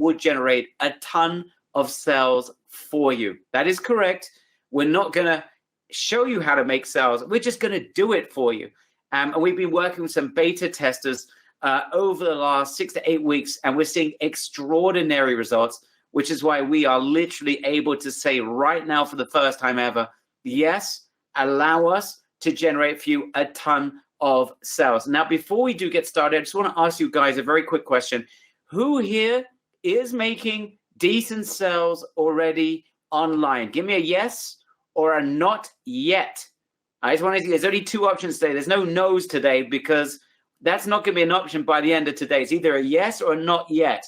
will generate a ton of sales for you. That is correct. We're not going to show you how to make sales. We're just going to do it for you. And we've been working with some beta testers over the last 6 to 8 weeks, and we're seeing extraordinary results, which is why we are literally able to say right now for the first time ever, yes, allow us to generate for you a ton of sales. Now, before we do get started, I just want to ask you guys a very quick question. Who here is making decent sales already online? Give me a yes or a not yet. I just want to see, there's only 2 options today. There's no no's today because that's not going to be an option by the end of today. It's either a yes or a not yet.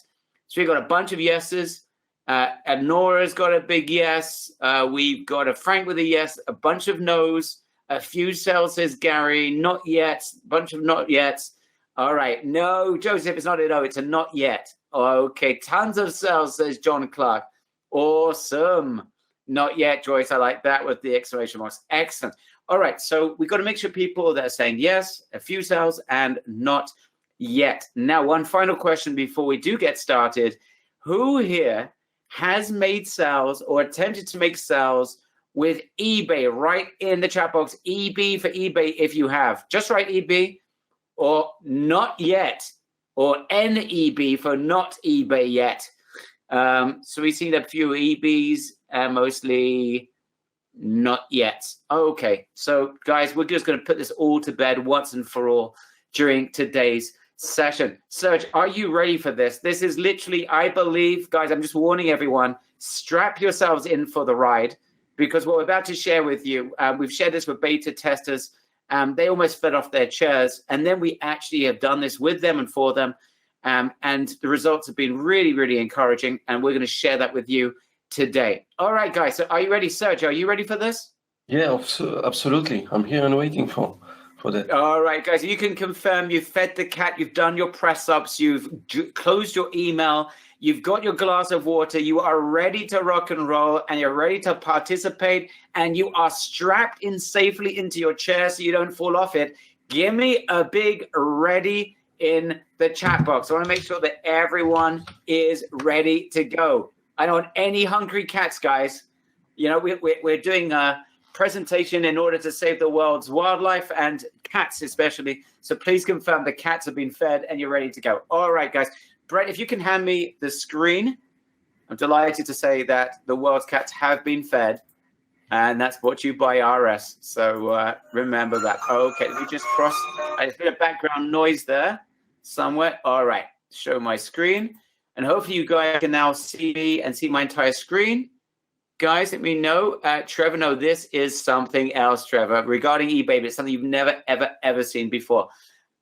So we've got a bunch of yeses. And Nora's got a big yes. We've got a Frank with a yes, a bunch of no's, a few sales, says Gary, not yet, bunch of not yets. All right. No, Joseph, it's not a no, it's a not yet. Okay. Tons of sales, says John Clark. Awesome. Not yet, Joyce. I like that with the exclamation marks. Excellent. All right. So we've got to make sure people that are saying yes, a few sales, and not yet. Now, one final question before we do get started. Who here has made sales or attempted to make sales with eBay? Right in the chat box, EB for eBay if you have. Just write EB or not yet, or NEB for not eBay yet. So we've seen a few EBs and mostly not yet. Okay, so guys, we're just going to put this all to bed once and for all during today's session. Serge, are you ready for this? This is literally, I believe, guys, I'm just warning everyone, strap yourselves in for the ride, because what we're about to share with you, we've shared this with beta testers. They almost fell off their chairs, and then we actually have done this with them and for them. And the results have been really, really encouraging, and we're going to share that with you today. All right, guys, so are you ready? Serge, are you ready for this? Yeah, absolutely. I'm here and waiting for that. All right, guys, you can confirm you've fed the cat, you've done your press-ups, you've closed your email, you've got your glass of water, you are ready to rock and roll, and you're ready to participate, and you are strapped in safely into your chair so you don't fall off it. Give me a big ready in the chat box. I want to make sure that everyone is ready to go. I don't want any hungry cats, guys. You know, we're doing a presentation in order to save the world's wildlife and cats especially. So please confirm the cats have been fed and you're ready to go. All right, guys. Brett, if you can hand me the screen. I'm delighted to say that the world's cats have been fed, and that's brought to you by RS. So remember that. Okay, let me just cross. I just heard a background noise there somewhere. All right, show my screen. And hopefully you guys can now see me and see my entire screen. Guys, let me know. Trevor, no, this is something else, Trevor, regarding eBay, but it's something you've never, ever, ever seen before.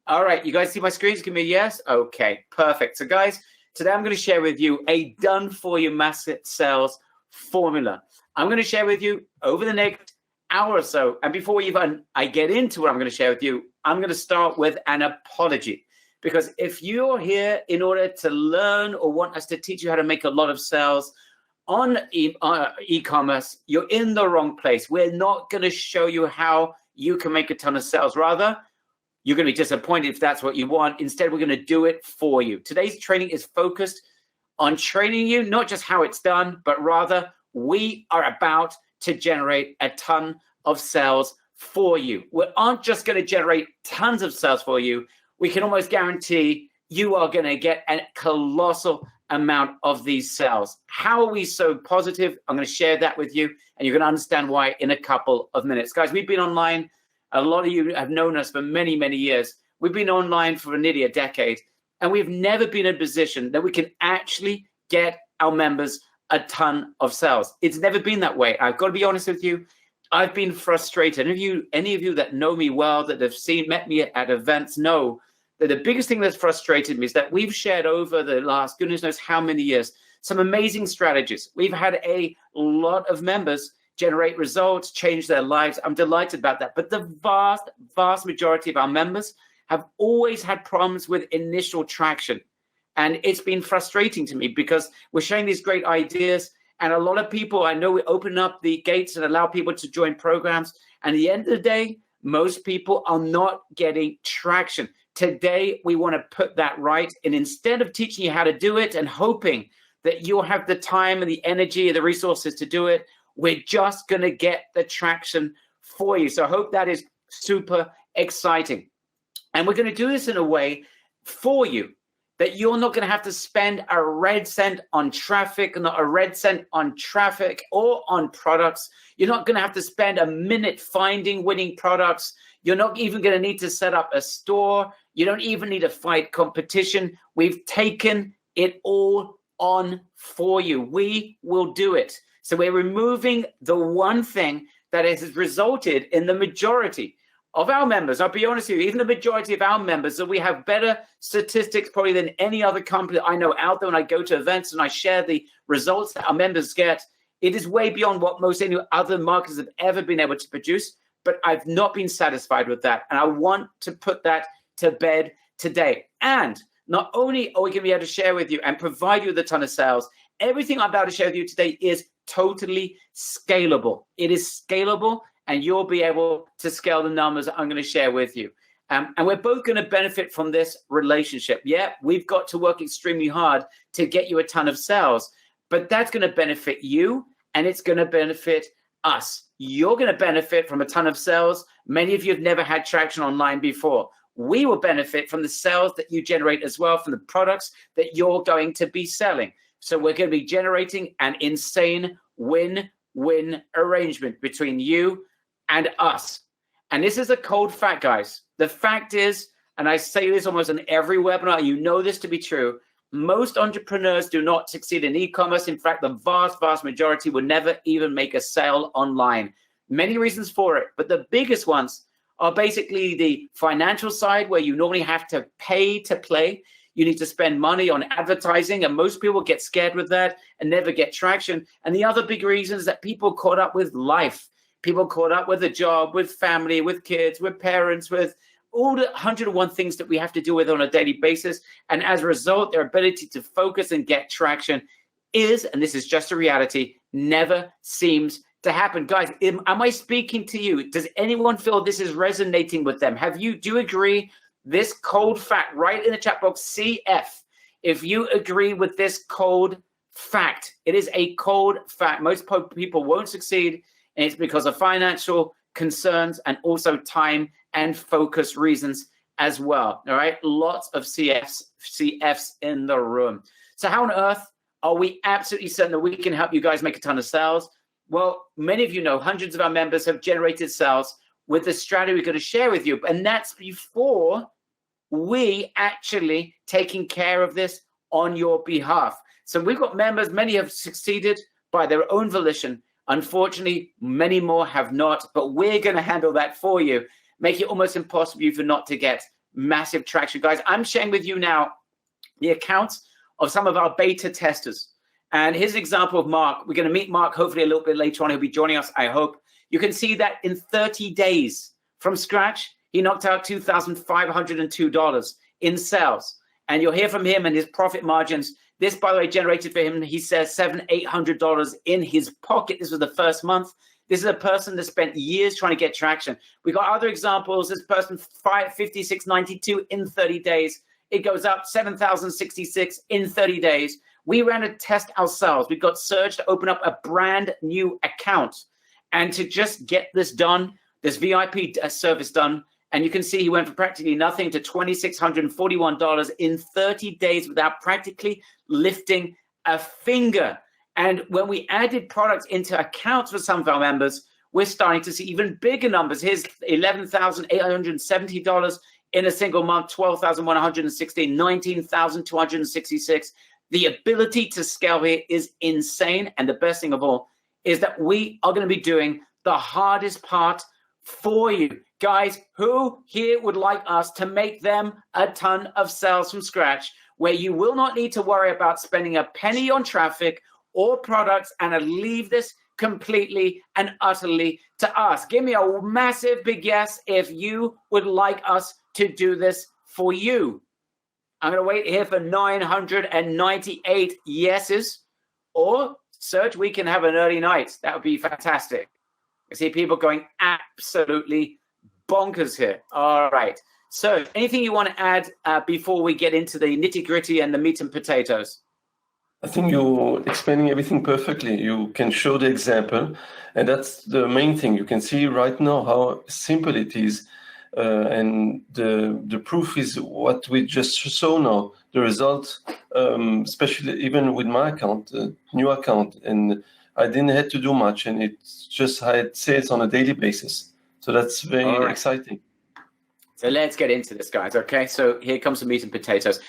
All right, you guys see my screens? Give me a yes. Okay, perfect. So, guys, today I'm going to share with you a done-for-you massive sales formula. I'm going to share with you over the next hour or so. And before even I get into what I'm going to share with you, I'm going to start with an apology. Because if you're here in order to learn or want us to teach you how to make a lot of sales on e-commerce, you're in the wrong place. We're not going to show you how you can make a ton of sales. Rather, you're going to be disappointed if that's what you want. Instead, we're going to do it for you. Today's training is focused on training you, not just how it's done, but rather we are about to generate a ton of sales for you. We aren't just going to generate tons of sales for you. We can almost guarantee you are going to get a colossal amount of these sales. How are we so positive? I'm going to share that with you, and you're going to understand why in a couple of minutes. Guys, we've been online. A lot of you have known us for many, many years. We've been online for nearly a decade, and we've never been in a position that we can actually get our members a ton of sales. It's never been that way. I've got to be honest with you. I've been frustrated. Any of you that know me well, that have met me at events, know that the biggest thing that's frustrated me is that we've shared over the last goodness knows how many years some amazing strategies. We've had a lot of members generate results, change their lives. I'm delighted about that. But the vast, vast majority of our members have always had problems with initial traction. And it's been frustrating to me because we're sharing these great ideas. And a lot of people, I know we open up the gates and allow people to join programs. And at the end of the day, most people are not getting traction. Today, we want to put that right. And instead of teaching you how to do it and hoping that you'll have the time and the energy and the resources to do it. We're just going to get the traction for you. So I hope that is super exciting. And we're going to do this in a way for you that you're not going to have to spend a red cent on traffic, not a red cent on traffic or on products. You're not going to have to spend a minute finding winning products. You're not even going to need to set up a store. You don't even need to fight competition. We've taken it all on for you. We will do it. So we're removing the one thing that has resulted in the majority of our members. I'll be honest with you, even the majority of our members, that we have better statistics probably than any other company that I know out there. When I go to events and I share the results that our members get, it is way beyond what most any other marketers have ever been able to produce. But I've not been satisfied with that. And I want to put that to bed today. And not only are we going to be able to share with you and provide you with a ton of sales, everything I'm about to share with you today is totally scalable. It is scalable, and you'll be able to scale the numbers that I'm going to share with you. And we're both going to benefit from this relationship. Yeah, we've got to work extremely hard to get you a ton of sales, but that's going to benefit you, and it's going to benefit us. You're going to benefit from a ton of sales. Many of you have never had traction online before. We will benefit from the sales that you generate as well, from the products that you're going to be selling. So we're going to be generating an insane win-win arrangement between you and us. And this is a cold fact, guys. The fact is, and I say this almost in every webinar, you know this to be true, most entrepreneurs do not succeed in e-commerce. In fact, the vast majority will never even make a sale online. Many reasons for it, but the biggest ones are basically the financial side, where you normally have to pay to play. You need to spend money on advertising, and most people get scared with that and never get traction. And the other big reason is that people caught up with life. People caught up with a job, with family, with kids, with parents, with all the 101 things that we have to deal with on a daily basis. And as a result, their ability to focus and get traction is, and this is just a reality, never seems to happen. Guys, am I speaking to you? Does anyone feel this is resonating with them? Do you agree? This cold fact right in the chat box, CF, if you agree with this cold fact. It is a cold fact. Most people won't succeed, and it's because of financial concerns and also time and focus reasons as well. All right, lots of CFs in the room. So how on earth are we absolutely certain that we can help you guys make a ton of sales? Well, many of you know hundreds of our members have generated sales with the strategy we're going to share with you. And that's before we actually taking care of this on your behalf. So we've got members, many have succeeded by their own volition. Unfortunately, many more have not, but we're going to handle that for you, make it almost impossible for you not to get massive traction. Guys, I'm sharing with you now the accounts of some of our beta testers. And here's an example of Mark. We're going to meet Mark hopefully a little bit later on. He'll be joining us, I hope. You can see that in 30 days from scratch, he knocked out $2,502 in sales. And you'll hear from him and his profit margins. This, by the way, generated for him, he says, $700-800 in his pocket. This was the first month. This is a person that spent years trying to get traction. We got other examples. This person, $56.92 in 30 days. It goes up $7,066 in 30 days. We ran a test ourselves. We got Serge to open up a brand new account and to just get this done, this VIP service done. And you can see he went from practically nothing to $2,641 in 30 days without practically lifting a finger. And when we added products into accounts for some of our members, we're starting to see even bigger numbers. Here's $11,870 in a single month, $12,116, $19,266. The ability to scale here is insane. And the best thing of all is that we are going to be doing the hardest part for you. Guys, who here would like us to make them a ton of sales from scratch, where you will not need to worry about spending a penny on traffic or products, and leave this completely and utterly to us? Give me a massive big yes if you would like us to do this for you. I'm going to wait here for 998 yeses. Or, Serge, we can have an early night. That would be fantastic. I see people going absolutely bonkers here. All right. So anything you want to add before we get into the nitty-gritty and the meat and potatoes? I think you're explaining everything perfectly. You can show the example, and that's the main thing. You can see right now how simple it is, and the proof is what we just saw now. The result, especially even with my account, new account, and I didn't have to do much, and it just had sales on a daily basis. So that's very exciting. So let's get into this, guys. Okay, so here comes the meat and potatoes.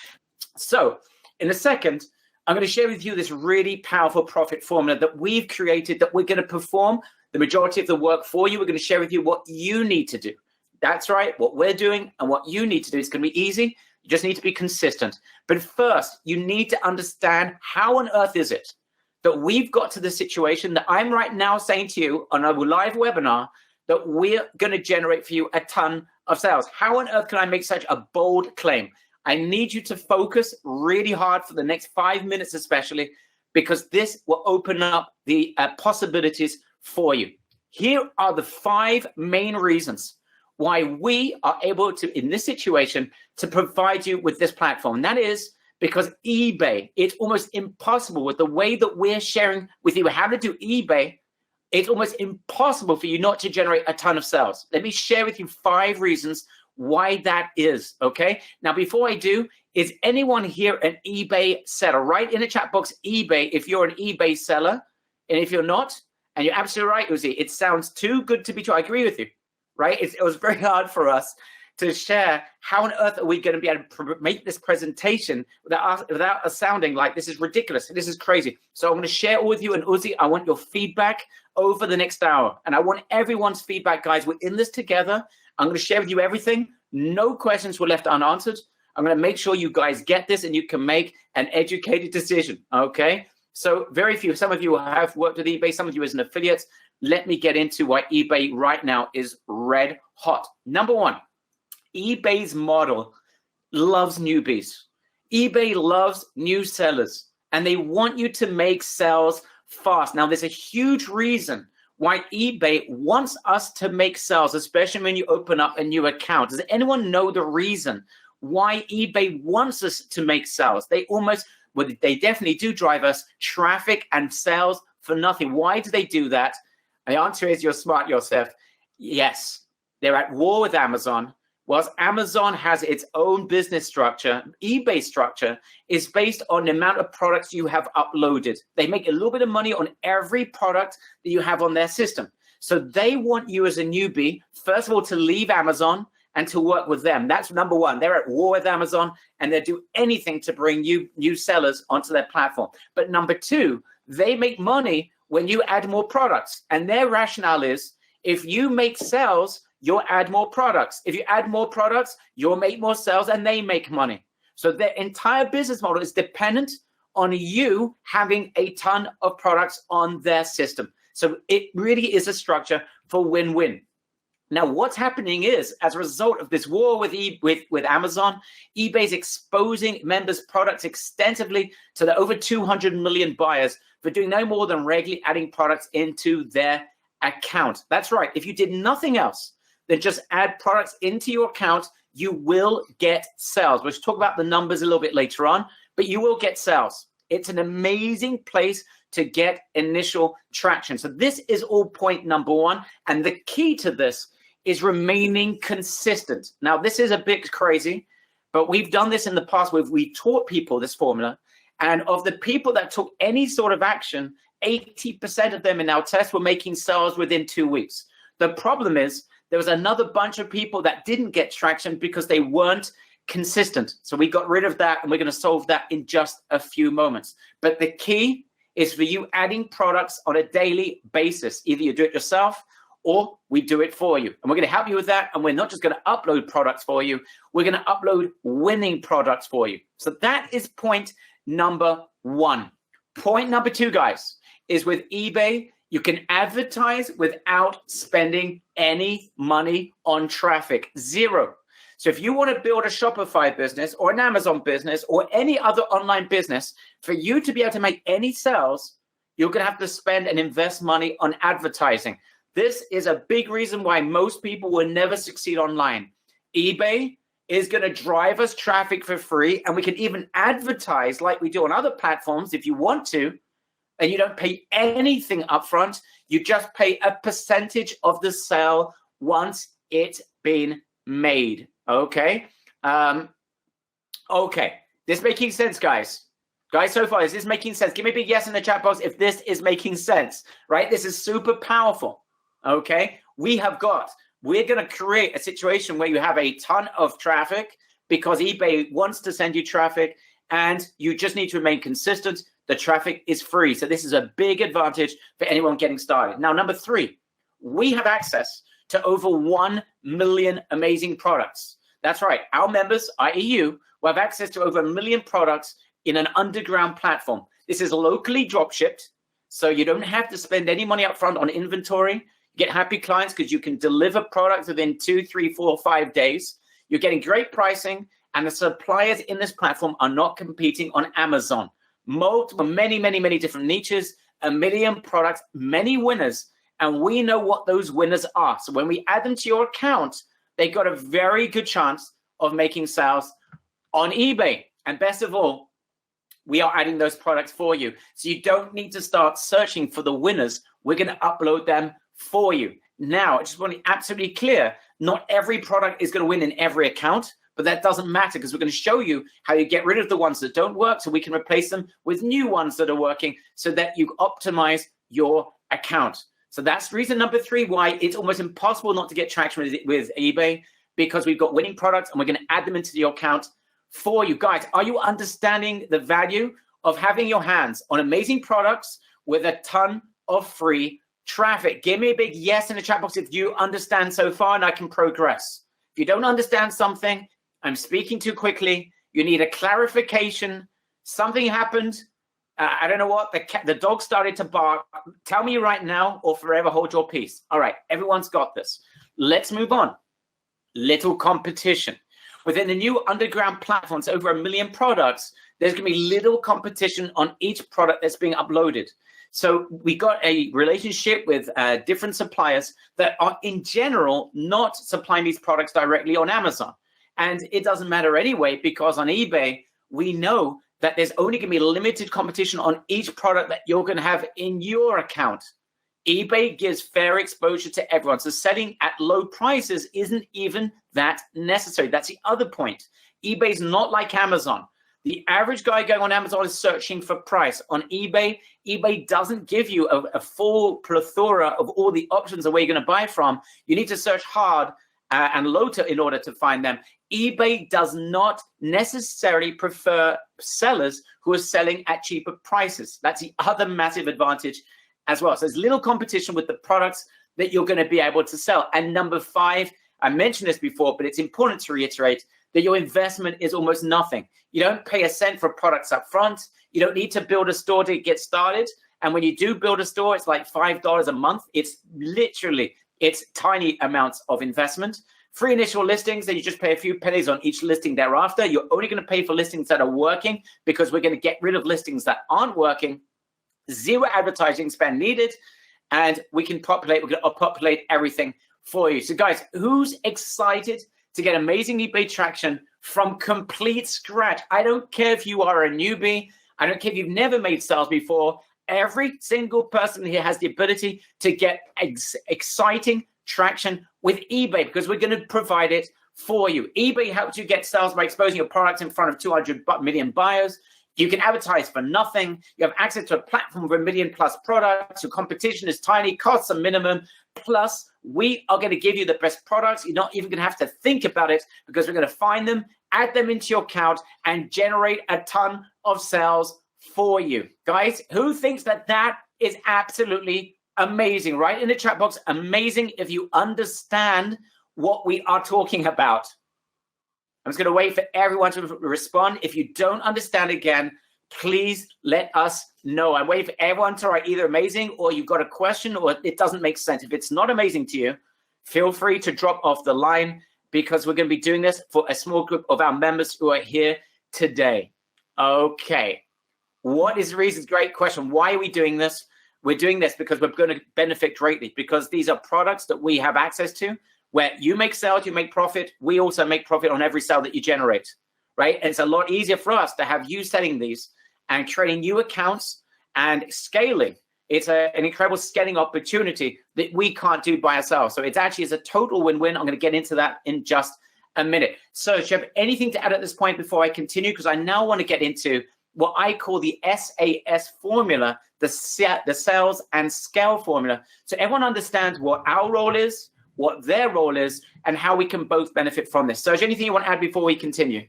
So in a second, I'm going to share with you this really powerful profit formula that we've created that we're going to perform the majority of the work for you. We're going to share with you what you need to do. That's right, what we're doing and what you need to do. It's going to be easy. You just need to be consistent. But first, you need to understand how on earth is it that we've got to the situation that I'm right now saying to you on a live webinar that we're going to generate for you a ton of sales. How on earth can I make such a bold claim? I need you to focus really hard for the next 5 minutes, especially, because this will open up the possibilities for you. Here are the 5 main reasons why we are able to, in this situation, to provide you with this platform. And that is because eBay, it's almost impossible with the way that we're sharing with you how to do eBay. It's almost impossible for you not to generate a ton of sales. Let me share with you 5 reasons why that is, okay? Now, before I do, is anyone here an eBay seller? Write in the chat box eBay if you're an eBay seller. And if you're not, and you're absolutely right, Uzi, it sounds too good to be true. I agree with you, right? It was very hard for us to share how on earth are we going to be able to make this presentation without us sounding like this is ridiculous. This is crazy. So I'm going to share it with you. And Uzi, I want your feedback over the next hour. And I want everyone's feedback, guys. We're in this together. I'm going to share with you everything. No questions were left unanswered. I'm going to make sure you guys get this and you can make an educated decision, okay? So very few, some of you have worked with eBay, some of you as an affiliate. Let me get into why eBay right now is red hot. Number 1, eBay's model loves newbies. eBay loves new sellers, and they want you to make sales fast. Now, there's a huge reason why eBay wants us to make sales, especially when you open up a new account. Does anyone know the reason why eBay wants us to make sales? They definitely do drive us traffic and sales for nothing. Why do they do that? The answer is you're smart, Yosef. Yes, they're at war with Amazon. Whilst Amazon has its own business structure, eBay structure is based on the amount of products you have uploaded. They make a little bit of money on every product that you have on their system. So they want you as a newbie, first of all, to leave Amazon and to work with them. That's number 1. They're at war with Amazon, and they do anything to bring new sellers onto their platform. But number 2, they make money when you add more products. And their rationale is, if you make sales, you'll add more products. If you add more products, you'll make more sales and they make money. So their entire business model is dependent on you having a ton of products on their system. So it really is a structure for win-win. Now, what's happening is, as a result of this war with Amazon, eBay's exposing members' products extensively to the over 200 million buyers for doing no more than regularly adding products into their account. That's right. If you did nothing else, then just add products into your account, you will get sales. We'll talk about the numbers a little bit later on, but you will get sales. It's an amazing place to get initial traction. So this is all point number 1. And the key to this is remaining consistent. Now, this is a bit crazy, but we've done this in the past. We've taught people this formula. And of the people that took any sort of action, 80% of them in our test were making sales within 2 weeks. The problem is, there was another bunch of people that didn't get traction because they weren't consistent. So we got rid of that, and we're going to solve that in just a few moments. But the key is for you adding products on a daily basis. Either you do it yourself or we do it for you. And we're going to help you with that. And we're not just going to upload products for you. We're going to upload winning products for you. So that is point number 1. Point number 2, guys, is with eBay, you can advertise without spending any money on traffic. 0. So if you want to build a Shopify business or an Amazon business or any other online business, for you to be able to make any sales, you're going to have to spend and invest money on advertising. This is a big reason why most people will never succeed online. eBay is going to drive us traffic for free. And we can even advertise like we do on other platforms if you want to, and you don't pay anything upfront. You just pay a percentage of the sale once it's been made. Okay. Okay. This making sense, guys? Guys, so far, is this making sense? Give me a big yes in the chat box if this is making sense, right? This is super powerful. Okay. We're going to create a situation where you have a ton of traffic because eBay wants to send you traffic and you just need to remain consistent. The traffic is free. So this is a big advantage for anyone getting started. Now, number 3, we have access to over 1 million amazing products. That's right. Our members, i.e. you, will have access to over 1 million products in an underground platform. This is locally drop shipped. So you don't have to spend any money up front on inventory. Get happy clients because you can deliver products within 2, 3, 4, 5 days. You're getting great pricing, and the suppliers in this platform are not competing on Amazon. Many different niches, 1 million products, many winners, and we know what those winners are. So when we add them to your account, they got a very good chance of making sales on eBay. And best of all, we are adding those products for you. So you don't need to start searching for the winners. We're going to upload them for you. Now, I just want to be absolutely clear, not every product is going to win in every account, but that doesn't matter because we're going to show you how you get rid of the ones that don't work so we can replace them with new ones that are working so that you optimize your account. So that's reason number 3 why it's almost impossible not to get traction with eBay, because we've got winning products and we're going to add them into your account for you. Guys, are you understanding the value of having your hands on amazing products with a ton of free traffic? Give me a big yes in the chat box if you understand so far and I can progress. If you don't understand something, I'm speaking too quickly, you need a clarification, something happened, I don't know what, the dog started to bark, tell me right now or forever hold your peace. All right, everyone's got this. Let's move on. Little competition. Within the new underground platforms, over 1 million products, there's going to be little competition on each product that's being uploaded. So we got a relationship with different suppliers that are in general not supplying these products directly on Amazon. And it doesn't matter anyway, because on eBay, we know that there's only going to be limited competition on each product that you're going to have in your account. eBay gives fair exposure to everyone. So selling at low prices isn't even that necessary. That's the other point. eBay's not like Amazon. The average guy going on Amazon is searching for price. On eBay, eBay doesn't give you a full plethora of all the options of where you're going to buy from. You need to search hard and low in order to find them. eBay does not necessarily prefer sellers who are selling at cheaper prices. That's the other massive advantage as well. So there's little competition with the products that you're going to be able to sell. And number 5, I mentioned this before, but it's important to reiterate that your investment is almost nothing. You don't pay a cent for products up front. You don't need to build a store to get started. And when you do build a store, it's like $5 a month. It's tiny amounts of investment. Free initial listings, then you just pay a few pennies on each listing thereafter. You're only going to pay for listings that are working because we're going to get rid of listings that aren't working. 0 advertising spend needed. And we're going to populate everything for you. So guys, who's excited to get amazing eBay traction from complete scratch? I don't care if you are a newbie. I don't care if you've never made sales before. Every single person here has the ability to get exciting traction with eBay because we're going to provide it for you. eBay helps you get sales by exposing your products in front of 200 million buyers. You can advertise for nothing. You have access to a platform with 1 million plus products. Your competition is tiny, costs are minimum. Plus, we are going to give you the best products. You're not even going to have to think about it because we're going to find them, add them into your account, and generate a ton of sales for you. Guys, who thinks that that is absolutely amazing? Right in the chat box, amazing if you understand what we are talking about. I'm just going to wait for everyone to respond. If you don't understand again, please let us know. I'm waiting for everyone to write either amazing or you've got a question or it doesn't make sense. If it's not amazing to you, feel free to drop off the line because we're going to be doing this for a small group of our members who are here today. Okay. What is the reason? Great question. Why are we doing this? We're doing this because we're going to benefit greatly because these are products that we have access to. where you make sales, you make profit. We also make profit on every sale that you generate, right? And it's a lot easier for us to have you setting these and creating new accounts and scaling. It's an incredible scaling opportunity that we can't do by ourselves. So it's actually a total win-win. I'm going to get into that in just a minute. So do you have anything to add at this point before I continue? Because I now want to get into what I call the SAS formula, the sales and scale formula. So everyone understands what our role is, what their role is, and how we can both benefit from this. So is there anything you want to add before we continue?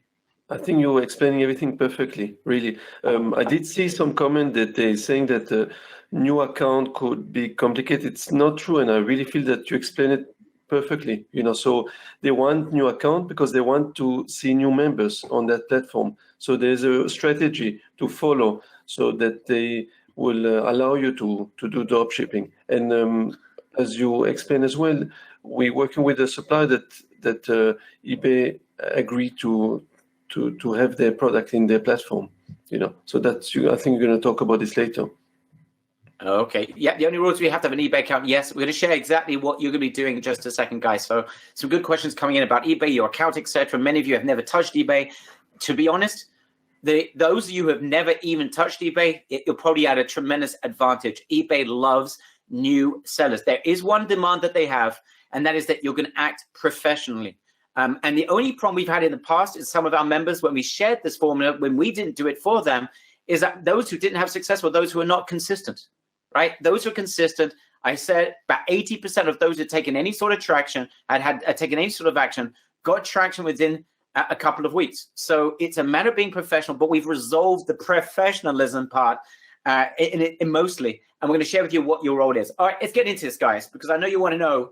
I think you were explaining everything perfectly, really. I did see some comment that they're saying that a new account could be complicated. It's not true, and I really feel that you explained it perfectly. So they want new account because they want to see new members on that platform. So there's a strategy to follow so that they will allow you to do drop shipping. And as you explained as well, we're working with a supplier that eBay agreed to have their product in their platform. So that's I think you're going to talk about this later. Okay. Yeah, the only rules we have to have an eBay account. Yes, we're going to share exactly what you're going to be doing in just a second, guys. So some good questions coming in about eBay, your account, etc. Many of you have never touched eBay. To be honest, those of you who have never even touched eBay, you're probably at a tremendous advantage. eBay loves new sellers. There is one demand that they have, and that is that you're going to act professionally. And the only problem we've had in the past is some of our members, when we shared this formula, when we didn't do it for them, is that those who didn't have success were those who are not consistent. Right? Those who are consistent, I said about 80% of those who had taken any sort of traction, had taken any sort of action, got traction within a couple of weeks. So it's a matter of being professional, but we've resolved the professionalism part in mostly. And we're going to share with you what your role is. All right, let's get into this, guys, because I know you want to know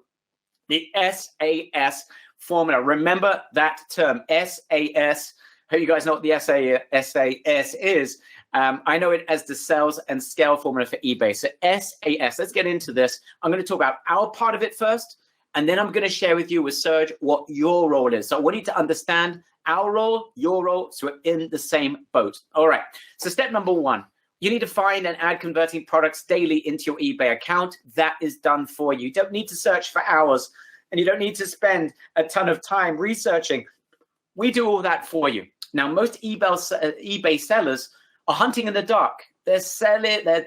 the SAS formula. Remember that term, SAS. I hope you guys know what the SAS is. I know it as the sales and scale formula for eBay. So SAS, let's get into this. I'm going to talk about our part of it first, and then I'm going to share with you with Serge what your role is. So I want you to understand our role, your role, so we're in the same boat. All right. So step number one, you need to find and add converting products daily into your eBay account. That is done for you. You don't need to search for hours, and you don't need to spend a ton of time researching. We do all that for you. Now, most eBay sellers are hunting in the dark. They're selling, they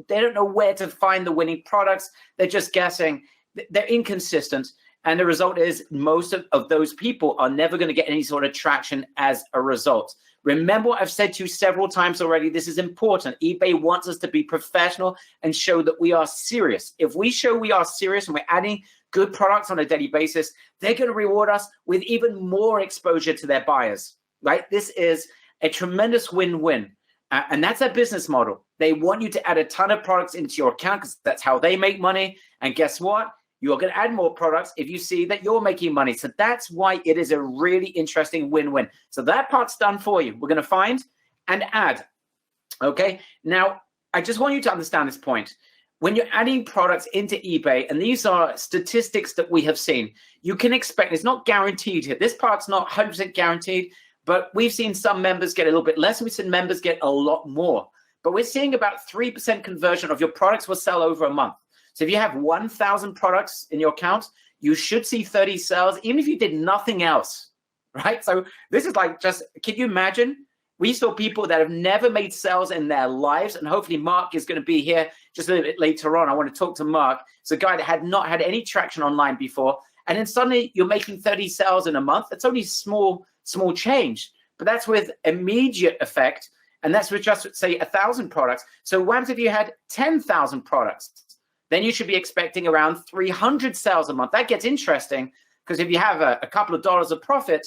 don't know where to find the winning products. They're just guessing. They're inconsistent. And the result is most of those people are never going to get any sort of traction as a result. Remember what I've said to you several times already. This is important. eBay wants us to be professional and show that we are serious. If we show we are serious and we're adding good products on a daily basis, they're going to reward us with even more exposure to their buyers, right? This is a tremendous win-win. And that's their business model. They want you to add a ton of products into your account because that's how they make money. And guess what? You're going to add more products if you see that you're making money. So that's why it is a really interesting win-win. So that part's done for you. We're going to find and add. Okay. Now, I just want you to understand this point. When you're adding products into eBay, and these are statistics that we have seen, you can expect, it's not guaranteed here. This part's not 100% guaranteed. But we've seen some members get a little bit less. We've seen members get a lot more. But we're seeing about 3% conversion of your products will sell over a month. So if you have 1,000 products in your account, you should see 30 sales, even if you did nothing else, right? So this is like just, can you imagine? We saw people that have never made sales in their lives. And hopefully Mark is going to be here just a little bit later on. I want to talk to Mark. It's a guy that had not had any traction online before. And then suddenly you're making 30 sales in a month. That's only small change, but that's with immediate effect. And that's with just say 1,000 products. So what if you had 10,000 products? Then you should be expecting around 300 sales a month. That gets interesting because if you have a couple of dollars of profit,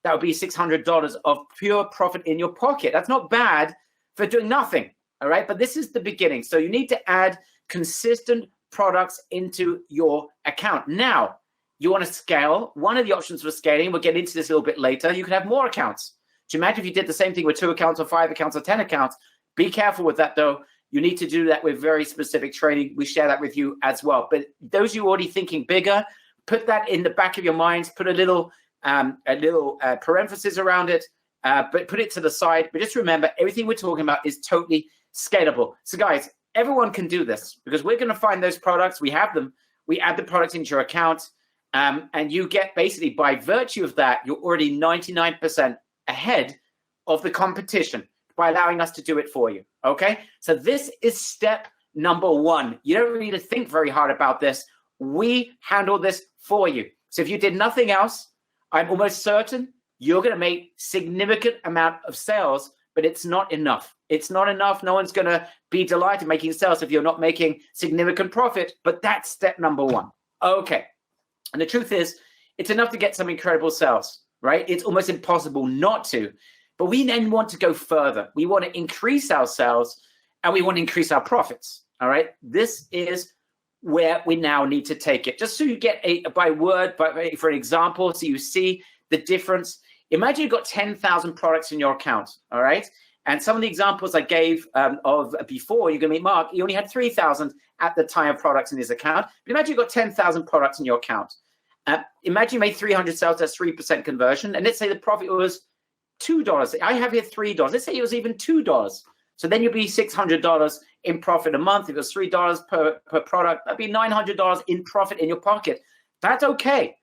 that would be $600 of pure profit in your pocket. That's not bad for doing nothing. All right. But this is the beginning. So you need to add consistent products into your account. Now, you want to scale. One of the options for scaling, we'll get into this a little bit later, you can have more accounts. Do you imagine if you did the same thing with 2 accounts or 5 accounts or 10 accounts? Be careful with that, though. You need to do that with very specific training. We share that with you as well. But those of you already thinking bigger, put that in the back of your minds. Put a little parenthesis around it, but put it to the side. But just remember, everything we're talking about is totally scalable. So, guys, everyone can do this because we're going to find those products. We have them. We add the products into your account. And you get basically, by virtue of that, you're already 99% ahead of the competition by allowing us to do it for you. Okay, so this is step number one. You don't need to think very hard about this. We handle this for you. So if you did nothing else, I'm almost certain you're going to make significant amount of sales, but it's not enough. It's not enough. No one's going to be delighted making sales if you're not making significant profit, but that's step number one. Okay. And the truth is, it's enough to get some incredible sales, right? It's almost impossible not to. But we then want to go further. We want to increase our sales and we want to increase our profits, all right? This is where we now need to take it. Just so you get for an example, so you see the difference. Imagine you've got 10,000 products in your account, all right? And some of the examples I gave of before, you're going to meet Mark, he only had 3,000 at the time of products in his account. But imagine you've got 10,000 products in your account. Imagine you made 300 sales, that's 3% conversion. And let's say the profit was $2. I have here $3. Let's say it was even $2. So then you'd be $600 in profit a month. If it was $3 per product, that'd be $900 in profit in your pocket. That's okay.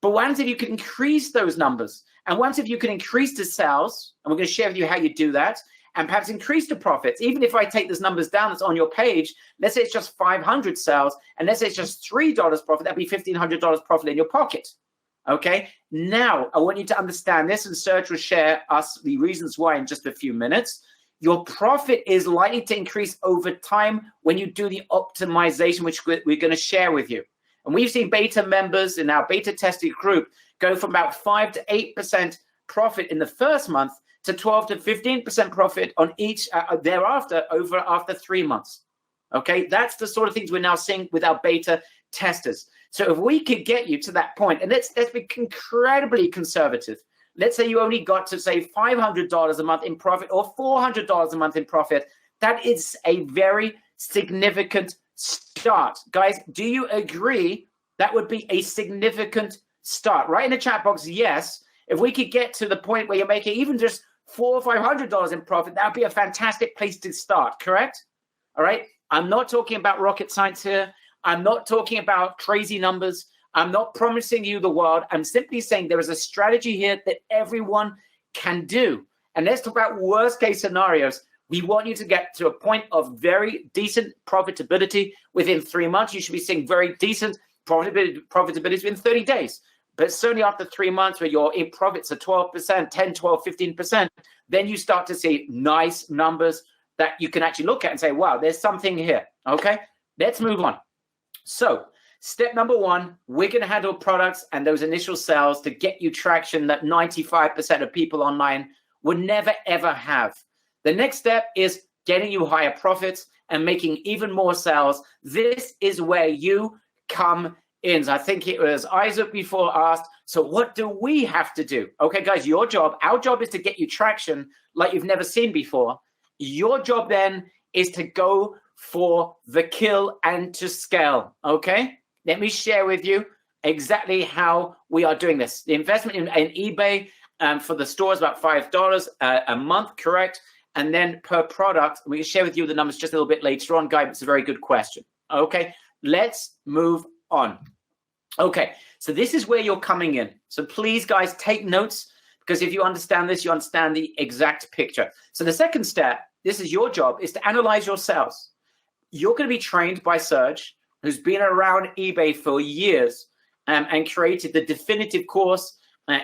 But once if you can increase those numbers, and once if you can increase the sales, and we're going to share with you how you do that, and perhaps increase the profits, even if I take those numbers down that's on your page, let's say it's just 500 sales, and let's say it's just $3 profit, that'd be $1,500 profit in your pocket. Okay, now I want you to understand this, and Serge will share us the reasons why in just a few minutes. Your profit is likely to increase over time when you do the optimization, which we're going to share with you. And we've seen beta members in our beta testing group go from about 5 to 8% profit in the first month to 12 to 15% profit on each thereafter after 3 months. Okay, that's the sort of things we're now seeing with our beta testers. So if we could get you to that point, and let's be incredibly conservative. Let's say you only got to say $500 a month in profit or $400 a month in profit. That is a very significant start. Guys, do you agree that would be a significant start? Right in the chat box, yes. If we could get to the point where you're making even just $400 or $500 in profit, that would be a fantastic place to start, correct? All right. I'm not talking about rocket science here. I'm not talking about crazy numbers. I'm not promising you the world. I'm simply saying there is a strategy here that everyone can do. And let's talk about worst case scenarios. We want you to get to a point of very decent profitability within 3 months. You should be seeing very decent profitability within 30 days. But certainly after 3 months where your profits are 12%, 10, 12, 15%, then you start to see nice numbers that you can actually look at and say, wow, there's something here. Okay, let's move on. So step number one, we're going to handle products and those initial sales to get you traction that 95% of people online would never, ever have. The next step is getting you higher profits and making even more sales. This is where you come in. So I think it was Isaac before asked, so what do we have to do? Okay, guys, our job is to get you traction like you've never seen before. Your job then is to go for the kill and to scale, okay? Let me share with you exactly how we are doing this. The investment in eBay for the store is about $5 a month, correct? And then per product, we can share with you the numbers just a little bit later on, Guy. It's a very good question. Okay, let's move on. Okay, so this is where you're coming in. So please, guys, take notes, because if you understand this, you understand the exact picture. So the second step, this is your job, is to analyze your sales. You're going to be trained by Serge, who's been around eBay for years and created the definitive course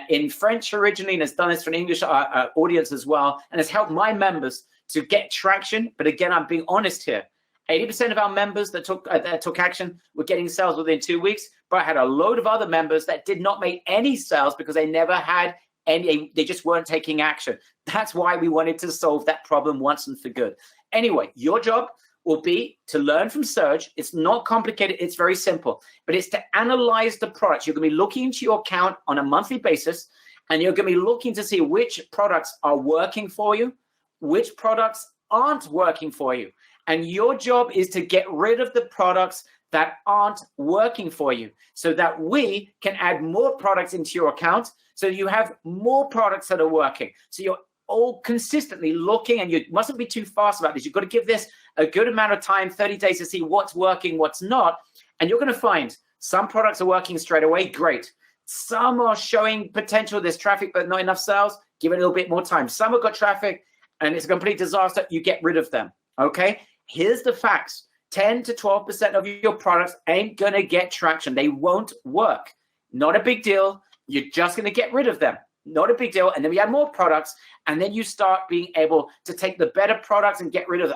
in French originally, and has done this for an English audience as well, and has helped my members to get traction. But again, I'm being honest here. 80% of our members that took action were getting sales within 2 weeks, but I had a load of other members that did not make any sales because they never had any, they just weren't taking action. That's why we wanted to solve that problem once and for good. Anyway, your job will be to learn from Serge. It's not complicated. It's very simple, but it's to analyze the products. You're going to be looking into your account on a monthly basis, and you're going to be looking to see which products are working for you, which products aren't working for you. And your job is to get rid of the products that aren't working for you so that we can add more products into your account so you have more products that are working. So you're all consistently looking, and you mustn't be too fast about this. You've got to give this a good amount of time, 30 days, to see what's working, what's not. And you're going to find Some products are working straight away. Great. Some are showing potential. There's traffic, but not enough sales. Give it a little bit more time. Some have got traffic and it's a complete disaster. You get rid of them. Okay. Here's the facts. 10 to 12% of your products ain't going to get traction. They won't work. Not a big deal. You're just going to get rid of them. Not a big deal. And then we add more products, and then you start being able to take the better products and get rid of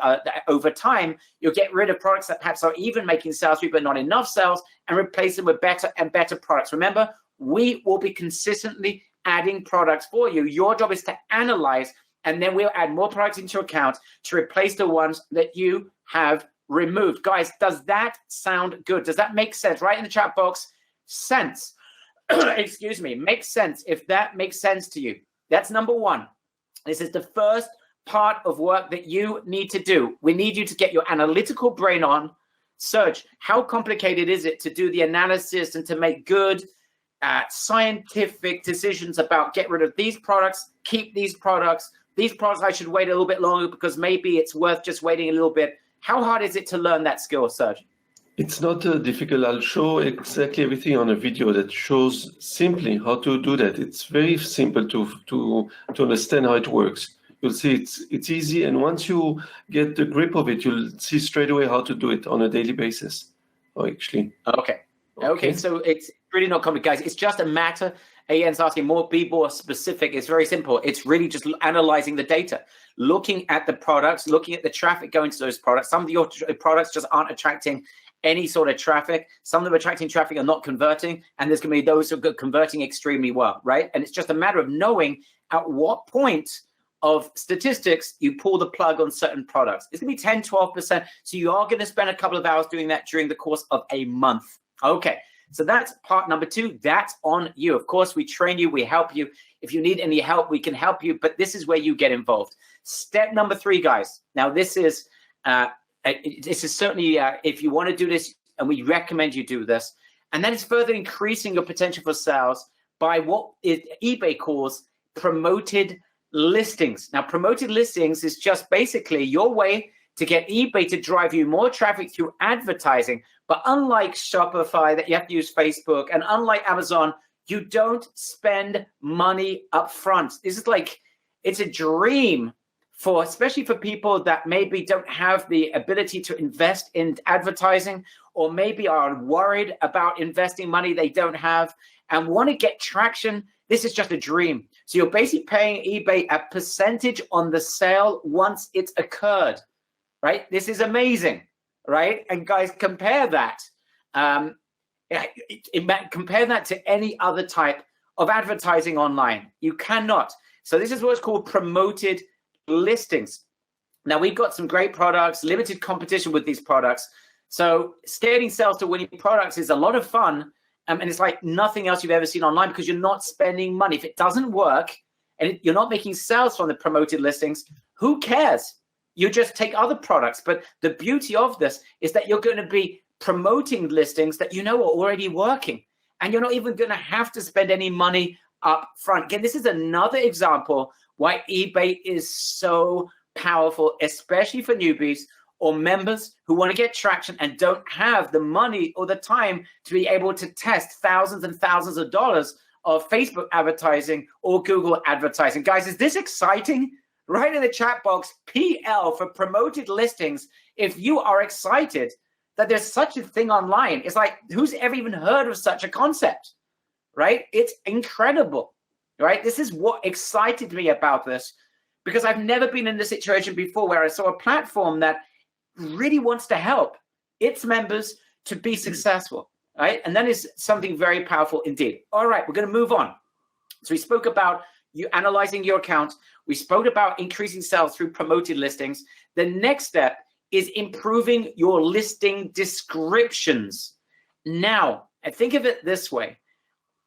over time. You'll get rid of products that perhaps are even making sales for you, but not enough sales, and replace them with better and better products. Remember, we will be consistently adding products for you. Your job is to analyze, and then we'll add more products into your account to replace the ones that you have removed. Guys, does that sound good? Does that make sense? Right in the chat box, sense. Excuse me, makes sense. If that makes sense to you, that's number one. This is the first part of work that you need to do. We need you to get your analytical brain on. Serge, how complicated is it to do the analysis and to make good scientific decisions about get rid of these products, keep these products I should wait a little bit longer because maybe it's worth just waiting a little bit. How hard is it to learn that skill, Serge? It's not difficult. I'll show exactly everything on a video that shows simply how to do that. It's very simple to understand how it works. You'll see it's easy, and once you get the grip of it, you'll see straight away how to do it on a daily basis. Okay. So it's really not complicated, guys. It's just a matter. Ian's asking be more specific. It's very simple. It's really just analyzing the data, looking at the products, looking at the traffic going to those products. Some of your products just aren't attracting any sort of traffic. Some of them attracting traffic are not converting, and there's going to be those who are converting extremely well, right? And it's just a matter of knowing at what point of statistics you pull the plug on certain products. It's going to be 10, 12%. So you are going to spend a couple of hours doing that during the course of a month. Okay, so that's part number two. That's on you. Of course, we train you, we help you. If you need any help, we can help you, but this is where you get involved. Step number three, guys. Now, this is certainly, if you want to do this, and we recommend you do this, and that is further increasing your potential for sales by what eBay calls promoted listings. Now, promoted listings is just basically your way to get eBay to drive you more traffic through advertising. But unlike Shopify, that you have to use Facebook, and unlike Amazon, you don't spend money up front. This is like, it's a dream especially for people that maybe don't have the ability to invest in advertising, or maybe are worried about investing money they don't have and want to get traction. This is just a dream. So you're basically paying eBay a percentage on the sale once it's occurred, right? This is amazing, right? And guys, compare that. Compare that to any other type of advertising online. You cannot. So this is what's called promoted listings. Now, we've got some great products, limited competition with these products. So scaling sales to winning products is a lot of fun. And it's like nothing else you've ever seen online, because you're not spending money. If it doesn't work and you're not making sales from the promoted listings, who cares? You just take other products. But the beauty of this is that you're going to be promoting listings that you know are already working, and you're not even going to have to spend any money up front. Again, this is another example why eBay is so powerful, especially for newbies or members who want to get traction and don't have the money or the time to be able to test thousands and thousands of dollars of Facebook advertising or Google advertising. Guys, is this exciting? Write in the chat box, PL for promoted listings, if you are excited that there's such a thing online. It's like, who's ever even heard of such a concept, right? It's incredible, right? This is what excited me about this, because I've never been in this situation before where I saw a platform that really wants to help its members to be successful, right? And that is something very powerful indeed. All right, we're going to move on. So we spoke about you analyzing your account. We spoke about increasing sales through promoted listings. The next step is improving your listing descriptions. Now, I think of it this way.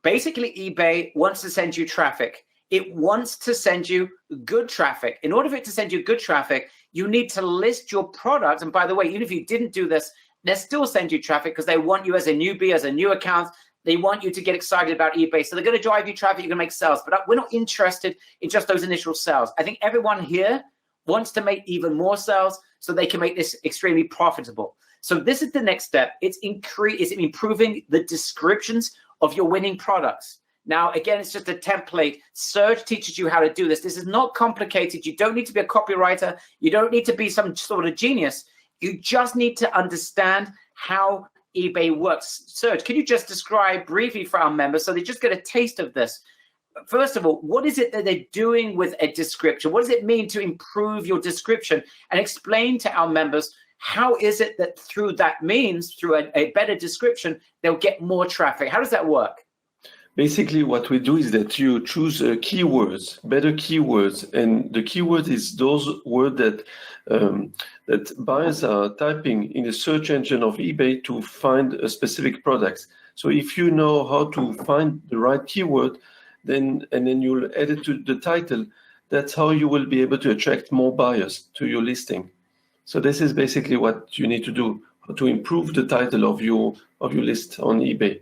Basically, eBay wants to send you traffic. It wants to send you good traffic. In order for it to send you good traffic, you need to list your product. And by the way, even if you didn't do this, they'll still send you traffic because they want you as a newbie, as a new account. They want you to get excited about eBay. So they're going to drive you traffic. You're going to make sales. But we're not interested in just those initial sales. I think everyone here wants to make even more sales so they can make this extremely profitable. So this is the next step. It's improving the descriptions of your winning products. Now, again, it's just a template. Surge teaches you how to do this. This is not complicated. You don't need to be a copywriter. You don't need to be some sort of genius. You just need to understand how eBay works. Surge, can you just describe briefly for our members so they just get a taste of this? First of all, what is it that they're doing with a description? What does it mean to improve your description? And explain to our members, how is it that through that means, through a better description, they'll get more traffic? How does that work? Basically, what we do is that you choose keywords, better keywords, and the keyword is those words that that buyers are typing in the search engine of eBay to find a specific product. So if you know how to find the right keyword, then you'll add it to the title. That's how you will be able to attract more buyers to your listing. So this is basically what you need to do to improve the title of your list on eBay.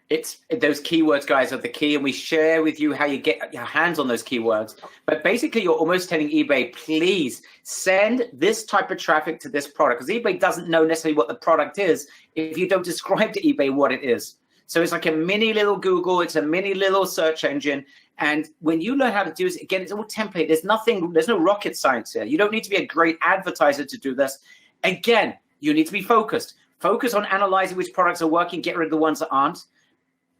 It's those keywords, guys, are the key, and we share with you how you get your hands on those keywords. But basically, you're almost telling eBay, please send this type of traffic to this product, because eBay doesn't know necessarily what the product is if you don't describe to eBay what it is. So it's like a mini little Google, it's a mini little search engine. And when you learn how to do this, again, it's all template. There's no rocket science here. You don't need to be a great advertiser to do this. Again, you need to be focused. Focus on analyzing which products are working, get rid of the ones that aren't.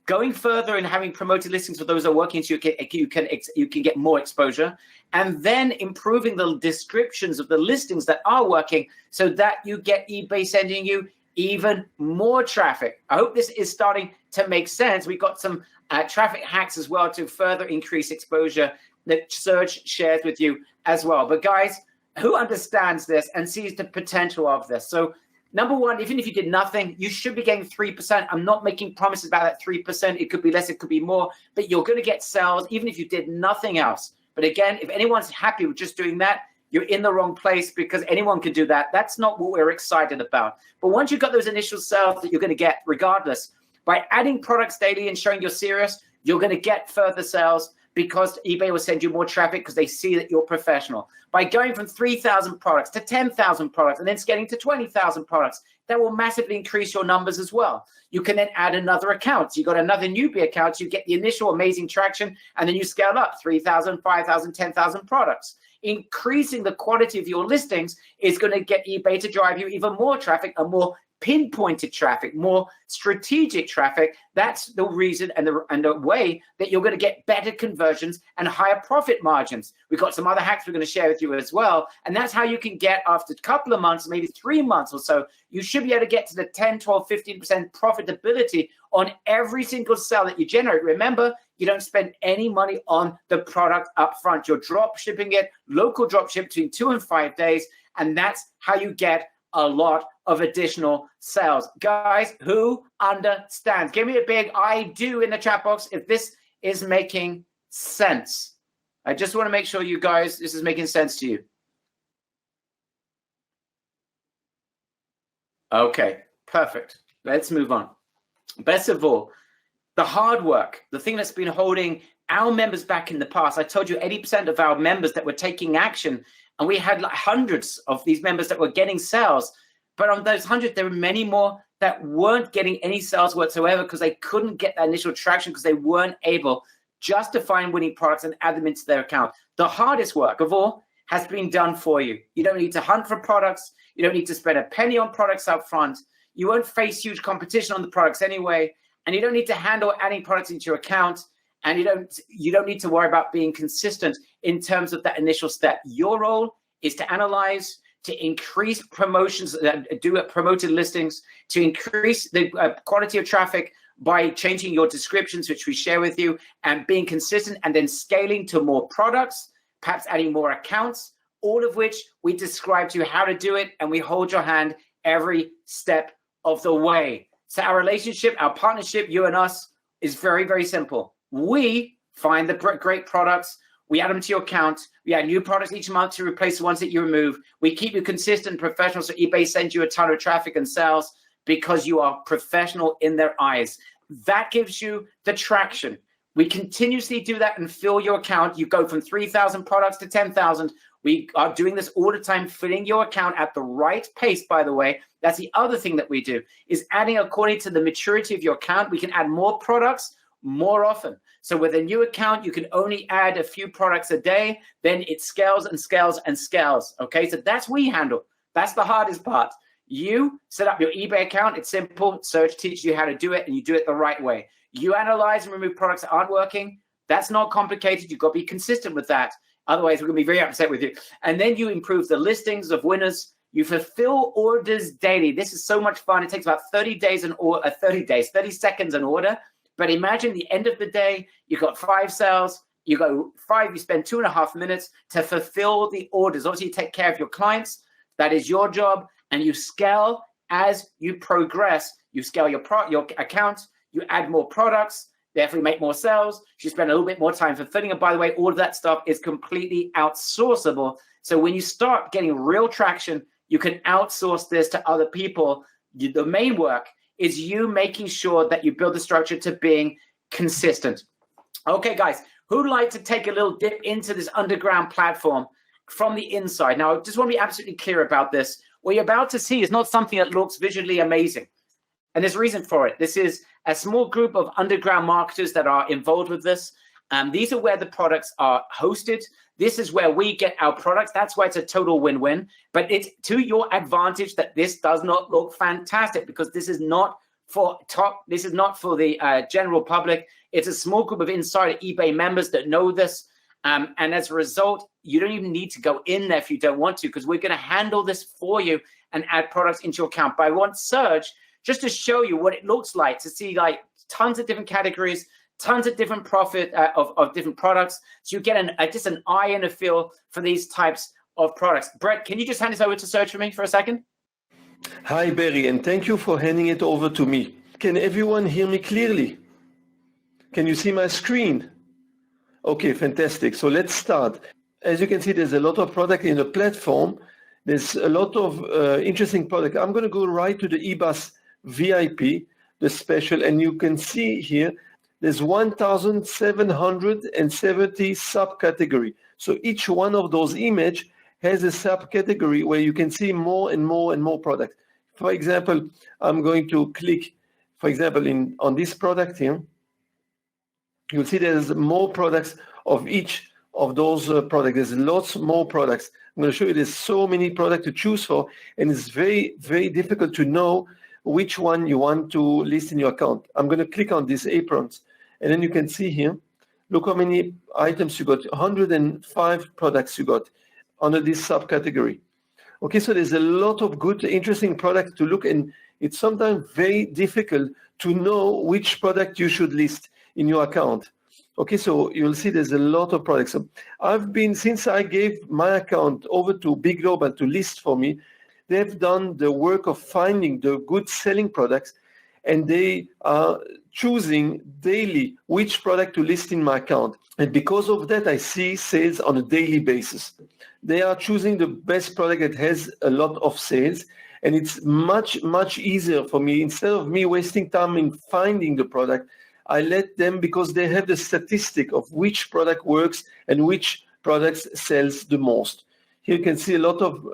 Going further and having promoted listings for those that are working, so you can get more exposure, and then improving the descriptions of the listings that are working, so that you get eBay sending you even more traffic. I hope this is starting to make sense. We've got some traffic hacks as well to further increase exposure that Surge shares with you as well. But guys, who understands this and sees the potential of this? So number one, even if you did nothing, you should be getting 3%. I'm not making promises about that 3%. It could be less, it could be more, but you're going to get sales even if you did nothing else. But again, if anyone's happy with just doing that, you're in the wrong place, because anyone can do that. That's not what we're excited about. But once you've got those initial sales that you're going to get regardless, by adding products daily and showing you're serious, you're going to get further sales, because eBay will send you more traffic because they see that you're professional. By going from 3,000 products to 10,000 products and then scaling to 20,000 products, that will massively increase your numbers as well. You can then add another account. You got another newbie account, you get the initial amazing traction, and then you scale up 3,000, 5,000, 10,000 products. Increasing the quality of your listings is going to get eBay to drive you even more traffic, and more pinpointed traffic, more strategic traffic. That's the reason and the way that you're going to get better conversions and higher profit margins. We've got some other hacks we're going to share with you as well. And that's how you can get, after a couple of months, maybe 3 months or so, you should be able to get to the 10, 12, 15% profitability on every single sale that you generate. Remember, you don't spend any money on the product up front. You're drop shipping it, local drop ship between 2 and 5 days. And that's how you get a lot of additional sales. Guys, who understands? Give me a big I do in the chat box if this is making sense. I just want to make sure you guys, this is making sense to you. Okay, perfect. Let's move on. Best of all, the hard work, the thing that's been holding our members back in the past. I told you 80% of our members that were taking action, and we had like hundreds of these members that were getting sales. But on those 100, there were many more that weren't getting any sales whatsoever because they couldn't get that initial traction, because they weren't able just to find winning products and add them into their account. The hardest work of all has been done for you. You don't need to hunt for products. You don't need to spend a penny on products up front. You won't face huge competition on the products anyway. And you don't need to handle adding products into your account. And you don't need to worry about being consistent in terms of that initial step. Your role is to analyze, to increase promotions, do promoted listings, to increase the quality of traffic by changing your descriptions, which we share with you, and being consistent, and then scaling to more products, perhaps adding more accounts, all of which we describe to you how to do it, and we hold your hand every step of the way. So our relationship, our partnership, you and us, is very, very simple. We find the great products, we add them to your account, we add new products each month to replace the ones that you remove. We keep you consistent and professional, so eBay sends you a ton of traffic and sales because you are professional in their eyes. That gives you the traction. We continuously do that and fill your account. You go from 3,000 products to 10,000. We are doing this all the time, filling your account at the right pace, by the way. That's the other thing that we do, is adding according to the maturity of your account. We can add more products more often. So with a new account, you can only add a few products a day. Then it scales and scales and scales. Okay, so that's what we handle. That's the hardest part. You set up your eBay account. It's simple. Serge teaches you how to do it, and you do it the right way. You analyze and remove products that aren't working. That's not complicated. You've got to be consistent with that. Otherwise, we're going to be very upset with you. And then you improve the listings of winners. You fulfill orders daily. This is so much fun. It takes about 30 seconds an order. But imagine the end of the day, you got 5 sales. You go 5, you spend 2.5 minutes to fulfill the orders. Obviously, you take care of your clients. That is your job. And you scale as you progress. You scale your account. You add more products. Therefore, you make more sales. You spend a little bit more time fulfilling it. By the way, all of that stuff is completely outsourceable. So when you start getting real traction, you can outsource this to other people. The main work is you making sure that you build the structure to being consistent. Okay, guys, who'd like to take a little dip into this underground platform from the inside? Now, I just want to be absolutely clear about this. What you're about to see is not something that looks visually amazing. And there's a reason for it. This is a small group of underground marketers that are involved with this. These are where the products are hosted. This is where we get our products. That's why it's a total win-win. But it's to your advantage that this does not look fantastic, because this is not for the general public. It's a small group of insider eBay members that know this. And as a result, you don't even need to go in there if you don't want to, because we're going to handle this for you and add products into your account. But I want Serge just to show you what it looks like, to see like tons of different categories, tons of different profit of different products. So you get just an eye and a feel for these types of products. Brett, can you just hand this over to Serge for me for a second? Hi, Barry, and thank you for handing it over to me. Can everyone hear me clearly? Can you see my screen? Okay, fantastic. So let's start. As you can see, there's a lot of product in the platform. There's a lot of interesting product. I'm going to go right to the eBus VIP, the special, and you can see here there's 1,770 subcategory. So each one of those image has a subcategory where you can see more and more and more product. For example, I'm going to click, for example, on this product here. You'll see there's more products of each of those products. There's lots more products. I'm going to show you there's so many products to choose for, and it's very, very difficult to know which one you want to list in your account. I'm going to click on these aprons, and then you can see here, look how many items you got, 105 products you got under this subcategory. Okay, so there's a lot of good, interesting products to look, and it's sometimes very difficult to know which product you should list in your account. Okay, so you'll see there's a lot of products. So since I gave my account over to Big Global to list for me, they've done the work of finding the good selling products, and they are choosing daily which product to list in my account. And because of that, I see sales on a daily basis. They are choosing the best product that has a lot of sales, and it's much, much easier for me. Instead of me wasting time in finding the product, I let them, because they have the statistic of which product works and which products sells the most. Here you can see a lot of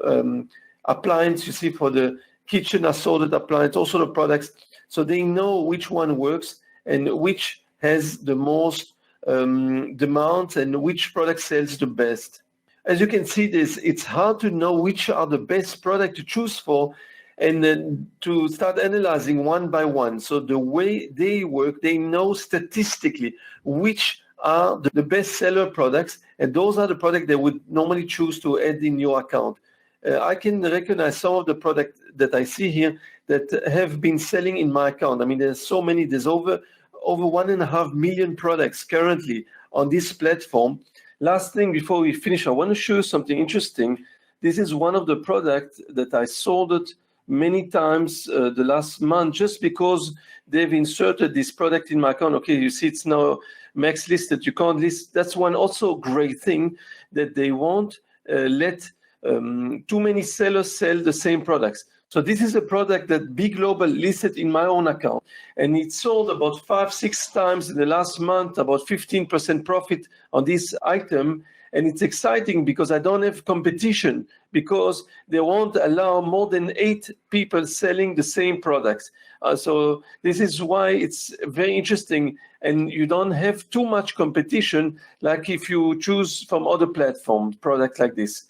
appliance, you see, for the kitchen assorted appliance, also the products. So they know which one works and which has the most demand and which product sells the best. As you can see, it's hard to know which are the best product to choose for, and then to start analyzing one by one. So the way they work, they know statistically which are the best seller products, and those are the products they would normally choose to add in your account. I can recognize some of the products that I see here that have been selling in my account. I mean, there's so many. There's over 1.5 million products currently on this platform. Last thing before we finish, I want to show you something interesting. This is one of the products that I sold it many times the last month, just because they've inserted this product in my account. Okay, you see it's now max listed. You can't list. That's one also great thing, that they won't let too many sellers sell the same products. So this is a product that Big Global listed in my own account, and it sold about 5-6 times in the last month, about 15% profit on this item. And it's exciting because I don't have competition, because they won't allow more than 8 people selling the same products. So this is why it's very interesting, and you don't have too much competition like if you choose from other platforms, products like this.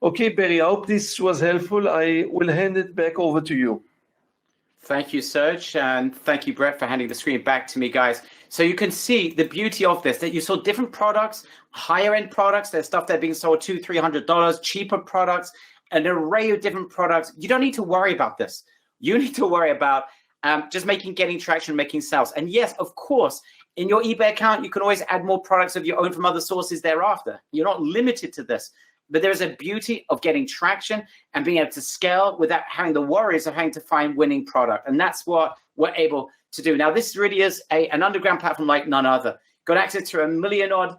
Okay, Barry, I hope this was helpful. I will hand it back over to you. Thank you, Serge, and thank you, Brett, for handing the screen back to me, guys. So you can see the beauty of this, that you saw different products, higher end products, there's stuff that are being sold $200, $300, cheaper products, an array of different products. You don't need to worry about this. You need to worry about just getting traction, making sales. And yes, of course, in your eBay account, you can always add more products of your own from other sources thereafter. You're not limited to this. But there's a beauty of getting traction and being able to scale without having the worries of having to find winning product. And that's what we're able to do. Now, this really is an underground platform like none other. Got access to 1 million odd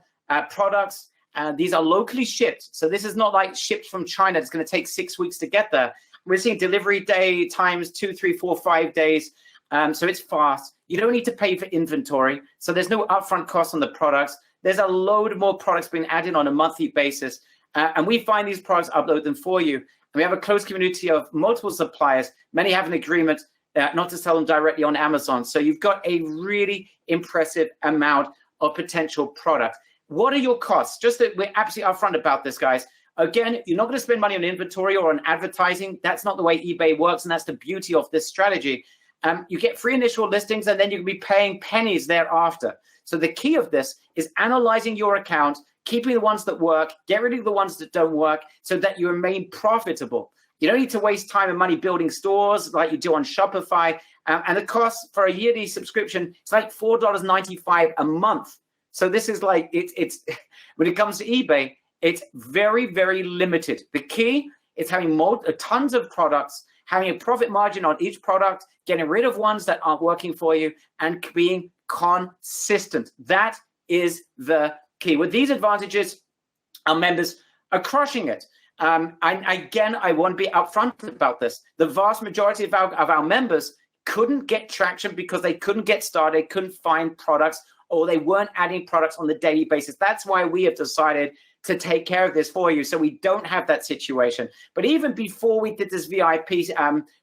products. These are locally shipped. So this is not like shipped from China. It's going to take 6 weeks to get there. We're seeing delivery day times 2, 3, 4, 5 days. So it's fast. You don't need to pay for inventory. So there's no upfront cost on the products. There's a load more products being added on a monthly basis. And we find these products, upload them for you. And we have a close community of multiple suppliers. Many have an agreement not to sell them directly on Amazon. So you've got a really impressive amount of potential product. What are your costs? Just that we're absolutely upfront about this, guys. Again, you're not going to spend money on inventory or on advertising. That's not the way eBay works, and that's the beauty of this strategy. You get free initial listings, and then you can be paying pennies thereafter. So the key of this is analyzing your account, keeping the ones that work, get rid of the ones that don't work so that you remain profitable. You don't need to waste time and money building stores like you do on Shopify. And the cost for a yearly subscription, it's like $4.95 a month. So this is like, it's when it comes to eBay, it's very, very limited. The key is having tons of products, having a profit margin on each product, getting rid of ones that aren't working for you, and being consistent. That is the key. With these advantages, our members are crushing it. And again, I want to be upfront about this. The vast majority of our members couldn't get traction because they couldn't get started, couldn't find products, or they weren't adding products on the daily basis. That's why we have decided to take care of this for you, so we don't have that situation. But even before we did this VIP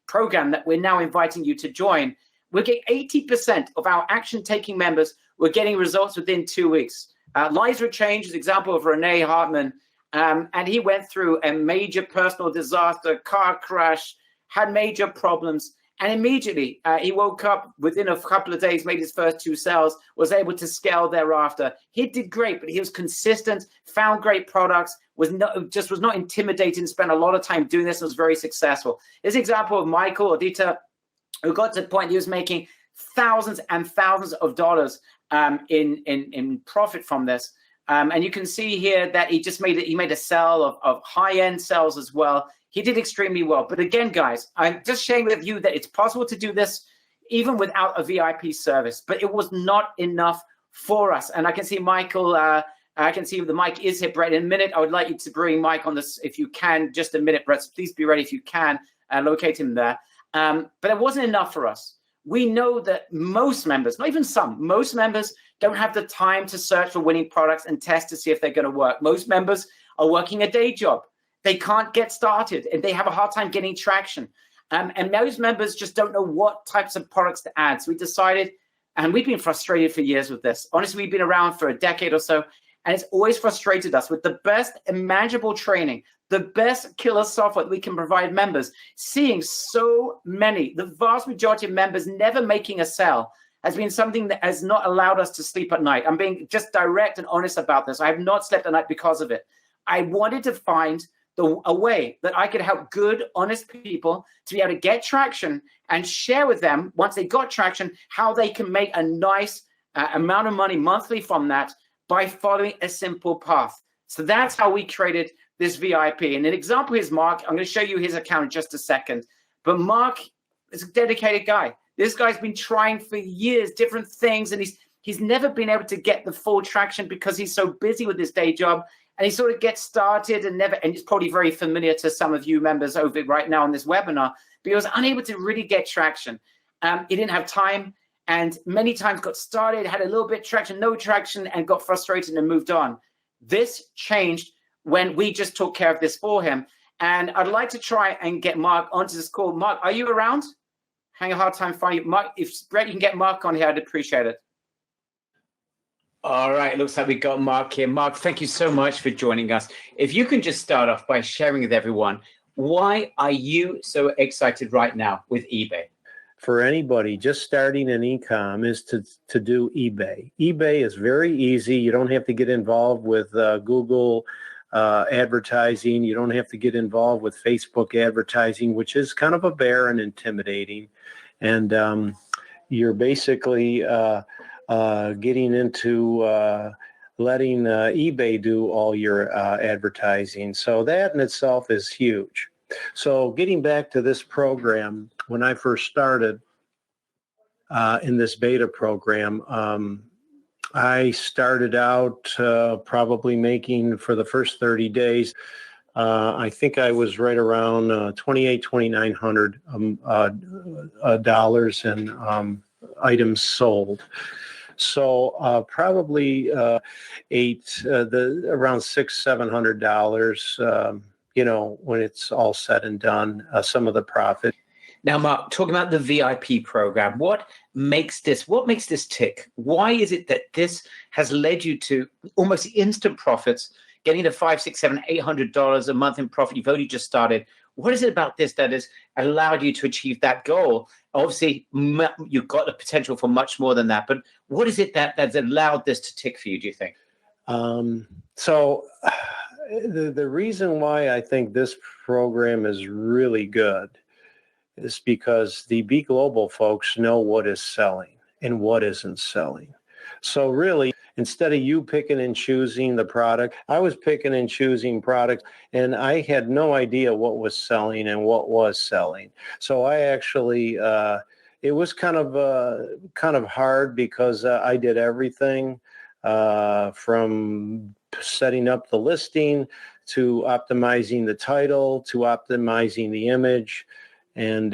program that we're now inviting you to join, we're getting 80% of our action-taking members were getting results within 2 weeks. Lives were changed, as example of Renee Hartman, and he went through a major personal disaster, car crash, had major problems, and immediately he woke up within a couple of days, made his first 2 sales, was able to scale thereafter. He did great, but he was consistent, found great products, was not intimidated, spent a lot of time doing this, and was very successful. This example of Michael Odita, who got to the point he was making thousands and thousands of dollars in profit from this. And you can see here that he made a sell of high-end sales as well. He did extremely well. But again, guys, I'm just sharing with you that it's possible to do this even without a VIP service, but it was not enough for us. And I can see Michael, I can see the mic is here, Brett. In a minute, I would like you to bring Mike on this if you can. Just a minute, Brett. Please be ready if you can. Locate him there. But it wasn't enough for us. We know that most members, not even some, most members don't have the time to search for winning products and test to see if they're going to work. Most members are working a day job. They can't get started, and they have a hard time getting traction. And most members just don't know what types of products to add. So we decided, and we've been frustrated for years with this. Honestly, we've been around for a decade or so, and it's always frustrated us with the best imaginable training, the best killer software that we can provide members, seeing so many, the vast majority of members never making a sale has been something that has not allowed us to sleep at night. I'm being just direct and honest about this. I have not slept at night because of it. I wanted to find a way that I could help good, honest people to be able to get traction and share with them, once they got traction, how they can make a nice amount of money monthly from that by following a simple path. So that's how we created this VIP. And an example is Mark. I'm going to show you his account in just a second. But Mark is a dedicated guy. This guy's been trying for years, different things, and he's never been able to get the full traction because he's so busy with his day job. And he sort of gets started and it's probably very familiar to some of you members over right now on this webinar, but he was unable to really get traction. He didn't have time, and many times got started, had a little bit of traction, no traction, and got frustrated and moved on. This changed when we just took care of this for him. And I'd like to try and get Mark onto this call. Mark, are you around? Having a hard time finding you. Mark, if Brett, you can get Mark on here, I'd appreciate it. All right, looks like we got Mark here. Mark, thank you so much for joining us. If you can just start off by sharing with everyone, why are you so excited right now with eBay? For anybody just starting an e-com is to do eBay. eBay is very easy. You don't have to get involved with Google advertising. You don't have to get involved with Facebook advertising, which is kind of a bear and intimidating. And you're basically getting into letting eBay do all your advertising. So that in itself is huge. So getting back to this program, when I first started in this beta program, I started out probably making for the first 30 days, I think I was right around $2,800-$2,900 in items sold. So probably around $600-$700, when it's all said and done, some of the profit. Now, Mark, talking about the VIP program, what makes this tick? Why is it that this has led you to almost instant profits, getting to $500, $600, $700, $800 a month in profit? You've only just started. What is it about this that has allowed you to achieve that goal? Obviously, you've got the potential for much more than that, but what is it that's allowed this to tick for you, do you think? So the reason why I think this program is really good is because the B Global folks know what is selling and what isn't selling. So really, instead of you picking and choosing the product, I was picking and choosing products, and I had no idea what was selling and what was selling. So I actually, it was kind of hard because I did everything from setting up the listing to optimizing the title to optimizing the image. And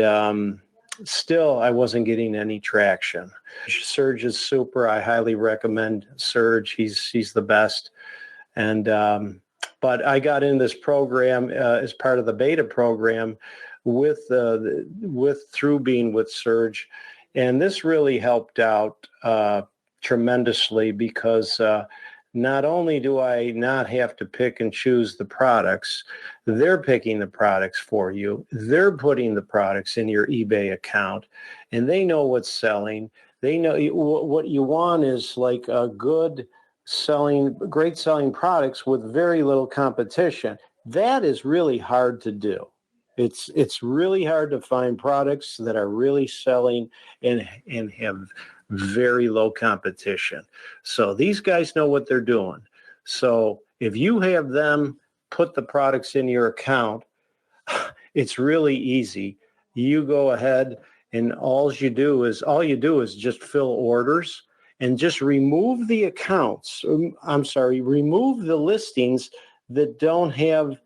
still, I wasn't getting any traction. Serge is super. I highly recommend Serge. He's the best. And but I got in this program as part of the beta program through being with Serge, and this really helped out tremendously because not only do I not have to pick and choose the products, they're picking the products for you. They're putting the products in your eBay account, and they know what's selling. They know what you want is like a great selling products with very little competition. That is really hard to do. It's really hard to find products that are really selling and have very low competition. So these guys know what they're doing. So if you have them put the products in your account, it's really easy. You go ahead and all you do is just fill orders and just remove the accounts. Remove the listings that don't have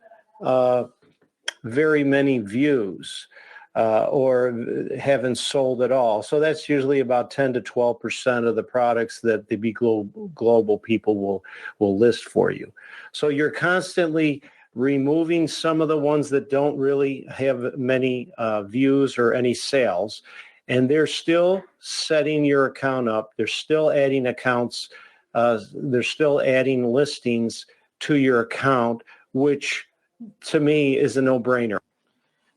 very many views. Or haven't sold at all. So that's usually about 10 to 12% of the products that the B Global people will list for you. So you're constantly removing some of the ones that don't really have many views or any sales, and they're still setting your account up. They're still adding accounts. They're still adding listings to your account, which to me is a no-brainer.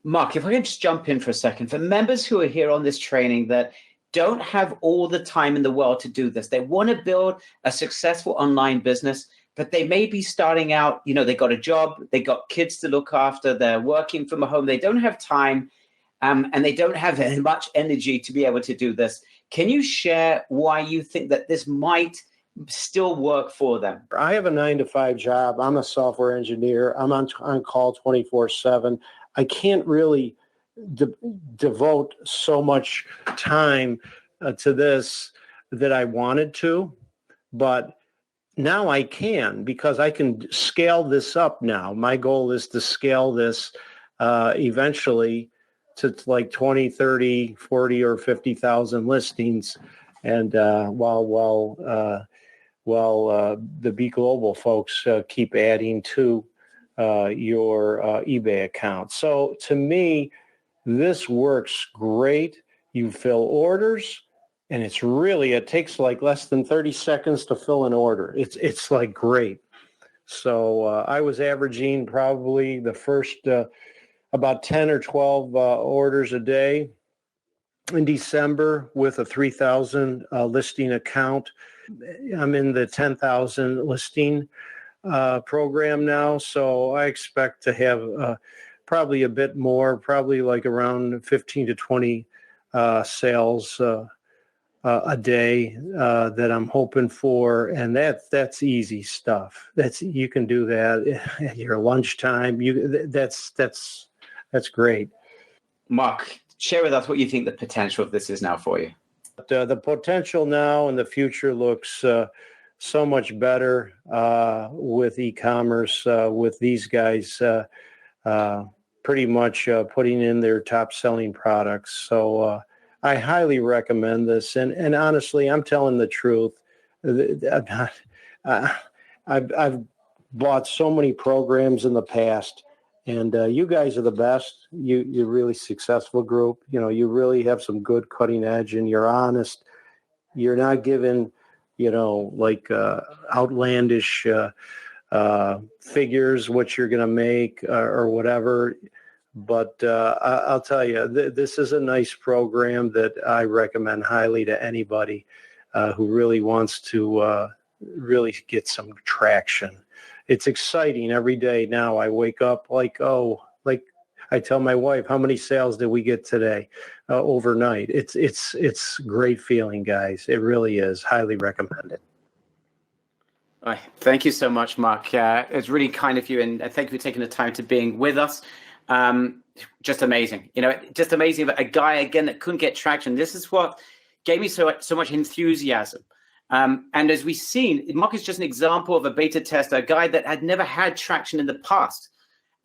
Mark, if I can just jump in for a second, for members who are here on this training that don't have all the time in the world to do this, they want to build a successful online business, but they may be starting out, they got a job, they got kids to look after, they're working from home, they don't have time, and they don't have much energy to be able to do this. Can you share why you think that this might still work for them? I have a 9-to-5 job. I'm a software engineer. I'm on call 24/7. I can't really devote so much time to this that I wanted to, but now I can because I can scale this up now. My goal is to scale this eventually to like 20, 30, 40, or 50,000 listings. And while while the Be Global folks keep adding to your eBay account. So to me, this works great. You fill orders, and it takes like less than 30 seconds to fill an order. It's like great. So I was averaging probably the first about 10 or 12 orders a day in December with a 3,000 listing account. I'm in the 10,000 listing program now, so I expect to have probably a bit more, probably like around 15 to 20 sales a day that I'm hoping for, and that's easy stuff. You can do that at your lunchtime. That's great. Mark, share with us what you think the potential of this is now for you. The potential now and the future looks so much better with e-commerce, with these guys pretty much putting in their top-selling products. So I highly recommend this. And honestly, I'm telling the truth. I've bought so many programs in the past, and you guys are the best. You're really successful group. You really have some good cutting edge, and you're honest. You're not giving, like outlandish figures, what you're going to make or whatever. But I'll tell you, this is a nice program that I recommend highly to anybody who really wants to really get some traction. It's exciting every day now. I wake up like I tell my wife, how many sales did we get today overnight? It's great feeling, guys. It really is. Highly recommend it. Thank you so much, Mark. It's really kind of you, and thank you for taking the time to being with us. Just amazing. Just amazing that a guy, again, that couldn't get traction. This is what gave me so much enthusiasm. And as we've seen, Mark is just an example of a beta tester, a guy that had never had traction in the past,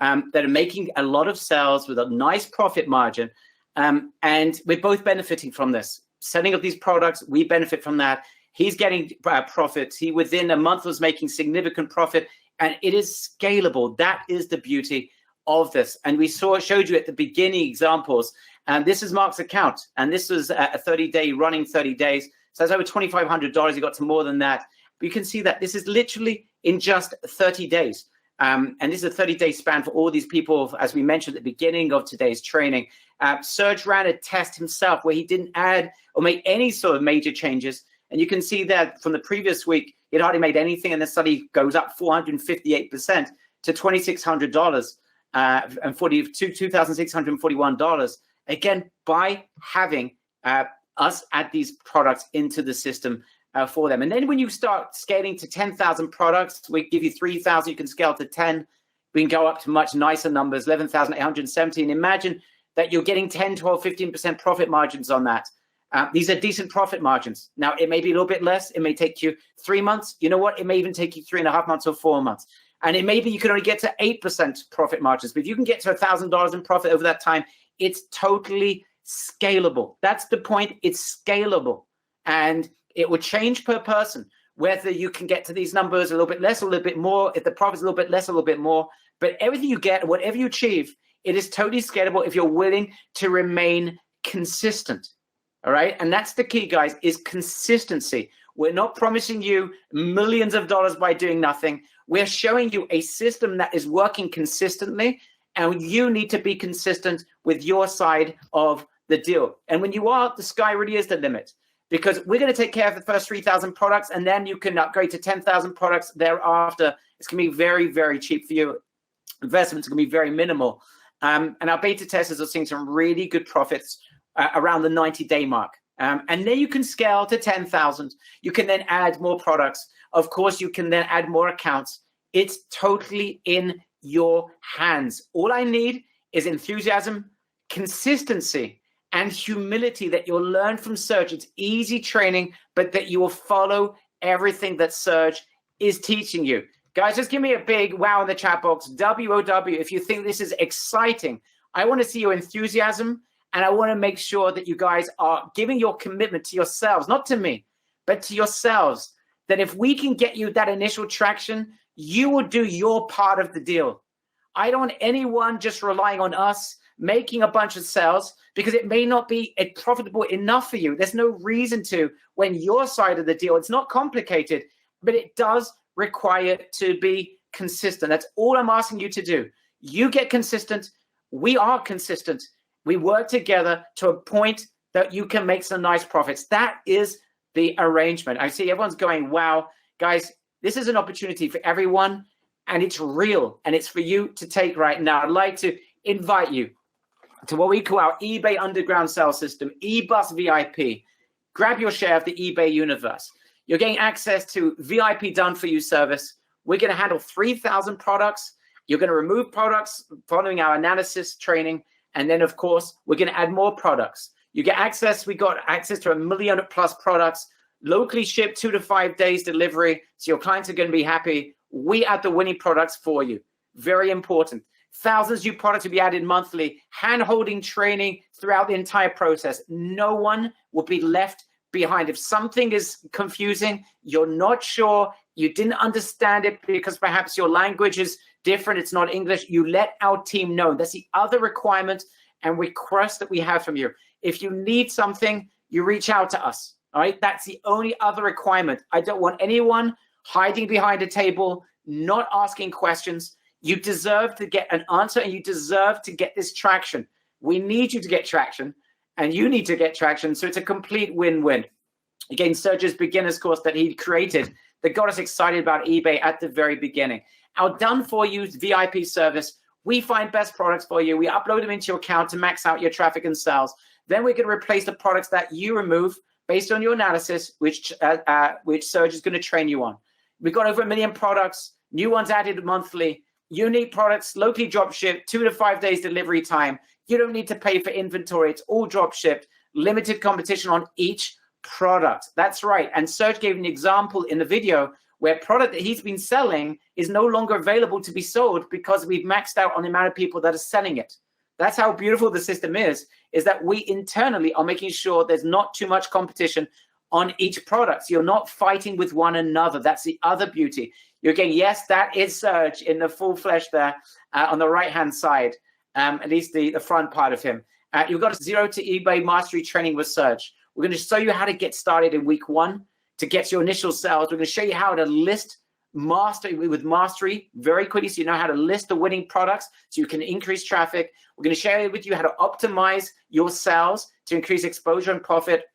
that are making a lot of sales with a nice profit margin. And we're both benefiting from this. Setting up these products, we benefit from that. He's getting profits. He, within a month, was making significant profit, and it is scalable. That is the beauty of this. And we showed you at the beginning examples. And this is Mark's account, and this was a 30-day running 30 days. So that's over $2,500. He got to more than that. But you can see that this is literally in just 30 days. And this is a 30-day span for all these people, as we mentioned at the beginning of today's training. Serge ran a test himself where he didn't add or make any sort of major changes. And you can see that from the previous week, he'd hardly made anything. And the study goes up 458% to $2,600 and $2,641. Again, by having us add these products into the system for them. And then when you start scaling to 10,000 products, we give you 3,000, you can scale to 10. We can go up to much nicer numbers, 11,870. And imagine that you're getting 10, 12, 15% profit margins on that. These are decent profit margins. Now, it may be a little bit less. It may take you 3 months. You know what? It may even take you 3.5 months or 4 months. And it may be you can only get to 8% profit margins. But if you can get to $1,000 in profit over that time, it's totally scalable. That's the point. It's scalable. And it will change per person, whether you can get to these numbers a little bit less, or a little bit more, if the profit's a little bit less, a little bit more. But everything you get, whatever you achieve, it is totally scalable if you're willing to remain consistent. All right. And that's the key, guys, is consistency. We're not promising you millions of dollars by doing nothing. We're showing you a system that is working consistently, and you need to be consistent with your side of the deal. And when you are, the sky really is the limit, because we're going to take care of the first 3,000 products, and then you can upgrade to 10,000 products thereafter. It's going to be very, very cheap for you. Investments are going to be very minimal. And our beta testers are seeing some really good profits around the 90-day mark. And then you can scale to 10,000. You can then add more products. Of course, you can then add more accounts. It's totally in your hands. All I need is enthusiasm, consistency, and humility that you'll learn from Serge. It's easy training, but that you will follow everything that Serge is teaching you. Guys, just give me a big wow in the chat box, WOW, if you think this is exciting. I want to see your enthusiasm, and I want to make sure that you guys are giving your commitment to yourselves, not to me, but to yourselves, that if we can get you that initial traction, you will do your part of the deal. I don't want anyone just relying on us making a bunch of sales, because it may not be profitable enough for you. There's no reason to when your side of the deal. It's not complicated, but it does require to be consistent. That's all I'm asking you to do. You get consistent. We are consistent. We work together to a point that you can make some nice profits. That is the arrangement. I see everyone's going, wow, guys, this is an opportunity for everyone, and it's real, and it's for you to take right now. I'd like to invite you to what we call our eBay Underground Sales System, eBus VIP. Grab your share of the eBay universe. You're getting access to VIP done for you service. We're going to handle 3,000 products. You're going to remove products following our analysis training. And then, of course, we're going to add more products. You get access. We got access to 1 million plus products, locally shipped 2 to 5 days delivery. So your clients are going to be happy. We add the winning products for you. Very important. Thousands of new products will be added monthly, hand-holding training throughout the entire process. No one will be left behind. If something is confusing, you're not sure, you didn't understand it because perhaps your language is different, it's not English, you let our team know. That's the other requirement and request that we have from you. If you need something, you reach out to us, all right? That's the only other requirement. I don't want anyone hiding behind a table, not asking questions. You deserve to get an answer, and you deserve to get this traction. We need you to get traction, and you need to get traction, so it's a complete win-win. Again, Serge's beginner's course that he created that got us excited about eBay at the very beginning. Our done-for-you VIP service, we find best products for you. We upload them into your account to max out your traffic and sales. Then we're going to replace the products that you remove based on your analysis, which Serge is going to train you on. We've got over 1 million products, new ones added monthly. Unique products, locally drop shipped, 2 to 5 days delivery time. You don't need to pay for inventory. It's all drop shipped. Limited competition on each product. That's right. And Serge gave an example in the video where product that he's been selling is no longer available to be sold because we've maxed out on the amount of people that are selling it. That's how beautiful the system is that we internally are making sure there's not too much competition on each product. So you're not fighting with one another. That's the other beauty. You're getting, yes, that is Serge in the full flesh there on the right-hand side, at least the front part of him. You've got a Zero to eBay Mastery training with Serge. We're going to show you how to get started in week 1 to get your initial sales. We're going to show you how to list with Mastery very quickly so you know how to list the winning products so you can increase traffic. We're going to share with you how to optimize your sales to increase exposure and profit.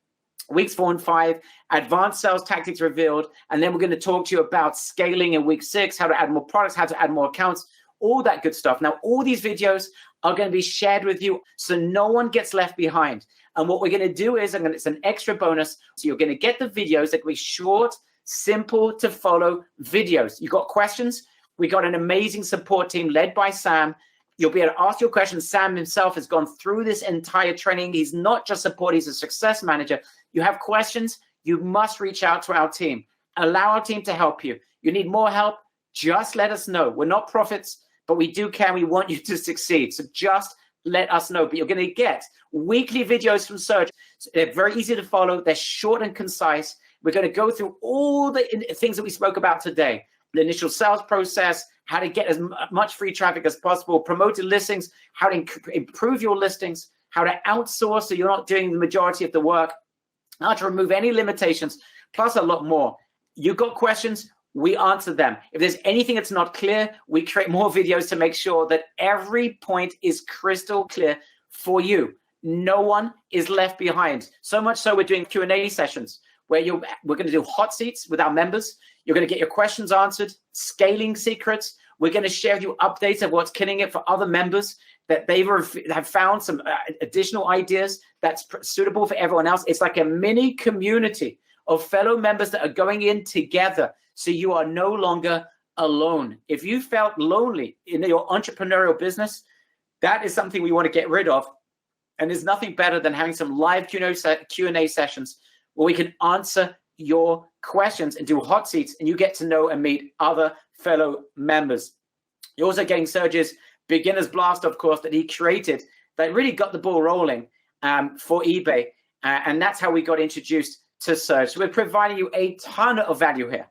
Weeks 4 and 5, advanced sales tactics revealed. And then we're going to talk to you about scaling in week 6, how to add more products, how to add more accounts, all that good stuff. Now, all these videos are going to be shared with you so no one gets left behind. And what we're going to do is, it's an extra bonus. So you're going to get the videos that will be short, simple to follow videos. You got questions? We got an amazing support team led by Sam. You'll be able to ask your questions. Sam himself has gone through this entire training. He's not just support, he's a success manager. You have questions, you must reach out to our team. Allow our team to help you. You need more help, just let us know. We're not prophets, but we do care. We want you to succeed. So just let us know. But you're going to get weekly videos from Serge. They're very easy to follow. They're short and concise. We're going to go through all the things that we spoke about today. The initial sales process, how to get as much free traffic as possible, promoted listings, how to improve your listings, how to outsource so you're not doing the majority of the work, how to remove any limitations, plus a lot more. You got questions, we answer them. If there's anything that's not clear, we create more videos to make sure that every point is crystal clear for you. No one is left behind. So much so we're doing Q&A sessions where we're going to do hot seats with our members. You're going to get your questions answered, scaling secrets. We're going to share with you updates of what's killing it for other members that they have found some additional ideas that's suitable for everyone else. It's like a mini community of fellow members that are going in together. So you are no longer alone. If you felt lonely in your entrepreneurial business, that is something we want to get rid of. And there's nothing better than having some live Q&A sessions where we can answer your questions and do hot seats, and you get to know and meet other fellow members. You're also getting Serge's Beginner's Blast, of course, that he created that really got the ball rolling for eBay. And that's how we got introduced to Surge. So we're providing you a ton of value here.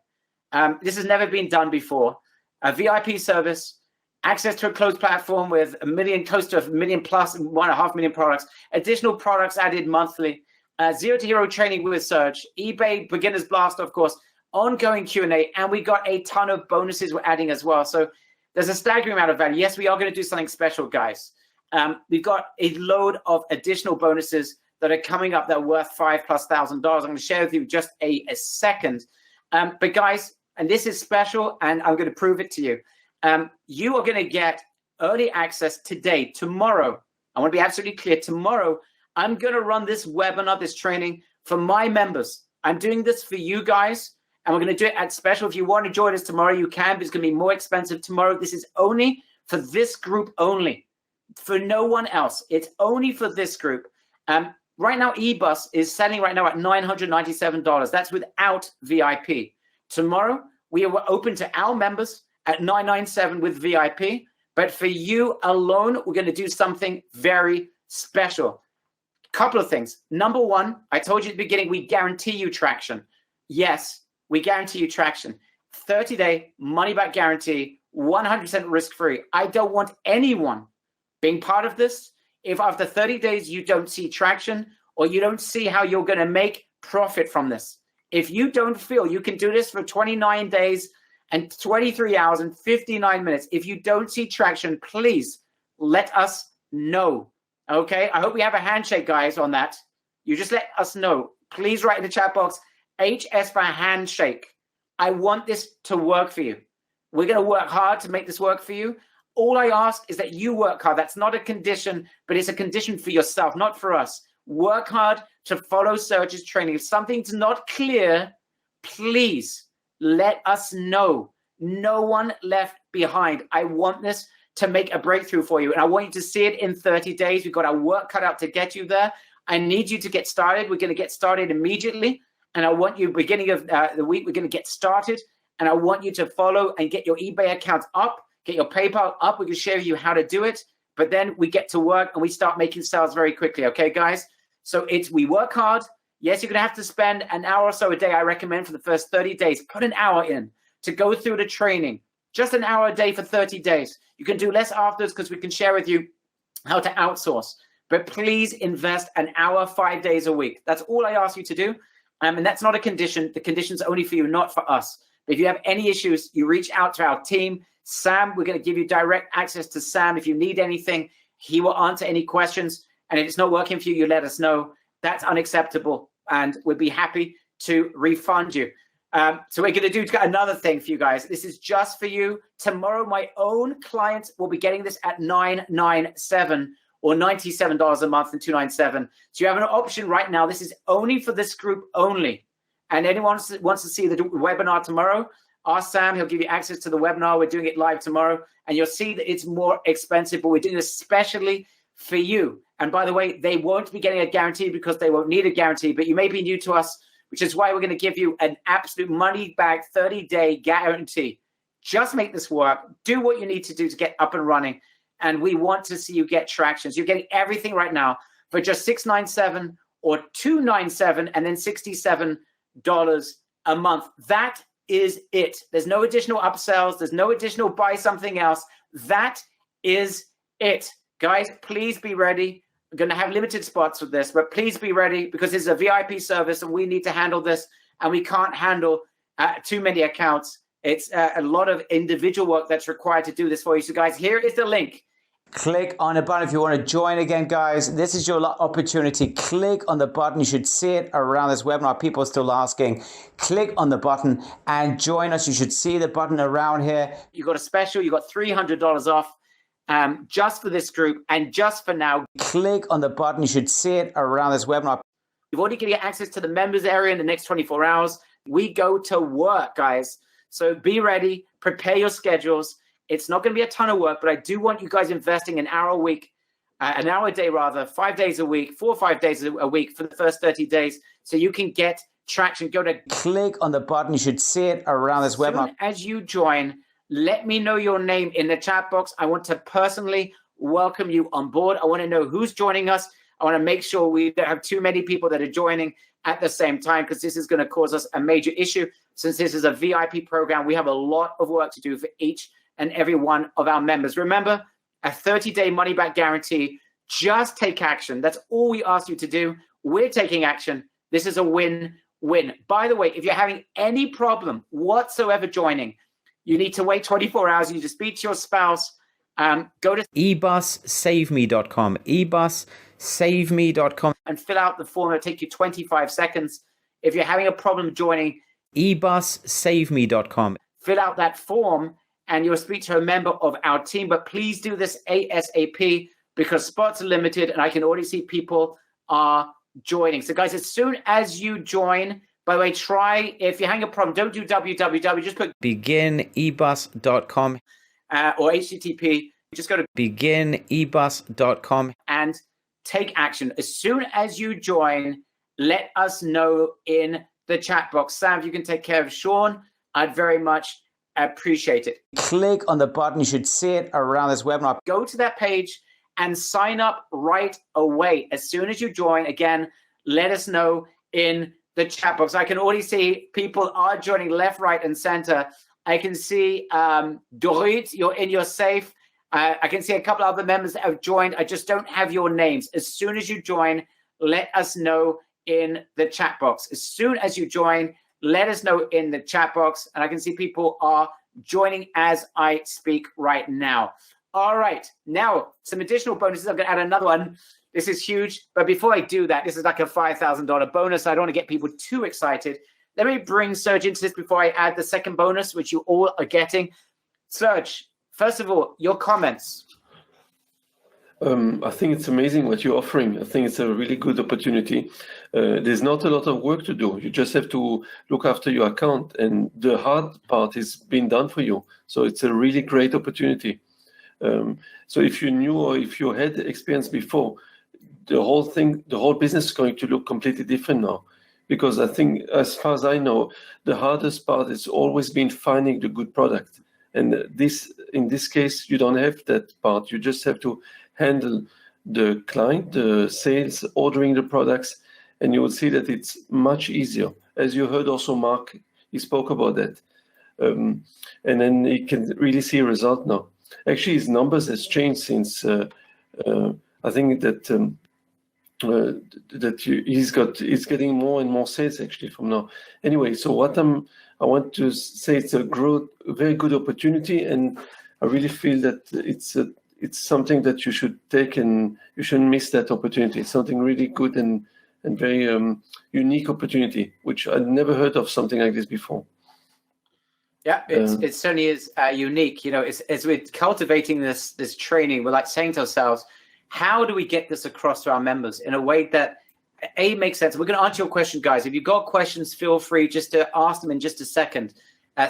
This has never been done before. A VIP service, access to a closed platform with close to a million plus, 1.5 million products, additional products added monthly, zero to hero training with Surge, eBay Beginner's Blast, of course, ongoing Q&A, and we got a ton of bonuses we're adding as well. So there's a staggering amount of value. Yes, we are going to do something special, guys. We've got a load of additional bonuses that are coming up that are worth $5,000+. I'm going to share with you just a second. But guys, and this is special, and I'm going to prove it to you. You are going to get early access today, tomorrow. I want to be absolutely clear. Tomorrow, I'm going to run this webinar, this training for my members. I'm doing this for you guys, and we're going to do it at special. If you want to join us tomorrow, you can, but it's going to be more expensive tomorrow. This is only for this group only, for no one else. It's only for this group. Right now, eBus is selling right now at $997. That's without VIP. Tomorrow, we are open to our members at $997 with VIP. But for you alone, we're going to do something very special. Couple of things. Number one, I told you at the beginning, we guarantee you traction. Yes, we guarantee you traction. 30-day money-back guarantee, 100% risk-free. I don't want anyone being part of this if after 30 days you don't see traction or you don't see how you're going to make profit from this. If you don't feel you can do this for 29 days and 23 hours and 59 minutes, if you don't see traction, please let us know. Okay? I hope we have a handshake, guys, on that. You just let us know. Please write in the chat box, HS for handshake. I want this to work for you. We're going to work hard to make this work for you. All I ask is that you work hard. That's not a condition, but it's a condition for yourself, not for us. Work hard to follow Surge's training. If something's not clear, please let us know. No one left behind. I want this to make a breakthrough for you, and I want you to see it in 30 days. We've got our work cut out to get you there. I need you to get started. We're going to get started immediately, and I want you, beginning of the week, we're going to get started, and I want you to follow and get your eBay account up, get your PayPal up. We can show you how to do it, but then we get to work and we start making sales very quickly. Okay, guys? So we work hard. Yes, you're going to have to spend an hour or so a day, I recommend, for the first 30 days. Put an hour in to go through the training. Just an hour a day for 30 days. You can do less afterwards because we can share with you how to outsource. But please invest an hour, 5 days a week. That's all I ask you to do. And that's not a condition. The condition's only for you, not for us. But if you have any issues, you reach out to our team. Sam, we're going to give you direct access to Sam. If you need anything, he will answer any questions. And if it's not working for you, you let us know. That's unacceptable. And we'd be happy to refund you. So we're going to do another thing for you guys. This is just for you. Tomorrow, my own clients will be getting this at $997 or $97 a month and $297. So you have an option right now. This is only for this group only. And anyone wants to see the webinar tomorrow, ask Sam. He'll give you access to the webinar. We're doing it live tomorrow. And you'll see that it's more expensive, but we're doing this especially for you. And by the way, they won't be getting a guarantee because they won't need a guarantee, but you may be new to us, which is why we're going to give you an absolute money-back 30-day guarantee. Just make this work. Do what you need to do to get up and running. And we want to see you get traction. So you're getting everything right now for just $697 or $297 and then $67 a month. That is it. There's no additional upsells. There's no additional buy something else. That is it. Guys, please be ready. We're going to have limited spots with this, but please be ready because it's a VIP service and we need to handle this, and we can't handle too many accounts. It's a lot of individual work that's required to do this for you. So guys, here is the link. Click on the button if you want to join again, guys. This is your opportunity. Click on the button. You should see it around this webinar. People are still asking. Click on the button and join us. You should see the button around here. You got a special. You got $300 off. Just for this group and just for now. Click on the button. You should see it around this webinar. You've already going to get access to the members area in the next 24 hours. We go to work, guys. So be ready. Prepare your schedules. It's not going to be a ton of work, but I do want you guys investing an hour a week, an hour a day rather, 5 days a week, 4 or 5 days a week for the first 30 days so you can get traction. Go to click on the button. You should see it around this webinar. As you join, let me know your name in the chat box. I want to personally welcome you on board. I want to know who's joining us. I want to make sure we don't have too many people that are joining at the same time, because this is going to cause us a major issue. Since this is a VIP program, we have a lot of work to do for each and every one of our members. Remember, a 30-day money-back guarantee. Just take action. That's all we ask you to do. We're taking action. This is a win-win. By the way, if you're having any problem whatsoever joining, you need to wait 24 hours. You need to speak to your spouse. Go to ebussaveme.com, ebussaveme.com, and fill out the form. It'll take you 25 seconds. If you're having a problem joining, ebussaveme.com. fill out that form and you'll speak to a member of our team. But please do this ASAP, because spots are limited and I can already see people are joining. So guys, as soon as you join, by the way, try, if you're having a problem, don't do www, just put beginebus.com or HTTP. Just go to beginebus.com and take action. As soon as you join, let us know in the chat box. Sam, if you can take care of Sean, I'd very much appreciate it. Click on the button. You should see it around this webinar. Go to that page and sign up right away. As soon as you join, again, let us know in the chat box. I can already see people are joining left, right, and center. I can see Dorit, you're safe. I can see a couple other members that have joined. I just don't have your names. As soon as you join, let us know in the chat box. As soon as you join, let us know in the chat box. And I can see people are joining as I speak right now. All right, now some additional bonuses. I'm going to add another one. This is huge. But before I do that, this is like a $5,000 bonus. I don't want to get people too excited. Let me bring Serge into this before I add the second bonus, which you all are getting. Serge, first of all, your comments. I think it's amazing what you're offering. I think it's a really good opportunity. There's not a lot of work to do. You just have to look after your account, and the hard part is being done for you. So it's a really great opportunity. So if you knew, or if you had experience before, the whole business is going to look completely different now. Because I think, as far as I know, the hardest part has always been finding the good product. And in this case, you don't have that part. You just have to handle the client, the sales, ordering the products, and you will see that it's much easier. As you heard also, Mark, he spoke about that. And then he can really see a result now. Actually, his numbers has changed since I think that he's getting more and more sales actually from now. Anyway, so I want to say it's a very good opportunity, and I really feel that it's something that you should take, and you shouldn't miss that opportunity. It's something really good and very unique opportunity, which I'd never heard of something like this before. Yeah, it certainly is unique. You know, as we're cultivating this training, we're like saying to ourselves, how do we get this across to our members in a way that makes sense? We're going to answer your question, guys. If you've got questions, feel free just to ask them in just a second.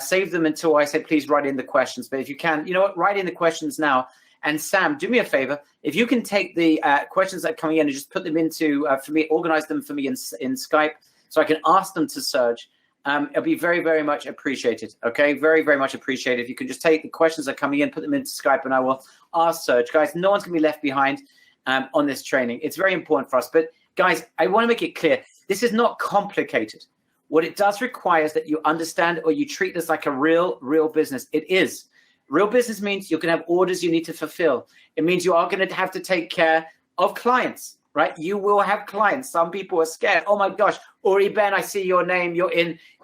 Save them until I say, please write in the questions. But if you can, you know what, write in the questions now. And Sam, do me a favor. If you can take the questions that are coming in and just put them into, for me, organize them for me in Skype so I can ask them to Serge. It'll be very, very much appreciated. Okay, very, very much appreciated. If you can just take the questions that are coming in, put them into Skype, and I will ask Serge. Guys, no one's going to be left behind on this training. It's very important for us. But guys, I want to make it clear, this is not complicated. What it does require is that you understand, or you treat this like a real business. It is. Real business means you're going to have orders you need to fulfill. It means you are going to have to take care of clients, right? You will have clients. Some people are scared. Oh my gosh, Uri Ben, I see your name.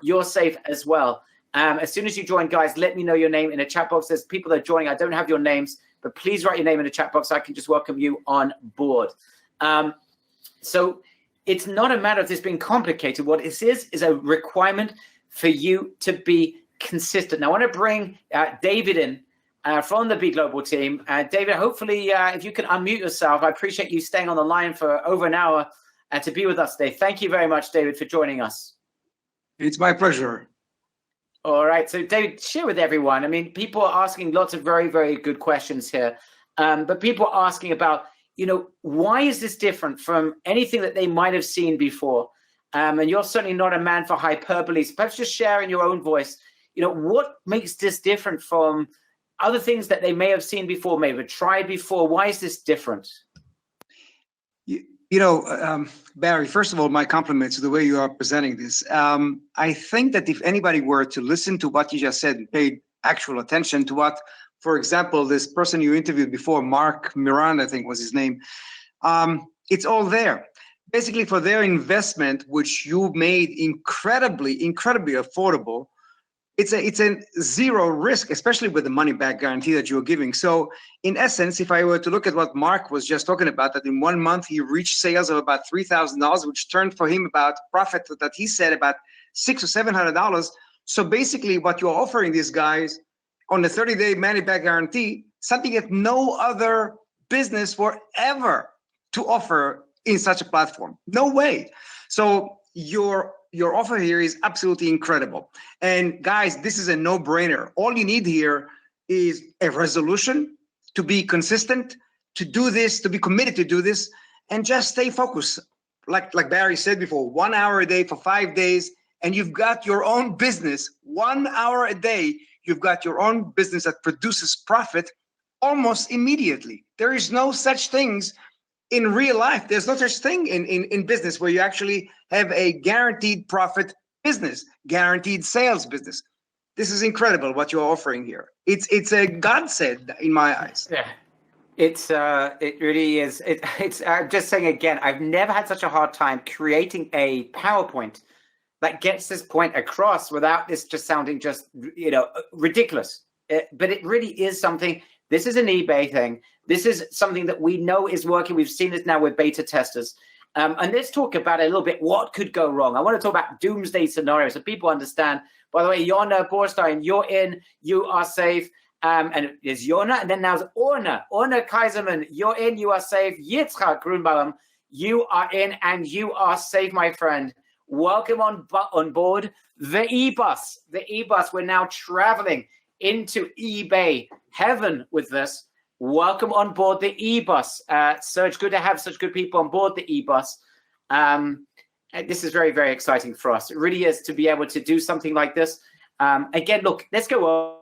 You're safe as well. As soon as you join, guys, let me know your name in the chat box. There's people that are joining. I don't have your names, but please write your name in the chat box so I can just welcome you on board. So it's not a matter of this being complicated. What this is a requirement for you to be consistent. Now, I want to bring David in from the Be Global team. David, hopefully, if you can unmute yourself, I appreciate you staying on the line for over an hour to be with us today. Thank you very much, David, for joining us. It's my pleasure. All right. So, David, share with everyone. I mean, people are asking lots of very, very good questions here. But people are asking about, why is this different from anything that they might have seen before? And you're certainly not a man for hyperbole. So perhaps just share in your own voice, what makes this different from other things that they may have seen before, may have tried before? Why is this different? Barry, first of all, my compliments to the way you are presenting this. I think that if anybody were to listen to what you just said and paid actual attention to what, for example, this person you interviewed before, Mark Miranda, I think was his name, it's all there. Basically, for their investment, which you made incredibly affordable, it's a zero risk, especially with the money back guarantee that you're giving. So in essence, if I were to look at what Mark was just talking about, that in 1 month he reached sales of about $3,000, which turned for him about profit that he said about $600 or $700. So basically what you're offering these guys on the 30-day money back guarantee, something that no other business were ever to offer in such a platform. No way. So your offer here is absolutely incredible. And guys, this is a no-brainer. All you need here is a resolution to be consistent, to do this, to be committed to do this, and just stay focused. Like Barry said before, 1 hour a day for 5 days, and you've got your own business. 1 hour a day, you've got your own business that produces profit almost immediately. There is no such things in real life. There's no such thing in business where you actually have a guaranteed profit business, guaranteed sales business. This is incredible what you're offering here. It's a godsend in my eyes. Yeah, it really is. It's I'm just saying again, I've never had such a hard time creating a PowerPoint that gets this point across without this just sounding just ridiculous. But it really is something. This is an eBay thing. This is something that we know is working. We've seen this now with beta testers. And let's talk about it a little bit. What could go wrong? I want to talk about doomsday scenarios so people understand. By the way, Yona Borstein, you're in, you are safe. And there's Yona, and then now there's Orna Kaiserman, you're in, you are safe. Yitzchak Grunbaum, you are in, and you are safe, my friend. Welcome on board the eBus. The eBus, we're now traveling into eBay heaven with this. Welcome on board the eBus. Serge, good to have such good people on board the eBus. This is very, very exciting for us. It really is to be able to do something like this. Again, look, let's go on.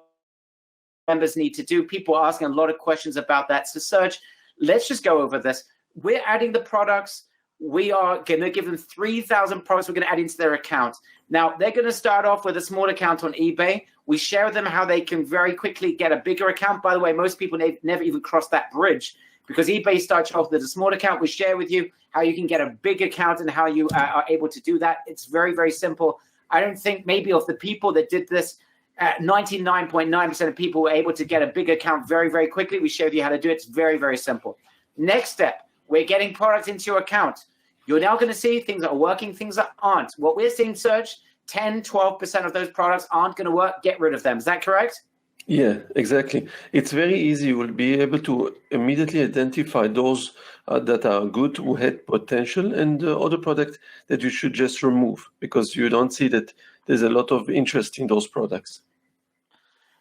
Members need to do. People are asking a lot of questions about that. So Serge, let's just go over this. We're adding the products. We are going to give them 3,000 products we're going to add into their account. Now, they're going to start off with a small account on eBay. We share with them how they can very quickly get a bigger account. By the way, most people never even cross that bridge because eBay starts off with a small account. We share with you how you can get a big account and how you are able to do that. It's very, very simple. I don't think maybe of the people that did this, 99.9% of people were able to get a big account very, very quickly. We showed you how to do it. It's very, very simple. Next step, we're getting products into your account. You're now going to see things that are working, things that aren't. What we're seeing, Serge, 10, 12% of those products aren't going to work. Get rid of them. Is that correct? Yeah, exactly. It's very easy. You will be able to immediately identify those that are good, who had potential, and other products that you should just remove because you don't see that there's a lot of interest in those products.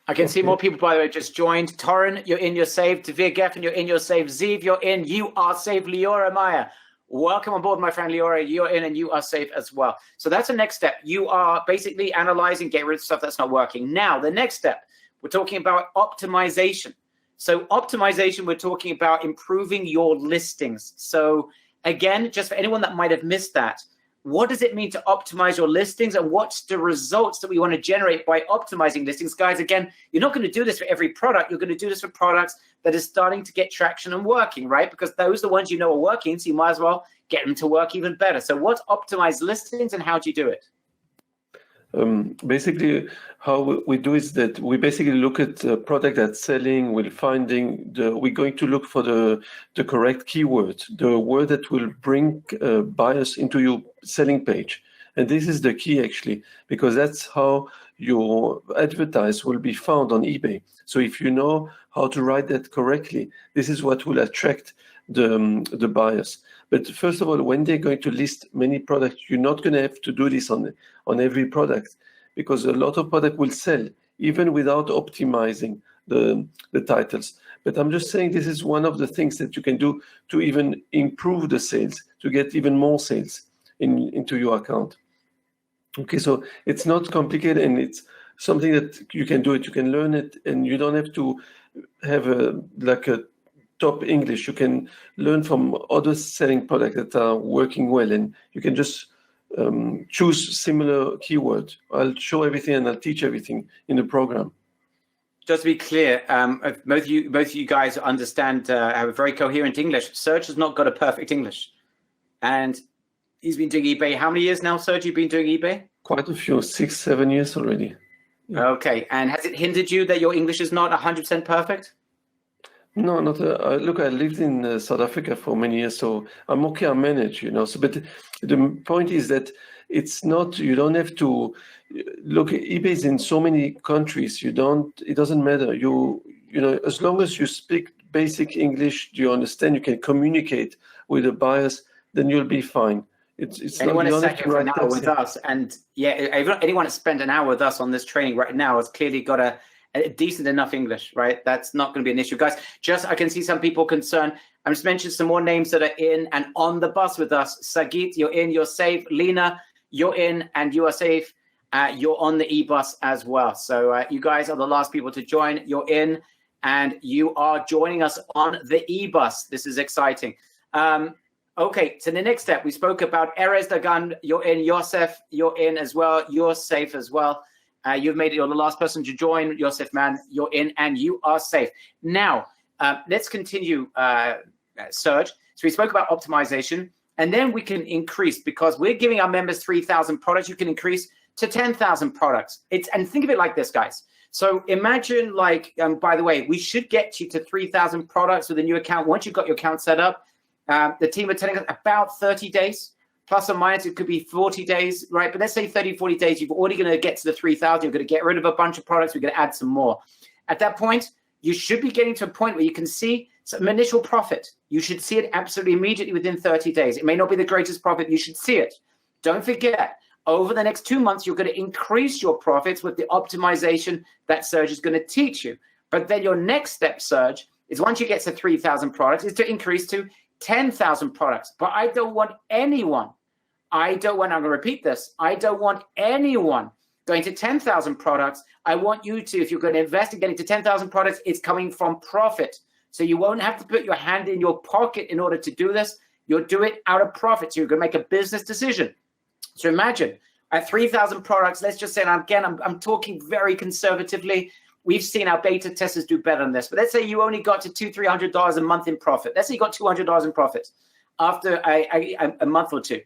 I can see more people, by the way, just joined. Torin, you're in, you're saved. Tavir Geffen, you're in, you're saved. Ziv, you're in, you are saved. Leora Maya, welcome on board, my friend Leora. You're in and you are safe as well. So that's the next step. You are basically analyzing, get rid of stuff that's not working. Now, the next step, we're talking about optimization. So optimization, we're talking about improving your listings. So again, just for anyone that might have missed that, what does it mean to optimize your listings and what's the results that we want to generate by optimizing listings? Guys, again, you're not going to do this for every product. You're going to do this for products that are starting to get traction and working, right? Because those are the ones you know are working, so you might as well get them to work even better. So what's optimized listings and how do you do it? Basically, how we do is that we basically look at the product that's selling. We're going to look for the correct keyword, the word that will bring buyers into your selling page. And this is the key, actually, because that's how your advertise will be found on eBay. So if you know how to write that correctly, this is what will attract the buyers. But first of all, when they're going to list many products, you're not going to have to do this on every product because a lot of product will sell even without optimizing the titles. But I'm just saying this is one of the things that you can do to even improve the sales, to get even more sales into your account. Okay, so it's not complicated and it's something that you can do it. You can learn it and you don't have to have a top English. You can learn from other selling products that are working well, and you can just choose similar keywords. I'll show everything and I'll teach everything in the program. Just to be clear, both of you guys understand, have a very coherent English. Serge has not got a perfect English, and he's been doing eBay. How many years now, Serge? You've been doing eBay? Quite a few, 6-7 years already. Yeah. Okay, and has it hindered you that your English is not 100% perfect? No, not. Look, I lived in South Africa for many years, so I'm okay. I manage, So, but the point is that it's not. You don't have to look. eBay is in so many countries. You don't. It doesn't matter. You know, as long as you speak basic English, you understand. You can communicate with the buyers. Then you'll be fine. It's anyone not, has sat here for an hour with us, and anyone that's spent an hour with us on this training right now has clearly got a decent enough English, right? That's not going to be an issue, guys. I can see some people concerned. I'm just mentioning some more names that are in and on the bus with us. Sagit, you're in, you're safe. Lena, you're in and you are safe. You're on the eBus as well. So you guys are the last people to join. You're in and you are joining us on the eBus. This is exciting. Okay, so the next step, we spoke about Erez Dagan, you're in. Yosef, you're in as well. You're safe as well. You've made it. You're the last person to join. Yosef, man, you're in and you are safe. Now, let's continue, Serge. So we spoke about optimization, and then we can increase because we're giving our members 3,000 products. You can increase to 10,000 products. And think of it like this, guys. So imagine by the way, we should get you to 3,000 products with a new account. Once you've got your account set up, the team are telling us about 30 days. Plus or minus, it could be 40 days, right? But let's say 30, 40 days, you've already going to get to the 3,000. You're going to get rid of a bunch of products. We're going to add some more. At that point, you should be getting to a point where you can see some initial profit. You should see it absolutely immediately within 30 days. It may not be the greatest profit. You should see it. Don't forget, over the next 2 months, you're going to increase your profits with the optimization that Serge is going to teach you. But then your next step, Serge, is once you get to 3,000 products, is to increase to 10,000 products. But I don't want anyone, I'm going to repeat this, I don't want anyone going to 10,000 products. I want you to, if you're going to invest in getting to 10,000 products, it's coming from profit. So you won't have to put your hand in your pocket in order to do this. You'll do it out of profit. So you're going to make a business decision. So imagine at 3,000 products, let's just say, and again, I'm talking very conservatively. We've seen our beta testers do better than this. But let's say you only got to $200-300 a month in profit. Let's say you got $200 in profit after a month or two.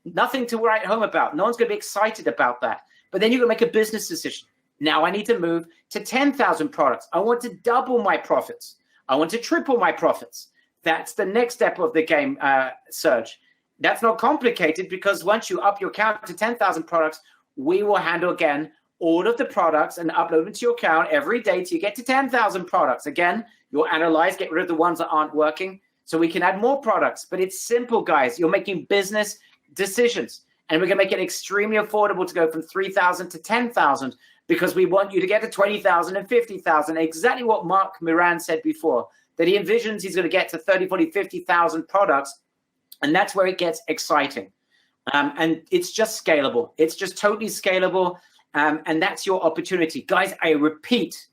Nothing to write home about. No one's going to be excited about that. But then you're going to make a business decision. Now I need to move to 10,000 products. I want to double my profits. I want to triple my profits. That's the next step of the game, Serge. That's not complicated because once you up your count to 10,000 products, we will handle, again, all of the products and upload them to your account every day till you get to 10,000 products. Again, you'll analyze, get rid of the ones that aren't working so we can add more products. But it's simple, guys. You're making business decisions. And we're going to make it extremely affordable to go from 3,000 to 10,000 because we want you to get to 20,000 and 50,000. Exactly what Mark Moran said before, that he envisions he's going to get to 30, 40, 50,000 products. And that's where it gets exciting. And it's just scalable. It's just totally scalable. And that's your opportunity. Guys, I repeat,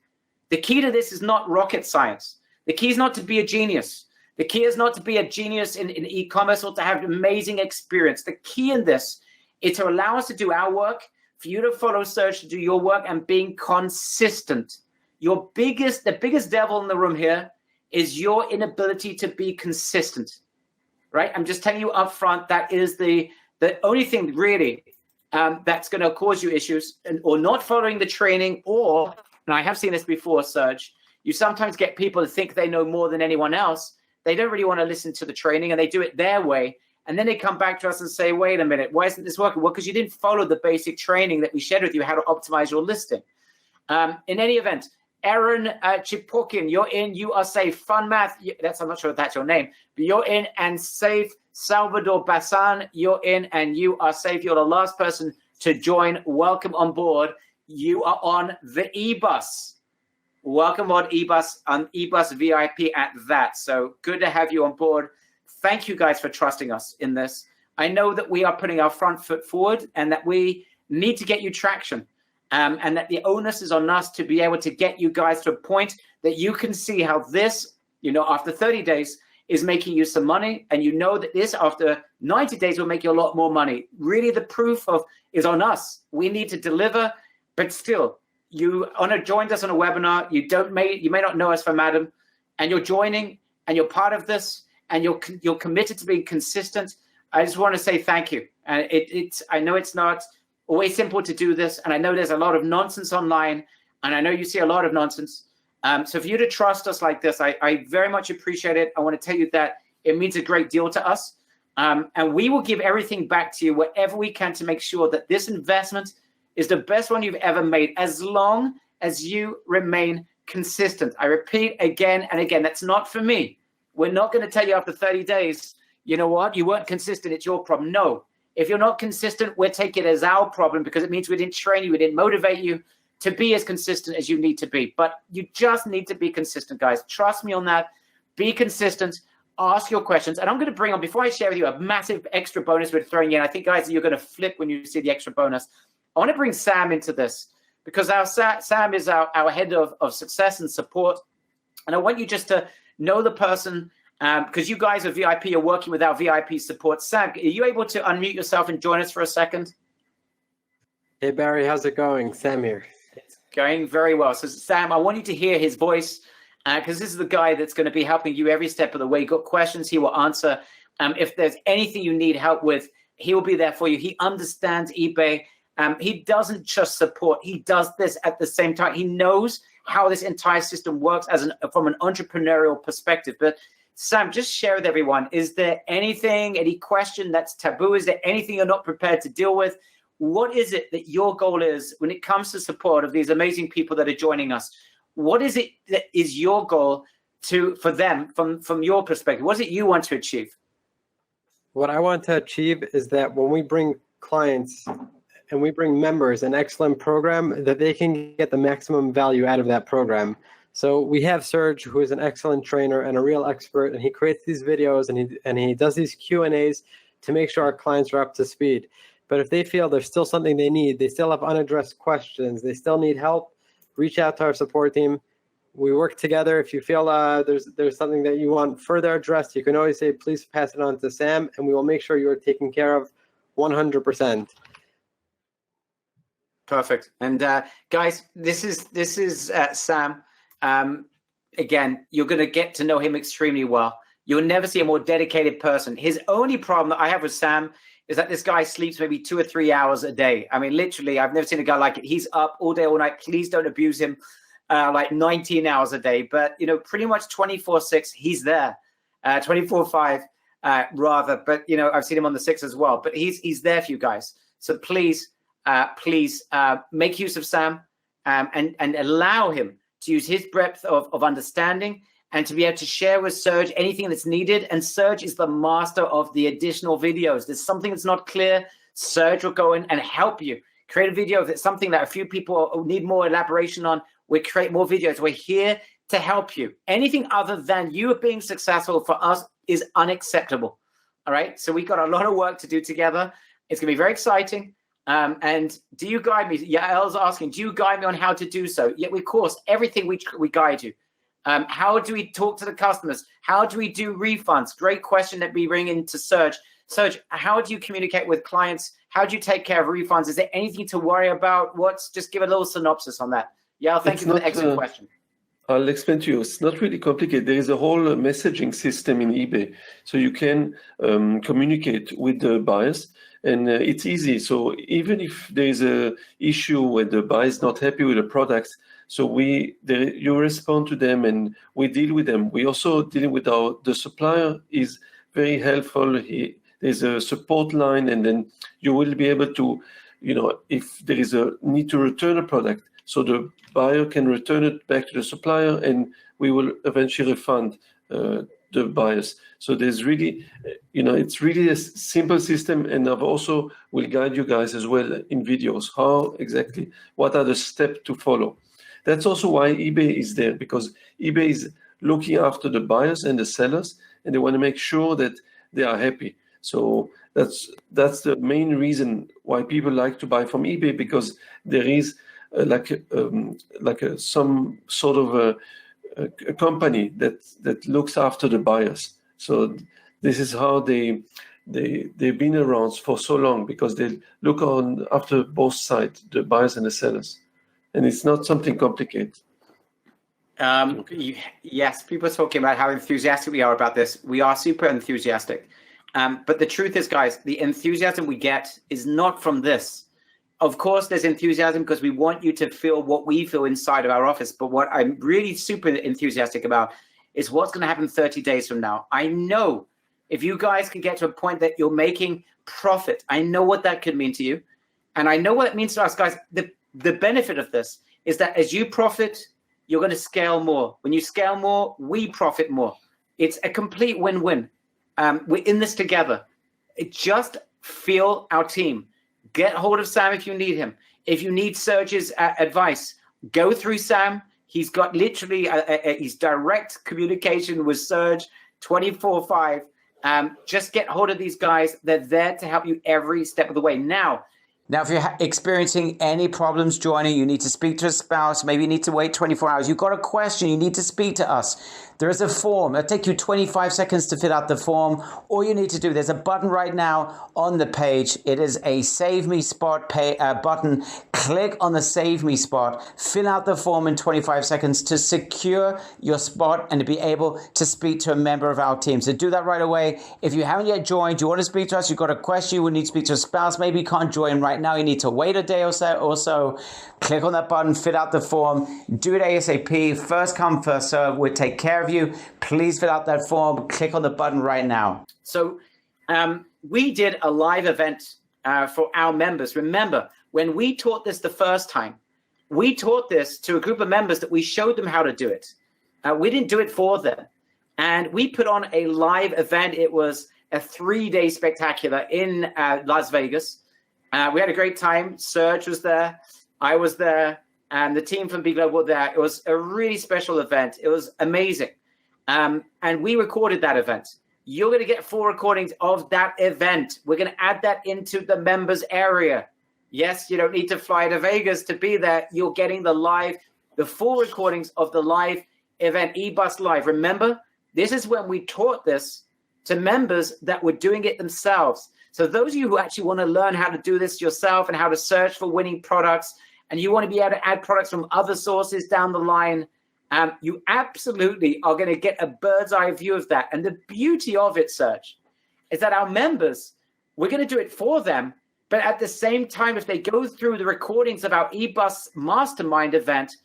the key to this is not rocket science. The key is not to be a genius. The key is not to be a genius in e-commerce or to have an amazing experience. The key in this is to allow us to do our work, for you to follow Serge, to do your work, and being consistent. The biggest devil in the room here is your inability to be consistent, right? I'm just telling you up front, that is the only thing really that's going to cause you issues, or not following the training, or, and I have seen this before, Serge, you sometimes get people to think they know more than anyone else. They don't really want to listen to the training and they do it their way. And then they come back to us and say, wait a minute, why isn't this working? Well, because you didn't follow the basic training that we shared with you, how to optimize your listing. In any event, Aaron Chipokin, you're in, you are safe. Fun Math, I'm not sure if that's your name, but you're in and safe. Salvador Bassan, you're in and you are safe. You're the last person to join. Welcome on board. You are on the eBus. Welcome on eBus VIP at that. So good to have you on board. Thank you guys for trusting us in this. I know that we are putting our front foot forward and that we need to get you traction. And that the onus is on us to be able to get you guys to a point that you can see how this You know, after 30 days is making you some money, and you know that this after 90 days will make you a lot more money. Really, the proof is on us. We need to deliver, but still, you joined us on a webinar. You may not know us from Adam, and you're joining, and you're part of this, and you're committed to being consistent. I just want to say thank you. And I know it's not always simple to do this, and I know there's a lot of nonsense online, and I know you see a lot of nonsense. So for you to trust us like this, I very much appreciate it. I want to tell you that it means a great deal to us. And we will give everything back to you, whatever we can, to make sure that this investment is the best one you've ever made, as long as you remain consistent. I repeat again and again, that's not for me. We're not going to tell you after 30 days, you know what, you weren't consistent, it's your problem. No, if you're not consistent, we'll take it as our problem, because it means we didn't train you, we didn't motivate you to be as consistent as you need to be. But you just need to be consistent, guys. Trust me on that. Be consistent. Ask your questions. And I'm going to bring on, before I share with you, a massive extra bonus we're throwing in. I think, guys, you're going to flip when you see the extra bonus. I want to bring Sam into this, because Sam is our head of success and support. And I want you just to know the person, because you guys are VIP, you're working with our VIP support. Sam, are you able to unmute yourself and join us for a second? Hey, Barry, how's it going? Sam here. It's going very well. So, Sam, I want you to hear his voice, because this is the guy that's going to be helping you every step of the way. You've got questions, he will answer. If there's anything you need help with, he will be there for you. He understands eBay. He doesn't just support. He does this at the same time. He knows how this entire system works from an entrepreneurial perspective. But Sam, just share with everyone, is there any question that's taboo? Is there anything you're not prepared to deal with? What is it that your goal is when it comes to support of these amazing people that are joining us? What is it that is your goal for them from your perspective? What is it you want to achieve? What I want to achieve is that when we bring clients and we bring members an excellent program, that they can get the maximum value out of that program. So we have Serge, who is an excellent trainer and a real expert, and he creates these videos and he does these Q&As to make sure our clients are up to speed. But if they feel there's still something they need, they still have unaddressed questions, they still need help, reach out to our support team. We work together. If you feel there's something that you want further addressed, you can always say, please pass it on to Sam, and we will make sure you are taken care of 100%. Perfect. And guys, this is Sam. Again, you're going to get to know him extremely well. You'll never see a more dedicated person. His only problem that I have with Sam is that this guy sleeps maybe 2 or 3 hours a day. I mean, literally, I've never seen a guy like it. He's up all day, all night. Please don't abuse him. Like 19 hours a day. But, you know, pretty much 24/6, he's there. 24/5, rather. But, you know, I've seen him on the 6 as well. But he's there for you guys. So please make use of Sam and allow him to use his breadth of understanding and to be able to share with Serge anything that's needed. And Serge is the master of the additional videos. There's something that's not clear, Serge will go in and help you. Create a video if it's something that a few people need more elaboration on. We create more videos. We're here to help you. Anything other than you being successful for us is unacceptable. All right? So we've got a lot of work to do together. It's going to be very exciting. And do you guide me? Yael's asking, do you guide me on how to do so? Yeah, of course, everything we guide you. How do we talk to the customers? How do we do refunds? Great question that we bring into Serge. Serge, how do you communicate with clients? How do you take care of refunds? Is there anything to worry about? Just give a little synopsis on that. Yael, thank you for the excellent question. I'll explain to you. It's not really complicated. There is a whole messaging system in eBay. So you can communicate with the buyers, and it's easy. So even if there is an issue where the buyer is not happy with the products, so you respond to them and we deal with them. We also dealing with the supplier is very helpful. There's a support line, and then you will be able to, if there is a need to return a product, so the buyer can return it back to the supplier, and we will eventually refund the buyers. So there's really, it's really a simple system, and I've also will guide you guys as well in videos, what are the steps to follow. That's also why eBay is there, because eBay is looking after the buyers and the sellers, and they want to make sure that they are happy. So that's the main reason why people like to buy from eBay, because there is some sort of a company that looks after the buyers. So this is how they've been around for so long, because they look on after both sides, the buyers and the sellers, and it's not something complicated. Yes, people are talking about how enthusiastic we are about this. We are super enthusiastic. But the truth is, guys, the enthusiasm we get is not from this. Of course, there's enthusiasm because we want you to feel what we feel inside of our office. But what I'm really super enthusiastic about is what's going to happen 30 days from now. I know if you guys can get to a point that you're making profit, I know what that could mean to you. And I know what it means to us, guys. The benefit of this is that as you profit, you're going to scale more. When you scale more, we profit more. It's a complete win-win. We're in this together. Just feel our team. Get hold of Sam if you need him. If you need Serge's advice, go through Sam. He's got literally his direct communication with Serge 24/5. Just get hold of these guys. They're there to help you every step of the way. Now, if you're experiencing any problems joining, you need to speak to a spouse, maybe you need to wait 24 hours, you've got a question, you need to speak to us. There is a form. It'll take you 25 seconds to fill out the form. All you need to do, there's a button right now on the page. It is a Save Me Spot button. Click on the Save Me Spot. Fill out the form in 25 seconds to secure your spot and to be able to speak to a member of our team. So do that right away. If you haven't yet joined, you want to speak to us, you've got a question, you would need to speak to a spouse, maybe you can't join right now, you need to wait a day or so. Click on that button, fill out the form, do it ASAP. First come, first serve. We'll take care of you. Please fill out that form. Click on the button right now. So we did a live event for our members. Remember, when we taught this the first time, we taught this to a group of members that we showed them how to do it. We didn't do it for them. And we put on a live event. It was a 3-day spectacular in Las Vegas. We had a great time. Serge was there. I was there. And the team from B Global were there. It was a really special event. It was amazing. And we recorded that event. You're going to get full recordings of that event. We're going to add that into the members area. Yes, you don't need to fly to Vegas to be there. You're getting the full recordings of the live event, eBus Live. Remember, this is when we taught this to members that were doing it themselves. So those of you who actually want to learn how to do this yourself and how to search for winning products, and you want to be able to add products from other sources down the line, you absolutely are going to get a bird's eye view of that. And the beauty of it, Serge, is that our members, we're going to do it for them. But at the same time, if they go through the recordings of our eBus Mastermind event,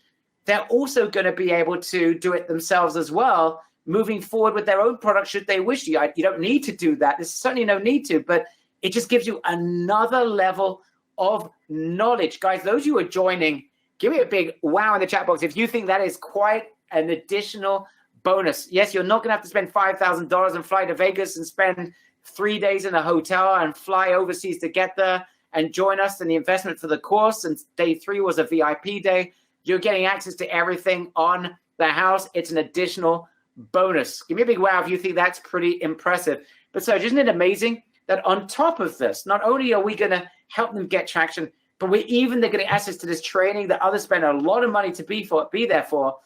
they're also going to be able to do it themselves as well, moving forward with their own product should they wish. You don't need to do that. There's certainly no need to, but it just gives you another level of knowledge. Guys, those of you who are joining, give me a big wow in the chat box if you think that is quite an additional bonus. Yes, you're not going to have to spend $5,000 and fly to Vegas and spend 3 days in a hotel and fly overseas to get there and join us in the investment for the course. And day 3 was a VIP day. You're getting access to everything on the house. It's an additional bonus. Give me a big wow if you think that's pretty impressive. But Serge, isn't it amazing that on top of this, not only are we going to help them get traction, but they're getting access to this training that others spend a lot of money to be there for,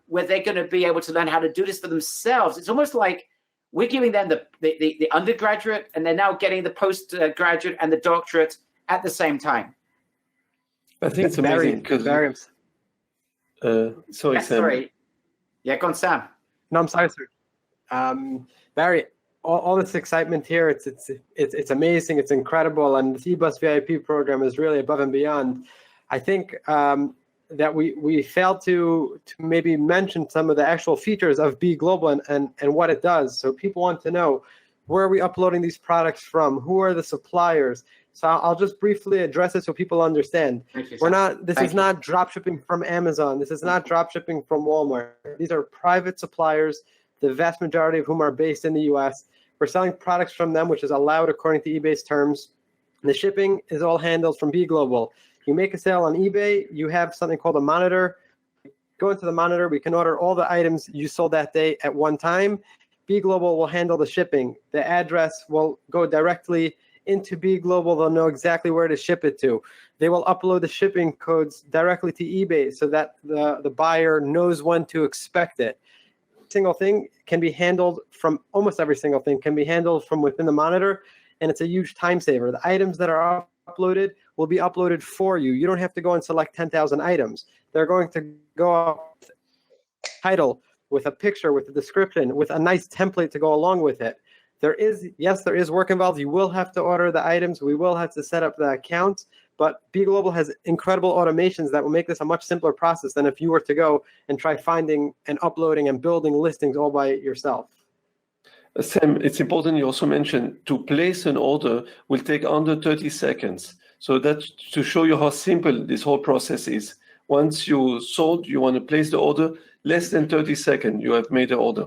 where they're going to be able to learn how to do this for themselves. It's almost like we're giving them the undergraduate, and they're now getting the postgraduate and the doctorate at the same time. I think it's amazing because sorry. Yeah, go on, Sam. No, I'm sorry, sir. Barry, all this excitement here, it's amazing, it's incredible, and the eBus VIP program is really above and beyond. I think that we failed to maybe mention some of the actual features of B Global and what it does. So people want to know, where are we uploading these products from? Who are the suppliers? So I'll just briefly address it so people understand. This is not drop shipping from Amazon. This is not drop shipping from Walmart. These are private suppliers, the vast majority of whom are based in the US. We're selling products from them, which is allowed according to eBay's terms. The shipping is all handled from B Global. You make a sale on eBay, you have something called a monitor. Go into the monitor, we can order all the items you sold that day at one time. B Global will handle the shipping. The address will go directly into Be Global, they'll know exactly where to ship it to. They will upload the shipping codes directly to eBay so that the buyer knows when to expect it. Single thing can be handled from almost every single thing can be handled from within the monitor, and it's a huge time saver. The items that are uploaded will be uploaded for you. You don't have to go and select 10,000 items. They're going to go up with a title, with a picture, with a description, with a nice template to go along with it. There is work involved. You will have to order the items. We will have to set up the accounts, but Be Global has incredible automations that will make this a much simpler process than if you were to go and try finding and uploading and building listings all by yourself. Sam, it's important you also mentioned to place an order will take under 30 seconds. So that's to show you how simple this whole process is. Once you sold, you want to place the order, less than 30 seconds, you have made the order.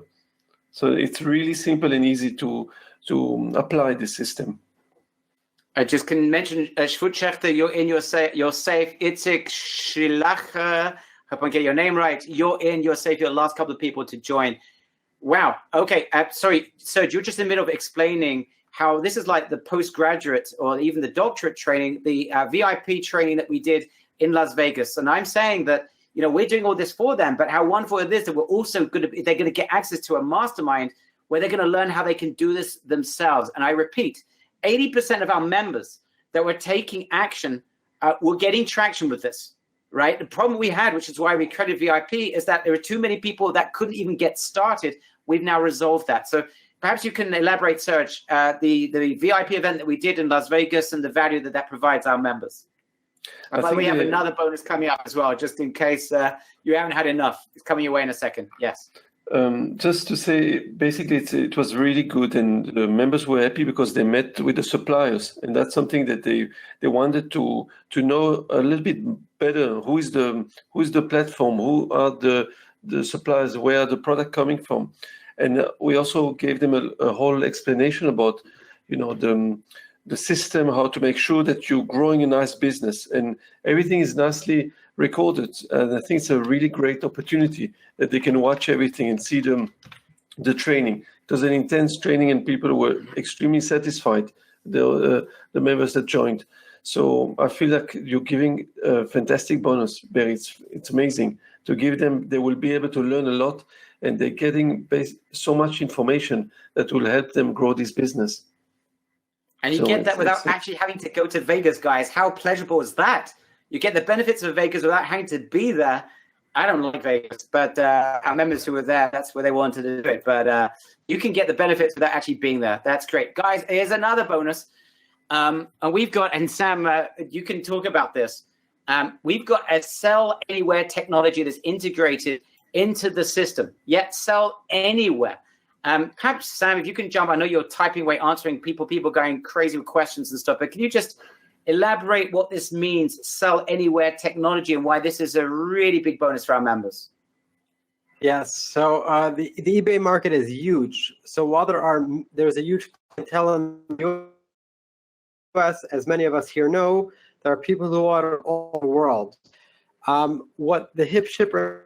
So it's really simple and easy to apply the system. I just can mention, Schwutschachter, you're in your safe. Itzik Shilacher, hope I get your name right. You're in your safe. You're the last couple of people to join. Wow. Okay. Sorry, Serge, you're just in the middle of explaining how this is like the postgraduate or even the doctorate training, the VIP training that we did in Las Vegas. And I'm saying that, you know, we're doing all this for them, but how wonderful it is that we're also they're going to get access to a mastermind where they're going to learn how they can do this themselves. And I repeat, 80% of our members that were taking action were getting traction with this, right? The problem we had, which is why we created VIP, is that there were too many people that couldn't even get started. We've now resolved that. So perhaps you can elaborate, Serge, the VIP event that we did in Las Vegas and the value that provides our members. But we have another bonus coming up as well, just in case you haven't had enough. It's coming your way in a second. Yes. Just to say, basically, it was really good, and the members were happy because they met with the suppliers, and that's something that they wanted to know a little bit better. Who is the platform? Who are the suppliers? Where are the product coming from? And we also gave them a whole explanation about, you know, the system, how to make sure that you're growing a nice business, and everything is nicely recorded. And I think it's a really great opportunity that they can watch everything and see the training. It was an intense training, and people were extremely satisfied, the members that joined. So I feel like you're giving a fantastic bonus, Barry. It's amazing to give them. They will be able to learn a lot, and they're getting so much information that will help them grow this business. And you get that without actually having to go to Vegas, guys. How pleasurable is that? You get the benefits of Vegas without having to be there. I don't like Vegas, but our members who were there, that's where they wanted to do it. But you can get the benefits without actually being there. That's great. Guys, here's another bonus. And we've got, and Sam, you can talk about this. We've got a Sell Anywhere technology that's integrated into the system. Yet Sell Anywhere. Perhaps, Sam, if you can jump, I know you're typing away, answering people going crazy with questions and stuff, but can you just elaborate what this means, Sell Anywhere technology, and why this is a really big bonus for our members? Yes. So the eBay market is huge. So while there's a huge clientele in the US, as many of us here know, there are people who order all over the world. What the HipShipper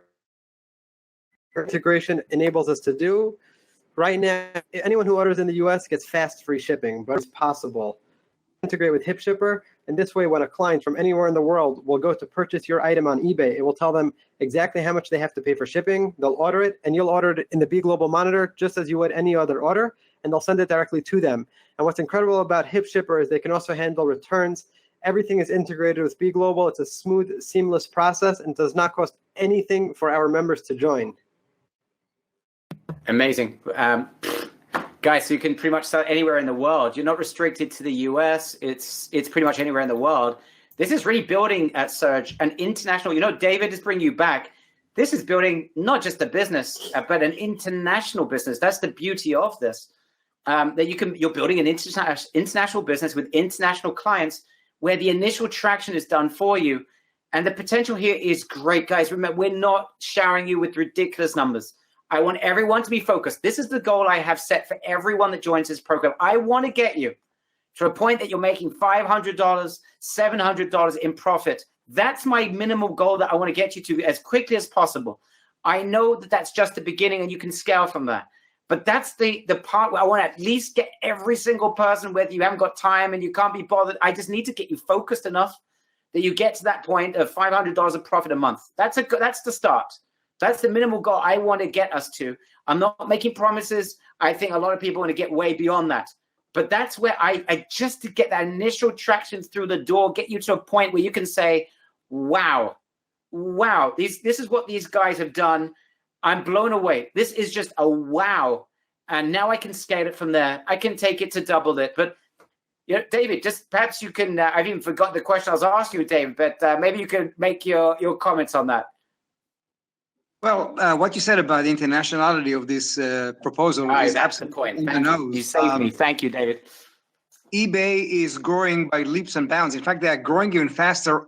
integration enables us to do, right now, anyone who orders in the US gets fast free shipping, but it's possible. Integrate with HipShipper, and this way when a client from anywhere in the world will go to purchase your item on eBay, it will tell them exactly how much they have to pay for shipping. They'll order it, and you'll order it in the Be Global monitor just as you would any other order, and they'll send it directly to them. And what's incredible about HipShipper is they can also handle returns. Everything is integrated with Be Global. It's a smooth, seamless process, and does not cost anything for our members to join. Amazing. Guys, so you can pretty much sell anywhere in the world. You're not restricted to the US. It's pretty much anywhere in the world. This is really building, Serge, an international, you know, David is bringing you back. This is building not just a business, but an international business. That's the beauty of this. That you're building an international business with international clients where the initial traction is done for you. And the potential here is great, guys. Remember, we're not showering you with ridiculous numbers. I want everyone to be focused. This is the goal I have set for everyone that joins this program. I want to get you to a point that you're making $500, $700 in profit. That's my minimal goal that I want to get you to as quickly as possible. I know that that's just the beginning and you can scale from that. But that's the part where I want to at least get every single person, whether you haven't got time and you can't be bothered. I just need to get you focused enough that you get to that point of $500 of profit a month. That's the start. That's the minimal goal I want to get us to. I'm not making promises. I think a lot of people want to get way beyond that. But that's where I just to get that initial traction through the door, get you to a point where you can say, wow, this is what these guys have done. I'm blown away. This is just a wow. And now I can scale it from there. I can take it to double it. But you know, David, just perhaps you can, I've even forgotten the question I was asking you, David, but maybe you can make your comments on that. Well, what you said about the internationality of this proposal is absolutely on the nose. You saved me. Thank you, David. eBay is growing by leaps and bounds. In fact, they are growing even faster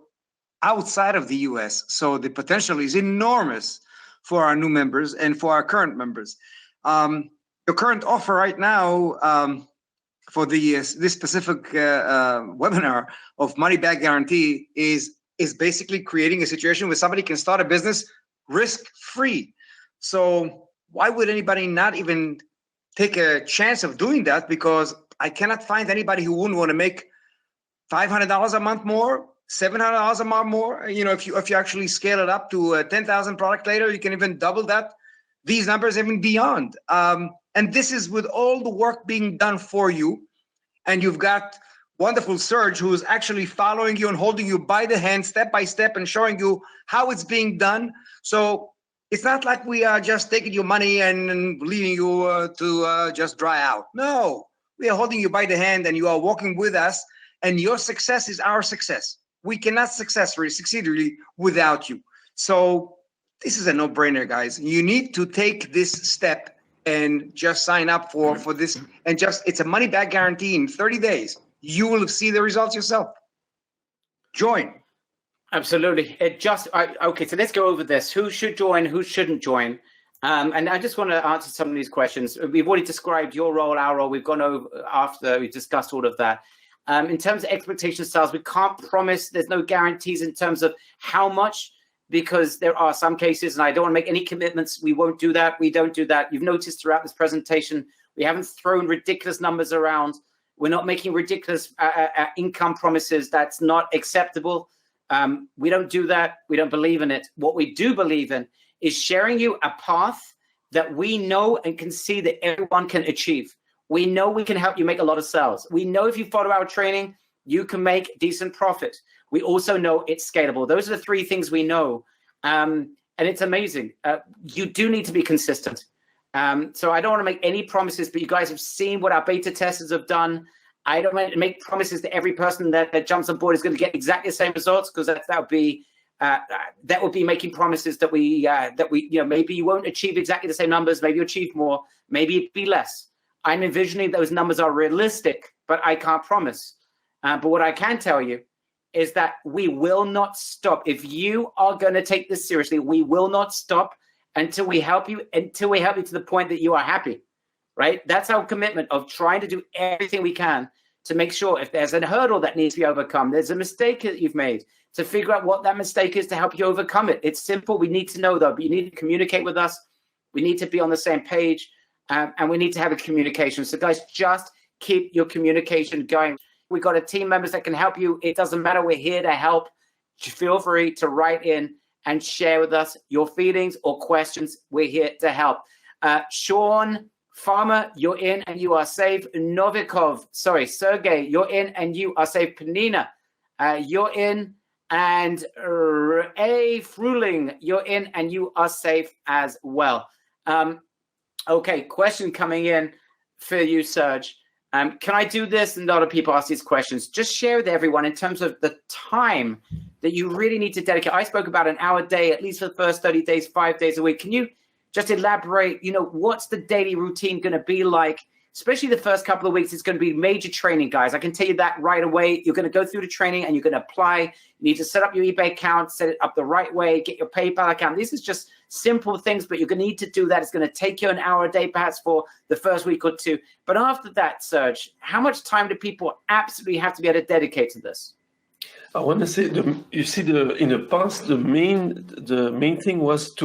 outside of the US. So the potential is enormous for our new members and for our current members. Your current offer right now for this specific webinar of money back guarantee is basically creating a situation where somebody can start a business risk-free. So why would anybody not even take a chance of doing that? Because I cannot find anybody who wouldn't want to make $500 a month more, $700 a month more. You know, if you actually scale it up to 10,000 product later, you can even double that. These numbers even beyond. And this is with all the work being done for you. And you've got wonderful Serge, who is actually following you and holding you by the hand step by step and showing you how it's being done. So it's not like we are just taking your money and leaving you to just dry out. No, we are holding you by the hand and you are walking with us, and your success is our success. We cannot succeed really without you. So this is a no-brainer, guys. You need to take this step and just sign up for this, and it's a money back guarantee in 30 days. You will see the results yourself. Join. Absolutely. Okay, so let's go over this. Who should join? Who shouldn't join? And I just want to answer some of these questions. We've already described your role, our role. We've gone over after we discussed all of that. In terms of expectation styles, we can't promise. There's no guarantees in terms of how much, because there are some cases, and I don't want to make any commitments. We won't do that. We don't do that. You've noticed throughout this presentation, we haven't thrown ridiculous numbers around. We're not making ridiculous income promises. That's not acceptable. We don't do that. We don't believe in it. What we do believe in is sharing you a path that we know and can see that everyone can achieve. We know we can help you make a lot of sales. We know if you follow our training, you can make decent profit. We also know it's scalable. Those are the three things we know. And it's amazing. You do need to be consistent. So I don't want to make any promises, but you guys have seen what our beta testers have done. I don't want to make promises that every person that jumps on board is going to get exactly the same results, because that would be making promises that we maybe you won't achieve exactly the same numbers, maybe you achieve more, maybe it'd be less. I'm envisioning those numbers are realistic, but I can't promise. But what I can tell you is that we will not stop. If you are going to take this seriously, we will not stop until we help you to the point that you are happy, right? That's our commitment of trying to do everything we can to make sure if there's a hurdle that needs to be overcome, there's a mistake that you've made, to figure out what that mistake is to help you overcome it. It's simple. We need to know, though, but you need to communicate with us. We need to be on the same page, and we need to have a communication. So guys, just keep your communication going. We've got a team members that can help you. It doesn't matter. We're here to help. Feel free to write in and share with us your feelings or questions. We're here to help. Sean Farmer, you're in and you are safe. Sergey, you're in and you are safe. Panina, you're in. And A. Fruling, you're in and you are safe as well. Okay, question coming in for you, Serge. Can I do this? And a lot of people ask these questions. Just share with everyone in terms of the time that you really need to dedicate. I spoke about an hour a day, at least for the first 30 days, 5 days a week. Can you just elaborate, what's the daily routine going to be like? Especially the first couple of weeks, it's going to be major training, guys. I can tell you that right away. You're going to go through the training and you're going to apply. You need to set up your eBay account, set it up the right way, get your PayPal account. This is just simple things, but you're going to need to do that. It's going to take you an hour a day, perhaps for the first week or two. But after that, Serge, how much time do people absolutely have to be able to dedicate to this? I want to say, in the past, the main thing was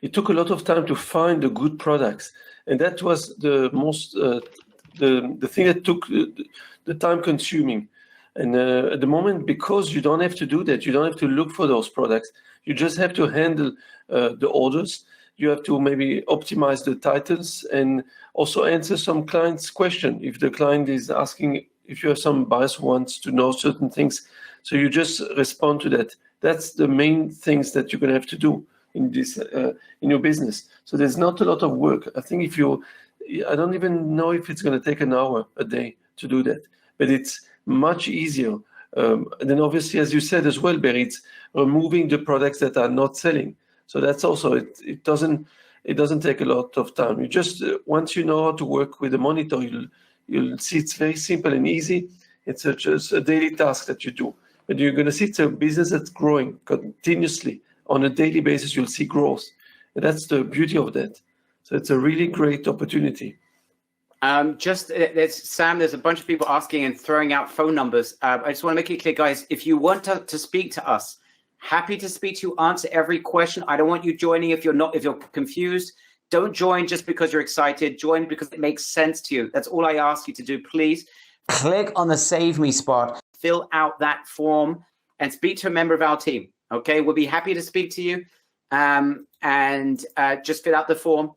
it took a lot of time to find the good products. And that was the most, the thing that took the time consuming. And at the moment, because you don't have to do that, you don't have to look for those products. You just have to handle the orders. You have to maybe optimize the titles and also answer some client's question. If the client is asking, if you have some buyers who wants to know certain things, so you just respond to that. That's the main things that you're going to have to do in this in your business. So there's not a lot of work. I think I don't even know if it's going to take an hour a day to do that, but it's much easier. And then obviously, as you said as well, Barry, it's removing the products that are not selling. So that's also it doesn't take a lot of time. You just once you know how to work with the monitor, you'll see it's very simple and easy. It's just a daily task that you do. But you're going to see it's a business that's growing continuously. On a daily basis, you'll see growth. And that's the beauty of that. So it's a really great opportunity. Sam, there's a bunch of people asking and throwing out phone numbers. I just want to make it clear, guys, if you want to speak to us, happy to speak to you, answer every question. I don't want you joining if you're confused. Don't join just because you're excited. Join because it makes sense to you. That's all I ask you to do, please. Click on the Save Me spot. Fill out that form and speak to a member of our team. Okay, we'll be happy to speak to you. And just fill out the form,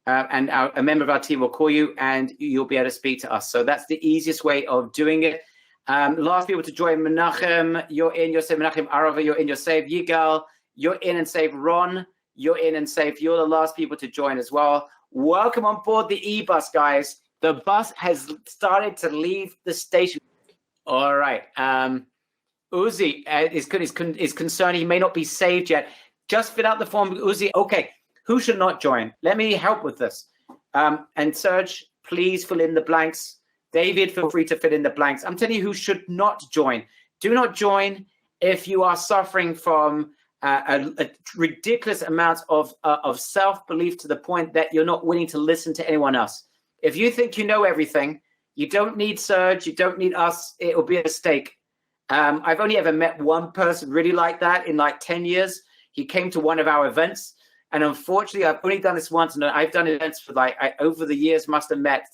and a member of our team will call you, and you'll be able to speak to us. So that's the easiest way of doing it. Last people to join: Menachem, you're in. You're saved. Menachem Arava, you're in. You're saved. Yigal, you're in and saved. Ron, you're in and saved. You're the last people to join as well. Welcome on board the e-bus, guys. The bus has started to leave the station. All right. Uzi is concerned he may not be saved yet. Just fill out the form, Uzi. Okay, who should not join? Let me help with this. And Serge, please fill in the blanks. David, feel free to fill in the blanks. I'm telling you who should not join. Do not join if you are suffering from a ridiculous amount of self-belief to the point that you're not willing to listen to anyone else. If you think you know everything, you don't need Serge, you don't need us. It will be a mistake. I've only ever met one person really like that in like 10 years. He came to one of our events. And unfortunately, I've only done this once. And I've done events for over the years, must have met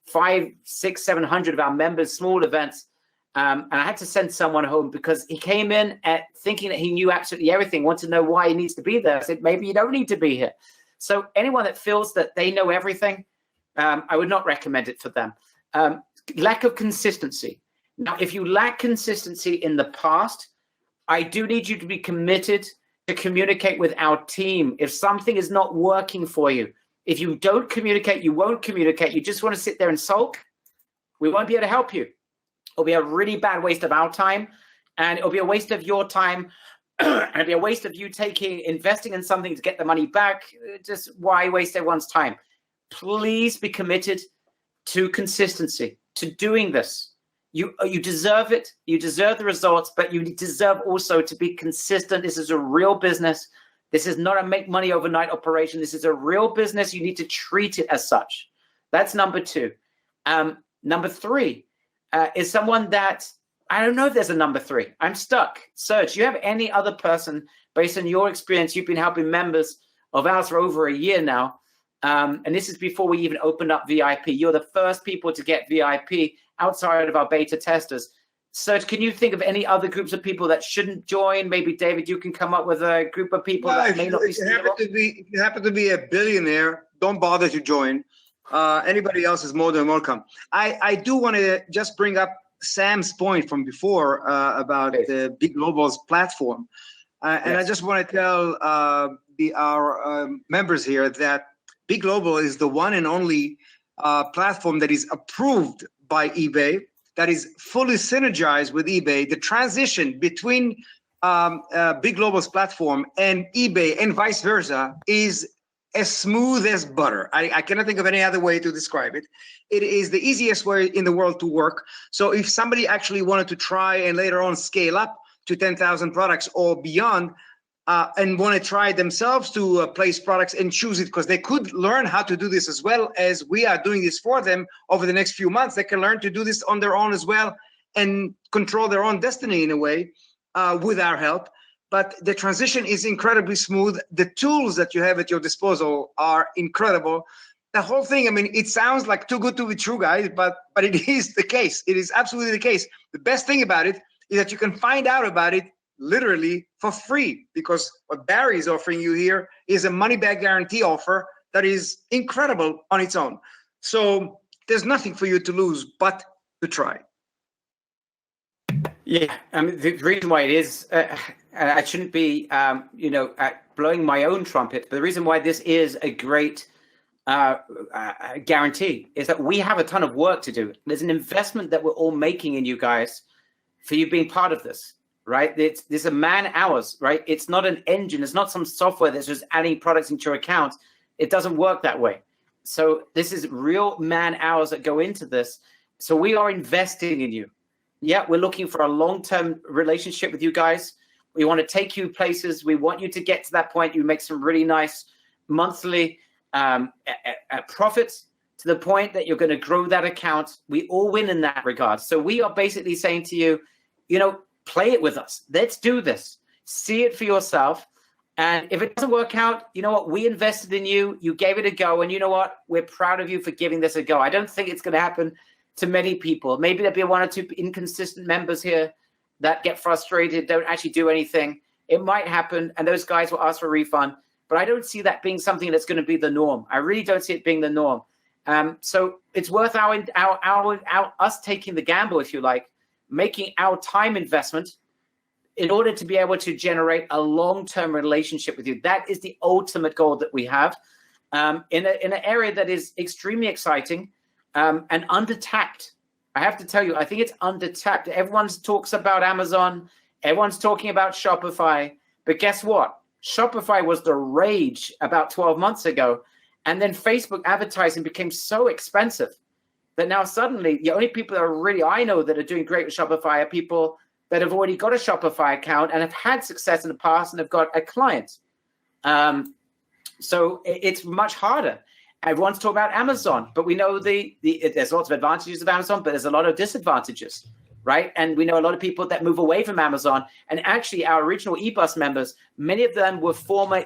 500, 600, 700 of our members, small events. And I had to send someone home because he came in thinking that he knew absolutely everything, wanted to know why he needs to be there. I said, maybe you don't need to be here. So anyone that feels that they know everything, I would not recommend it for them. Lack of consistency. Now, if you lack consistency in the past, I do need you to be committed to communicate with our team. If something is not working for you, if you don't communicate, you won't communicate, you just want to sit there and sulk, we won't be able to help you. It'll be a really bad waste of our time, and it'll be a waste of your time, and it'll be a waste of you investing in something to get the money back. Just why waste everyone's time? Please be committed to consistency, to doing this. You deserve it. You deserve the results, but you deserve also to be consistent. This is a real business. This is not a make money overnight operation. This is a real business. You need to treat it as such. That's number two. Number three is someone that, I don't know if there's a number three. I'm stuck. Serge, do you have any other person, based on your experience, you've been helping members of ours for over a year now, and this is before we even opened up VIP. You're the first people to get VIP outside of our beta testers. Serge, can you think of any other groups of people that shouldn't join? Maybe, David, you can come up with a group of people that may not be suitable. If you happen to be a billionaire, don't bother to join. Anybody else is more than welcome. I do want to just bring up Sam's point from before about the Big Global's platform. And I just want to tell our members here that Big Global is the one and only platform that is approved by eBay, that is fully synergized with eBay. The transition between Big Global's platform and eBay and vice versa is as smooth as butter. I cannot think of any other way to describe it. It is the easiest way in the world to work. So if somebody actually wanted to try and later on scale up to 10,000 products or beyond, and want to try themselves to place products and choose it, because they could learn how to do this as well as we are doing this for them over the next few months. They can learn to do this on their own as well and control their own destiny in a way. with our help. But the transition is incredibly smooth. The tools that you have at your disposal are incredible. The whole thing, I mean, it sounds like too good to be true, guys, but it is the case. It is absolutely the case. The best thing about it is that you can find out about it literally for free, because what Barry is offering you here is a money-back guarantee offer that is incredible on its own. So there's nothing for you to lose but to try. Yeah, I mean, the reason why it is, I shouldn't be, blowing my own trumpet, but the reason why this is a great guarantee is that we have a ton of work to do. There's an investment that we're all making in you guys for you being part of this, right? There's a man hours, right? It's not an engine. It's not some software that's just adding products into your account. It doesn't work that way. So this is real man hours that go into this. So we are investing in you. Yeah, we're looking for a long-term relationship with you guys. We want to take you places. We want you to get to that point. You make some really nice monthly profits to the point that you're going to grow that account. We all win in that regard. So we are basically saying to you, play it with us. Let's do this. See it for yourself. And if it doesn't work out, you know what? We invested in you. You gave it a go. And you know what? We're proud of you for giving this a go. I don't think it's going to happen to many people. Maybe there'll be one or two inconsistent members here that get frustrated, don't actually do anything. It might happen, and those guys will ask for a refund. But I don't see that being something that's going to be the norm. I really don't see it being the norm. So it's worth us taking the gamble, if you like, making our time investment in order to be able to generate a long-term relationship with you. That is the ultimate goal that we have in an area that is extremely exciting and under-tapped. I have to tell you, I think it's under-tapped. Everyone talks about Amazon. Everyone's talking about Shopify. But guess what? Shopify was the rage about 12 months ago. And then Facebook advertising became so expensive that now suddenly the only people that are really, I know, that are doing great with Shopify are people that have already got a Shopify account and have had success in the past and have got a client. So it's much harder. Everyone's talking about Amazon, but we know there's lots of advantages of Amazon, but there's a lot of disadvantages, right? And we know a lot of people that move away from Amazon. And actually, our original eBus members, many of them were former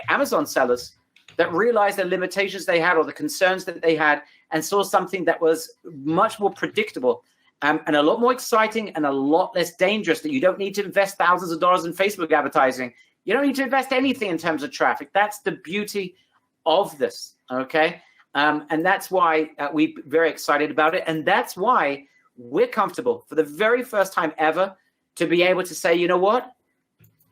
Amazon sellers that realized the limitations they had or the concerns that they had and saw something that was much more predictable and a lot more exciting and a lot less dangerous, that you don't need to invest thousands of dollars in Facebook advertising. You don't need to invest anything in terms of traffic. That's the beauty of this, okay? And that's why we're very excited about it. And that's why we're comfortable for the very first time ever to be able to say, you know what?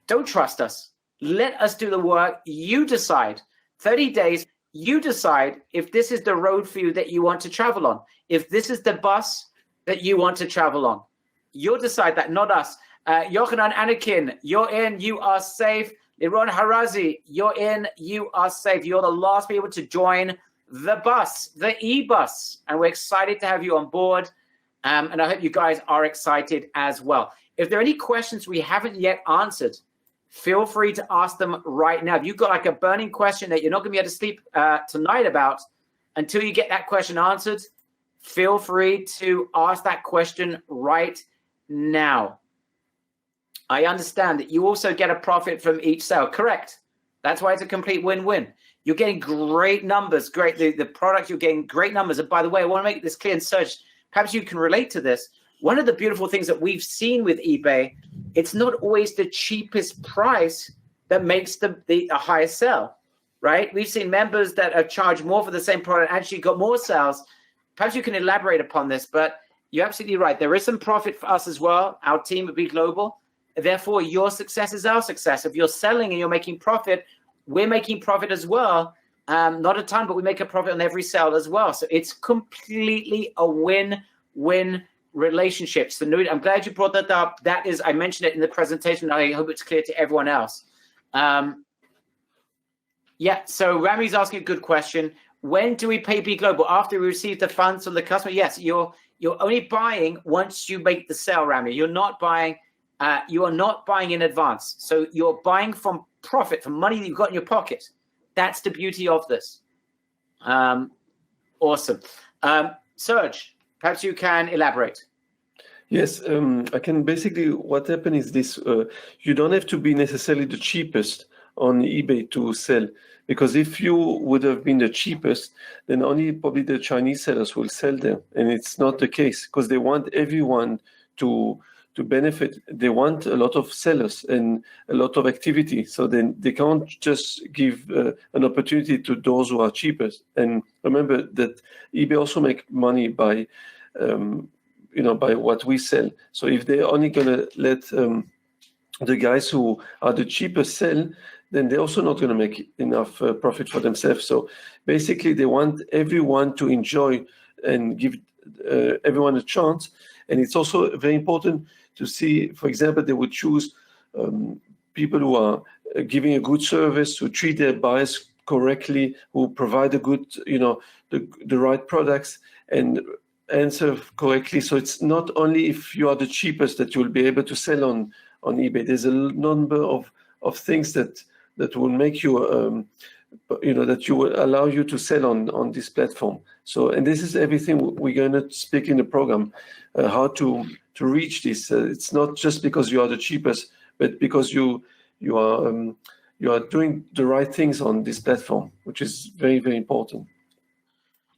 Don't trust us. Let us do the work. You decide. 30 days, you decide if this is the road for you that you want to travel on. If this is the bus that you want to travel on. You'll decide that, not us. Yochanan Anakin, you're in, you are safe. Liron Harazi, you're in, you are safe. You're the last people to join the bus, the eBus. And we're excited to have you on board. And I hope you guys are excited as well. If there are any questions we haven't yet answered, feel free to ask them right now. If you've got like a burning question that you're not going to be able to sleep tonight about until you get that question answered, feel free to ask that question right now. I understand that you also get a profit from each sale. Correct. That's why it's a complete win-win. You're getting great numbers. Great. The product, you're getting great numbers. And by the way, I want to make this clear, and Serge, perhaps you can relate to this. One of the beautiful things that we've seen with eBay, it's not always the cheapest price that makes the highest sale, right? We've seen members that have charged more for the same product and actually got more sales. Perhaps you can elaborate upon this, but you're absolutely right. There is some profit for us as well, our team at Be Global. Therefore, your success is our success. If you're selling and you're making profit, we're making profit as well. Not a ton, but we make a profit on every sale as well. So it's completely a win-win relationship. So I'm glad you brought that up. That is, I mentioned it in the presentation. I hope it's clear to everyone else. Yeah, so Rami's asking a good question. When do we pay Be Global? After we receive the funds from the customer? Yes, you're only buying once you make the sale, Rami. You're not buying. You are not buying in advance. So you're buying from profit, from money that you've got in your pocket. That's the beauty of this. Awesome. Serge, perhaps you can elaborate. Yes, I can basically, what happened is this, you don't have to be necessarily the cheapest on eBay to sell, because if you would have been the cheapest, then only probably the Chinese sellers will sell them. And it's not the case, because they want everyone to benefit. They want a lot of sellers and a lot of activity. So then they can't just give an opportunity to those who are cheapest. And remember that eBay also make money by by what we sell. So if they're only going to let the guys who are the cheapest sell, then they're also not going to make enough profit for themselves. So basically, they want everyone to enjoy and give everyone a chance. And it's also very important to see, for example, they would choose people who are giving a good service, who treat their buyers correctly, who provide a good, the right products, and answer correctly. So it's not only if you are the cheapest that you will be able to sell on eBay. There's a number of things that will make you that you will allow you to sell on this platform. So, and this is everything we're going to speak in the program, how to reach this. It's not just because you are the cheapest, but because you are doing the right things on this platform, which is very, very important.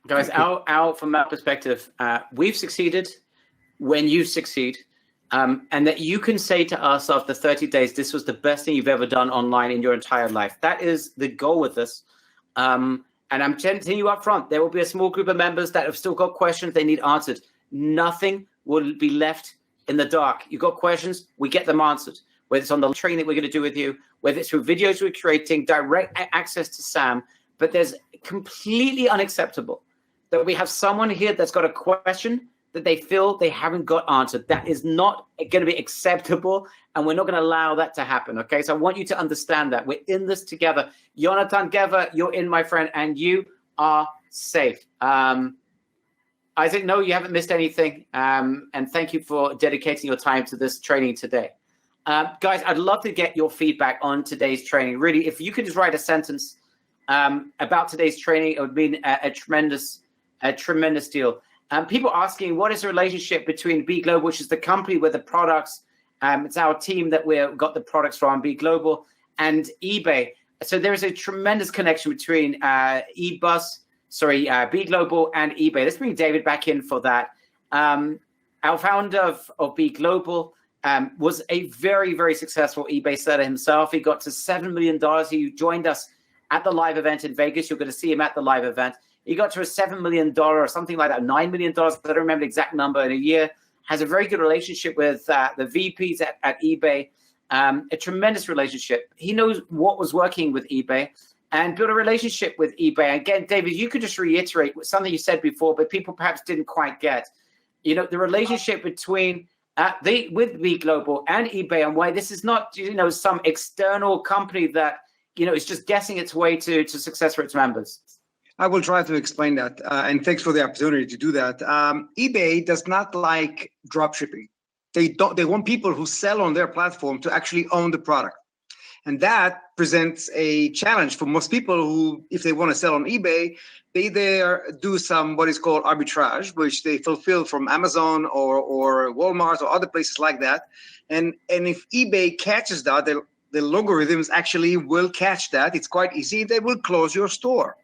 Guys, Al, from that perspective, we've succeeded when you succeed, and that you can say to us after 30 days, this was the best thing you've ever done online in your entire life. That is the goal with this. And I'm telling you up front, there will be a small group of members that have still got questions they need answered. Nothing will be left in the dark. You've got questions, we get them answered. Whether it's on the training that we're going to do with you, whether it's through videos we're creating, direct access to Sam, but there's completely unacceptable that we have someone here that's got a question that they feel they haven't got answered. That is not going to be acceptable, and we're not going to allow that to happen, okay? So I want you to understand that. We're in this together. Jonathan Gever, you're in, my friend, and you are safe. Isaac, no, you haven't missed anything, and thank you for dedicating your time to this training today. Guys, I'd love to get your feedback on today's training. Really, if you could just write a sentence about today's training, it would mean a tremendous deal. People asking, what is the relationship between B Global, which is the company with the products, it's our team that we've got the products from, B Global, and eBay. So there is a tremendous connection between B Global and eBay. Let's bring David back in for that. Our founder of B Global was a very, very successful eBay seller himself. He got to $7 million. He joined us at the live event in Vegas. You're going to see him at the live event. He got to a $7 million or something like that, $9 million. I don't remember the exact number in a year. Has a very good relationship with the VPs at eBay. A tremendous relationship. He knows what was working with eBay and built a relationship with eBay. Again, David, you could just reiterate something you said before, but people perhaps didn't quite get. The relationship between with B Global and eBay, and why this is not some external company that is just guessing its way to success for its members. I will try to explain that, and thanks for the opportunity to do that. eBay does not like drop shipping. They want people who sell on their platform to actually own the product, and that presents a challenge for most people who, if they want to sell on eBay, they either do some what is called arbitrage, which they fulfill from Amazon or Walmart or other places like that, and if eBay catches that, the logarithms actually will catch that. It's quite easy. They will close your store.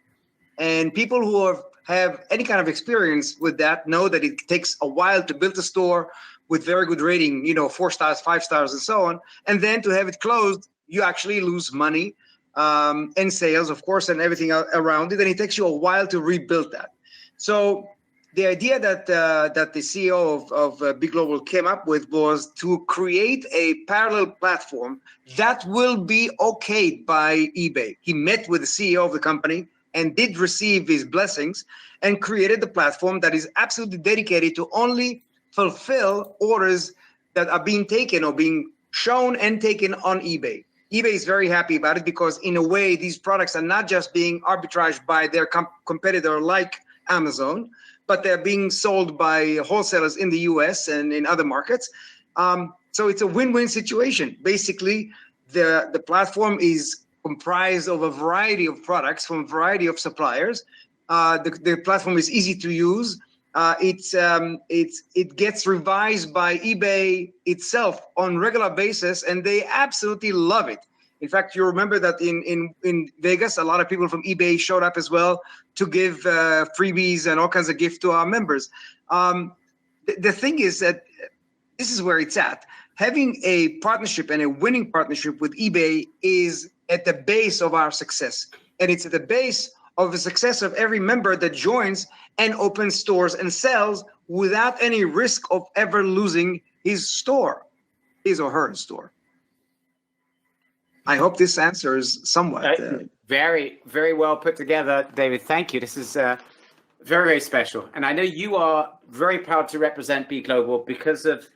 And people who have any kind of experience with that know that it takes a while to build a store with very good rating, 4 stars, 5 stars, and so on. And then to have it closed, you actually lose money and sales, of course, and everything around it. And it takes you a while to rebuild that. So the idea that the CEO of B Global came up with was to create a parallel platform that will be okayed by eBay. He met with the CEO of the company and did receive his blessings and created the platform that is absolutely dedicated to only fulfill orders that are being taken or being shown and taken on eBay. eBay is very happy about it because in a way, these products are not just being arbitraged by their competitor like Amazon, but they're being sold by wholesalers in the US and in other markets. So it's a win-win situation. Basically, the platform is comprised of a variety of products from a variety of suppliers. The platform is easy to use. It gets revised by eBay itself on regular basis, and they absolutely love it. In fact, you remember that in Vegas, a lot of people from eBay showed up as well to give freebies and all kinds of gifts to our members. The thing is that this is where it's at. Having a partnership and a winning partnership with eBay is at the base of our success. And it's at the base of the success of every member that joins and opens stores and sells without any risk of ever losing his store, his or her store. I hope this answers somewhat. Very, very well put together, David. Thank you. This is very, very special. And I know you are very proud to represent B Global because of,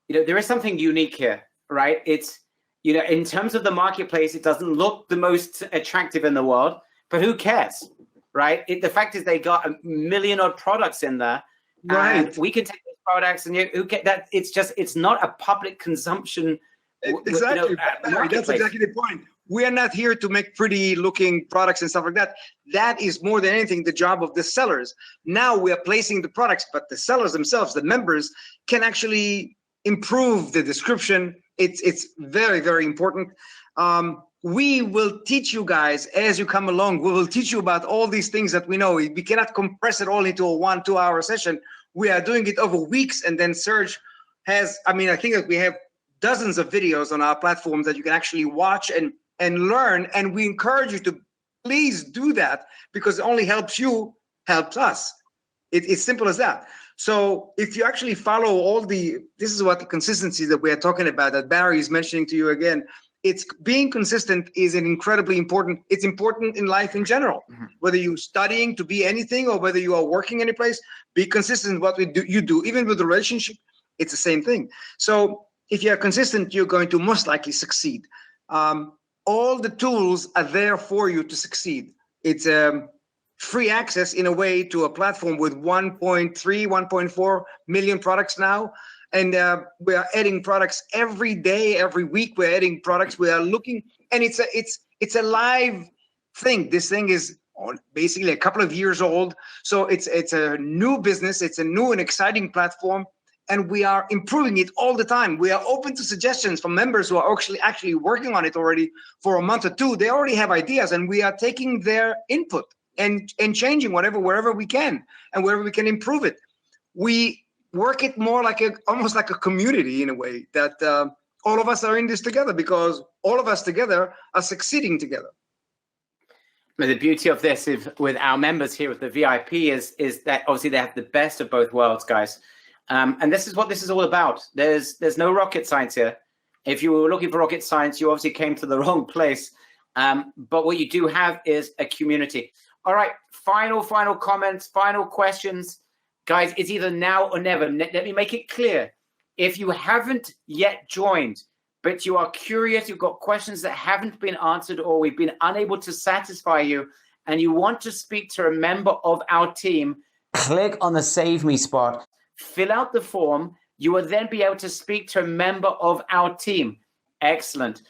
there is something unique here, right? It's, in terms of the marketplace, it doesn't look the most attractive in the world, but who cares, right? The fact is they got 1 million odd products in there. Right. And we can take those products and who get that. It's not a public consumption. Exactly. That's exactly the point. We are not here to make pretty looking products and stuff like that. That is more than anything the job of the sellers. Now we are placing the products, but the sellers themselves, the members, can actually improve the description. It's very, very important. We will teach you guys as you come along. We will teach you about all these things that we know. We cannot compress it all into a 1-2 hour session. We are doing it over weeks, and then Serge has, I think that we have dozens of videos on our platform that you can actually watch and learn. And we encourage you to please do that because it only helps you, helps us. It's simple as that. So if you actually follow this is what the consistency that we are talking about, that Barry is mentioning to you again, it's being consistent is an incredibly important, it's important in life in general. Mm-hmm. Whether you're studying to be anything or whether you are working any place, be consistent in what you do. Even with the relationship, it's the same thing. So if you're consistent, you're going to most likely succeed. All the tools are there for you to succeed. It's free access in a way to a platform with 1.3, 1.4 million products now. And we are adding products every day, every week. We're adding products. We are looking, and it's a live thing. This thing is basically a couple of years old. So it's a new business. It's a new and exciting platform. And we are improving it all the time. We are open to suggestions from members who are actually working on it already for a month or two. They already have ideas, and we are taking their input and changing wherever we can, and wherever we can improve it. We work it more almost like a community in a way that all of us are in this together because all of us together are succeeding together. The beauty of this with our members here with the VIP is that obviously they have the best of both worlds, guys. And this is what this is all about. There's no rocket science here. If you were looking for rocket science, you obviously came to the wrong place. But what you do have is a community. All right, final comments, final questions. Guys, it's either now or never. Let me make it clear. If you haven't yet joined, but you are curious, you've got questions that haven't been answered or we've been unable to satisfy you, and you want to speak to a member of our team, click on the Save Me spot. Fill out the form. You will then be able to speak to a member of our team. Excellent.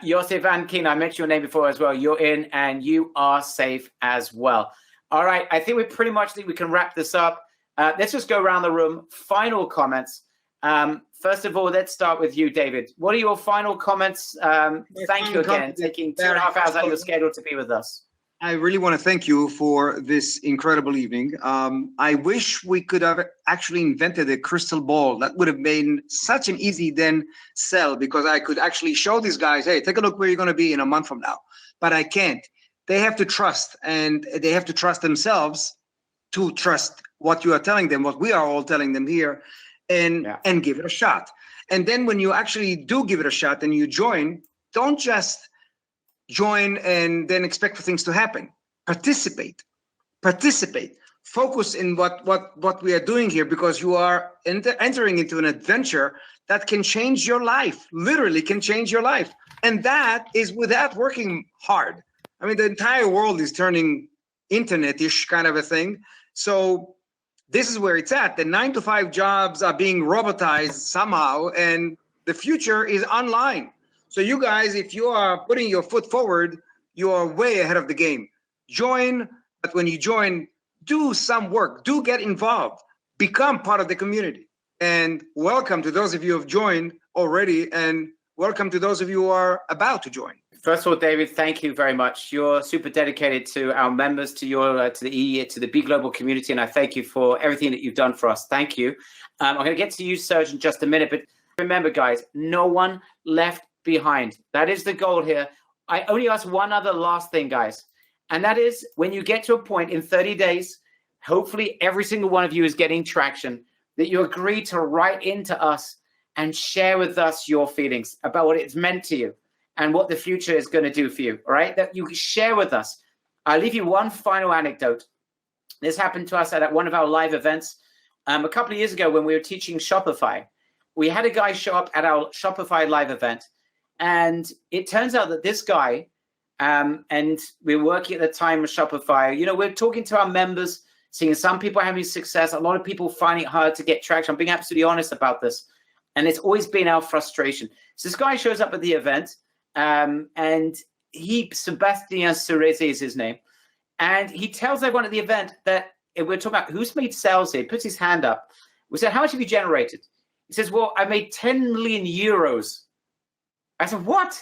Yosef Ankin, I mentioned your name before as well. You're in and you are safe as well. All right. I think we can wrap this up. Let's just go around the room. Final comments. First of all, let's start with you, David. What are your final comments? Thank you again, taking 2.5 hours out of your schedule to be with us. I really want to thank you for this incredible evening. I wish we could have actually invented a crystal ball. That would have been such an easy sell, because I could actually show these guys, hey, take a look where you're going to be in a month from now. But I can't. They have to trust, and they have to trust themselves to trust what you are telling them, what we are all telling them here, and give it a shot. And then when you actually do give it a shot and you join, don't just join and then expect for things to happen. Participate. Focus in what we are doing here, because you are entering into an adventure that can change your life, literally can change your life. And that is without working hard. I mean, the entire world is turning internet-ish kind of a thing. So this is where it's at. The 9-to-5 jobs are being robotized somehow, and the future is online. So you guys, if you are putting your foot forward, you are way ahead of the game. Join, but when you join, do some work. Do get involved. become part of the community. And welcome to those of you who have joined already, and welcome to those of you who are about to join. First of all, David, thank you very much. You're super dedicated to our members, to the B Global community, and I thank you for everything that you've done for us. Thank you. I'm going to get to you, Serge, in just a minute, but remember, guys, no one left behind. That is the goal here. I only ask one other last thing, guys, and that is when you get to a point in 30 days, hopefully every single one of you is getting traction, that you agree to write into us and share with us your feelings about what it's meant to you and what the future is going to do for you, all right? That you share with us. I'll leave you one final anecdote. This happened to us at one of our live events a couple of years ago when we were teaching Shopify. We had a guy show up at our Shopify live event, and it turns out that this guy, and we were working at the time with Shopify, we're talking to our members, seeing some people having success, a lot of people finding it hard to get traction. I'm being absolutely honest about this. And it's always been our frustration. So this guy shows up at the event, and Sebastian Cerezi is his name. And he tells everyone at the event that we're talking about who's made sales here. He puts his hand up. We said, how much have you generated? He says, well, I made 10 million euros. I said, what?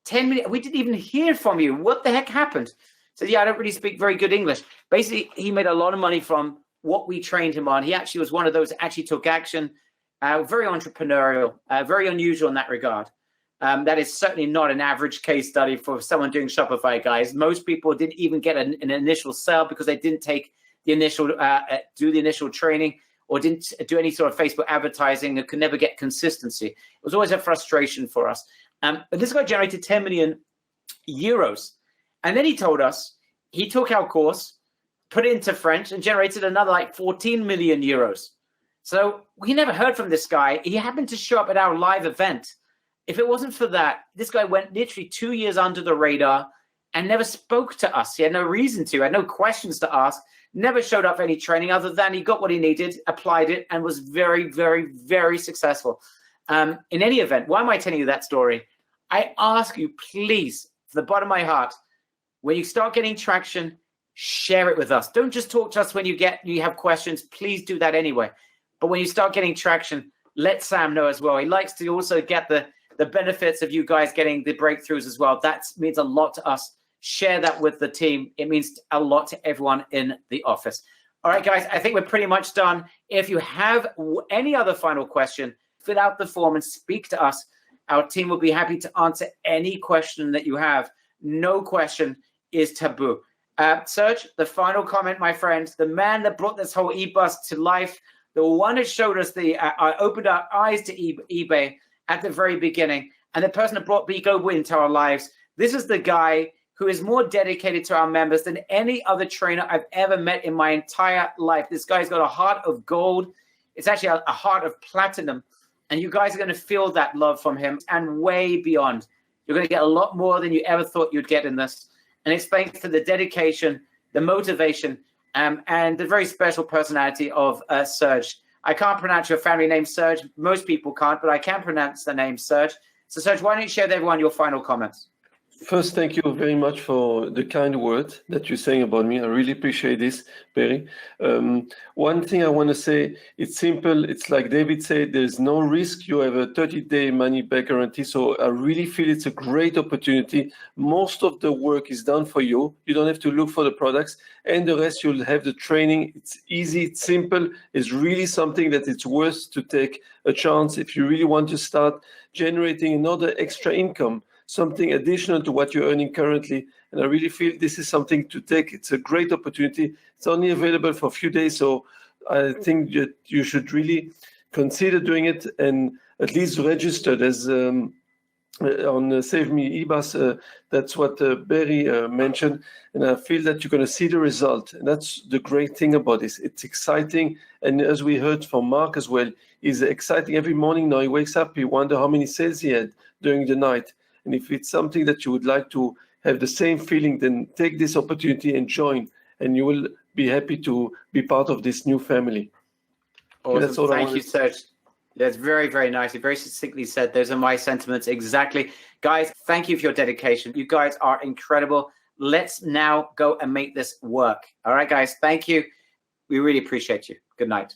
10 million? We didn't even hear from you. What the heck happened? He said, yeah, I don't really speak very good English. Basically, he made a lot of money from what we trained him on. He actually was one of those that actually took action. Very entrepreneurial, very unusual in that regard. That is certainly not an average case study for someone doing Shopify, guys. Most people didn't even get an initial sale because they didn't take the initial, do the initial training, or didn't do any sort of Facebook advertising, and could never get consistency. It was always a frustration for us. But this guy generated 10 million euros. And then he told us he took our course, put it into French, and generated another like 14 million euros. So we never heard from this guy. He happened to show up at our live event. If it wasn't for that, this guy went literally 2 years under the radar and never spoke to us. He had no reason to, had no questions to ask, never showed up for any training other than he got what he needed, applied it, and was very, very, very successful. In any event, why am I telling you that story? I ask you, please, from the bottom of my heart, when you start getting traction, share it with us. Don't just talk to us when you have questions. Please do that anyway. But when you start getting traction, let Sam know as well. He likes to also get the benefits of you guys getting the breakthroughs as well. That means a lot to us. Share that with the team. It means a lot to everyone in the office. All right, guys, I think we're pretty much done. If you have any other final question, fill out the form and speak to us. Our team will be happy to answer any question that you have. No question is taboo. Serge, the final comment, my friend, the man that brought this whole eBus to life, the one that showed us opened our eyes to eBay at the very beginning, and the person that brought B Global into our lives. This is the guy who is more dedicated to our members than any other trainer I've ever met in my entire life. This guy's got a heart of gold. It's actually a heart of platinum. And you guys are going to feel that love from him and way beyond. You're going to get a lot more than you ever thought you'd get in this. And it's thanks to the dedication, the motivation, and the very special personality of Serge. I can't pronounce your family name, Serge. Most people can't, but I can pronounce the name Serge. So, Serge, why don't you share with everyone your final comments? First, thank you very much for the kind word that you're saying about me. I really appreciate this, Perry. One thing I want to say, it's simple. It's like David said, there's no risk. You have a 30-day money-back guarantee. So I really feel it's a great opportunity. Most of the work is done for you. You don't have to look for the products. And the rest, you'll have the training. It's easy. It's simple. It's really something that it's worth to take a chance if you really want to start generating another extra income, something additional to what you're earning currently. And I really feel this is something to take. It's a great opportunity. It's only available for a few days. So I think that you should really consider doing it and at least registered as on Save Me eBus. That's what Barry mentioned. And I feel that you're going to see the result. And that's the great thing about this. It's exciting. And as we heard from Mark as well, it's exciting. Every morning now he wakes up, he wonders how many sales he had during the night. And if it's something that you would like to have the same feeling, then take this opportunity and join, and you will be happy to be part of this new family. Awesome. That's all. Thank you, Serge. That's very, very nice. You very succinctly said those are my sentiments exactly. Guys, thank you for your dedication. You guys are incredible. Let's now go and make this work. All right, guys, thank you. We really appreciate you. Good night.